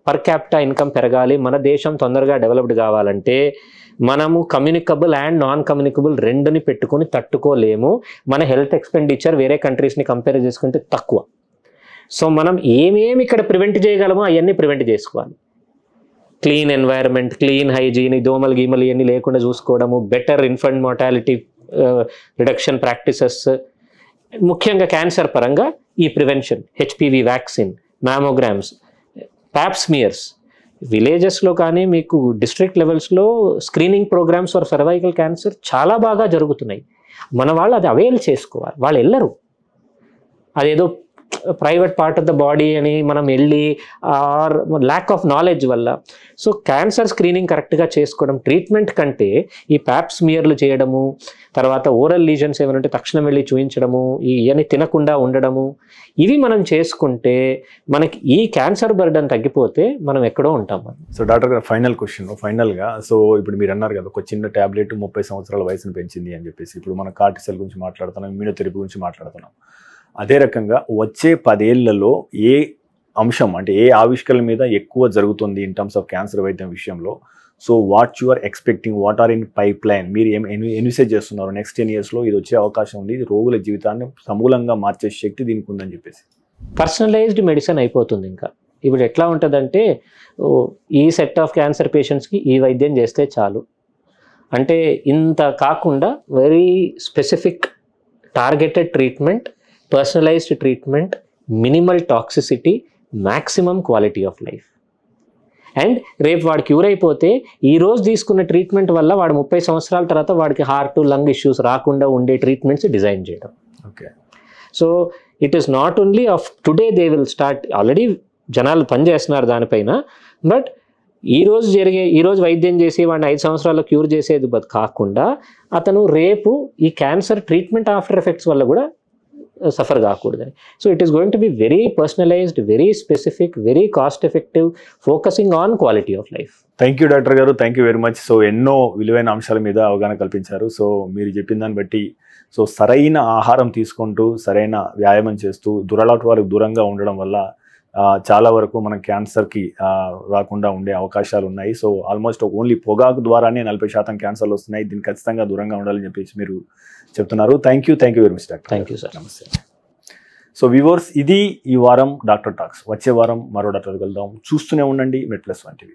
పర్ క్యాపిటా ఇన్కమ్ పెరగాలి, మన దేశం తొందరగా డెవలప్డ్ కావాలంటే మనము కమ్యూనికబుల్ అండ్ నాన్ కమ్యూనికబుల్ 2ని పెట్టుకొని తట్టుకోలేము. మన హెల్త్ ఎక్స్పెండిచర్ వేరే కంట్రీస్ని కంపేర్ చేసుకుంటే తక్కువ. సో మనం ఏమేమి ఇక్కడ ప్రివెంట్ చేయగలమో అవన్నీ ప్రివెంట్ చేసుకోవాలి. క్లీన్ ఎన్వైరన్మెంట్, క్లీన్ హైజీన్, దోమలు గీమలు ఇవన్నీ లేకుండా చూసుకోవడము, better infant mortality reduction practices, ముఖ్యంగా క్యాన్సర్ పరంగా ఈ prevention, HPV vaccine, mammograms, pap smears. విలేజెస్లో కానీ మీకు డిస్ట్రిక్ట్ లెవెల్స్లో screening programs for cervical cancer చాలా బాగా జరుగుతున్నాయి. మన వాళ్ళు అది అవైల్ చేసుకోవాలి. వాళ్ళు వెళ్ళరు, అదేదో private part of the body అని మనం వెళ్ళి, ఆర్ ల్యాక్ ఆఫ్ నాలెడ్జ్ వల్ల. సో క్యాన్సర్ స్క్రీనింగ్ కరెక్ట్గా చేసుకోవడం, ట్రీట్మెంట్ కంటే ఈ ప్యాప్స్మియర్లు చేయడము, తర్వాత ఓరల్ లీజన్స్ ఏమైనా ఉంటే తక్షణం వెళ్ళి చూపించడము, ఇవన్నీ తినకుండా ఉండడము, ఇవి మనం చేసుకుంటే మనకి ఈ క్యాన్సర్ బర్డన్ తగ్గిపోతే మనం ఎక్కడో ఉంటాం. సో డాక్టర్ గారు, ఫైనల్ క్వశ్చన్ ఫైనల్గా, సో ఇప్పుడు మీరు అన్నారు కదా ఒక చిన్న ట్యాబ్లెట్ 30 సంవత్సరాల వయసును పెంచింది అని చెప్పేసి. ఇప్పుడు మనం కార్టిసల్ గురించి మాట్లాడుతున్నాం, ఇమ్యూనోథెరపీ గురించి మాట్లాడుతున్నాం. అదే రకంగా వచ్చే 10 ఏళ్లలో ఏ అంశం, అంటే ఏ ఆవిష్కరణ మీద ఎక్కువ జరుగుతుంది ఇన్ టర్మ్స్ ఆఫ్ క్యాన్సర్ వైద్యం విషయంలో? So what you are expecting, what are in pipeline, మీరు ఏం ఎన్విసేజ్ చేస్తున్నారు నెక్స్ట్ 10 yearsలో ఇది వచ్చే అవకాశం ఉంది, ఇది రోగుల జీవితాన్ని సమూలంగా మార్చే శక్తి దీనికి ఉందని చెప్పేసి? పర్సనలైజ్డ్ మెడిసిన్ అయిపోతుంది. ఇంకా ఇప్పుడు ఎట్లా ఉంటుందంటే, ఈ సెట్ ఆఫ్ క్యాన్సర్ పేషెంట్స్కి ఈ వైద్యం చేస్తే చాలు అంటే, ఇంత కాకుండా very specific targeted treatment, personalised treatment, minimal toxicity, maximum quality of life. And రేపు వాడు క్యూర్ అయిపోతే ఈ రోజు తీసుకున్న ట్రీట్మెంట్ వల్ల వాడు 30 సంవత్సరాల తర్వాత వాడికి హార్ట్, లంగ్ ఇష్యూస్ రాకుండా ఉండే ట్రీట్మెంట్స్ డిజైన్ చేయడం. Okay. So it is not only of today they will start, already జనాలు పనిచేస్తున్నారు దానిపైన. బట్ ఈ రోజు వైద్యం చేసి వాడిని 5 సంవత్సరాల్లో క్యూర్ చేసేది కాకుండా అతను రేపు ఈ క్యాన్సర్ ట్రీట్మెంట్ ఆఫ్టర్ ఎఫెక్ట్స్ వల్ల కూడా సఫర్ కాకూడదని. So it is going to be very personalized, very specific, very cost effective, focusing on quality of life. Thank you doctor గారు, thank you very much. So ఎన్నో విలువైన అంశాల మీద అవగాహన కల్పించారు. సో మీరు చెప్పిన దాన్ని బట్టి, సో సరైన ఆహారం తీసుకుంటూ సరైన వ్యాయామం చేస్తూ దురలవాటు వారికి దూరంగా ఉండడం వల్ల చాలా వరకు మనం క్యాన్సర్కి రాకుండా ఉండే అవకాశాలు ఉన్నాయి. సో ఆల్మోస్ట్ ఓన్లీ పొగాకు ద్వారానే 40% క్యాన్సర్లు వస్తున్నాయి. దీన్ని ఖచ్చితంగా దూరంగా ఉండాలని చెప్పేసి మీరు చెప్తున్నారు. Thank you very much doctor. Thank you sir. నమస్తే. సో వ్యూవర్స్, ఇది ఈ వారం డాక్టర్ టాక్స్. వచ్చే వారం మరో డాక్టర్ కలుద్దాం. చూస్తూనే ఉండండి మెడ్ ప్లస్ 1 TV.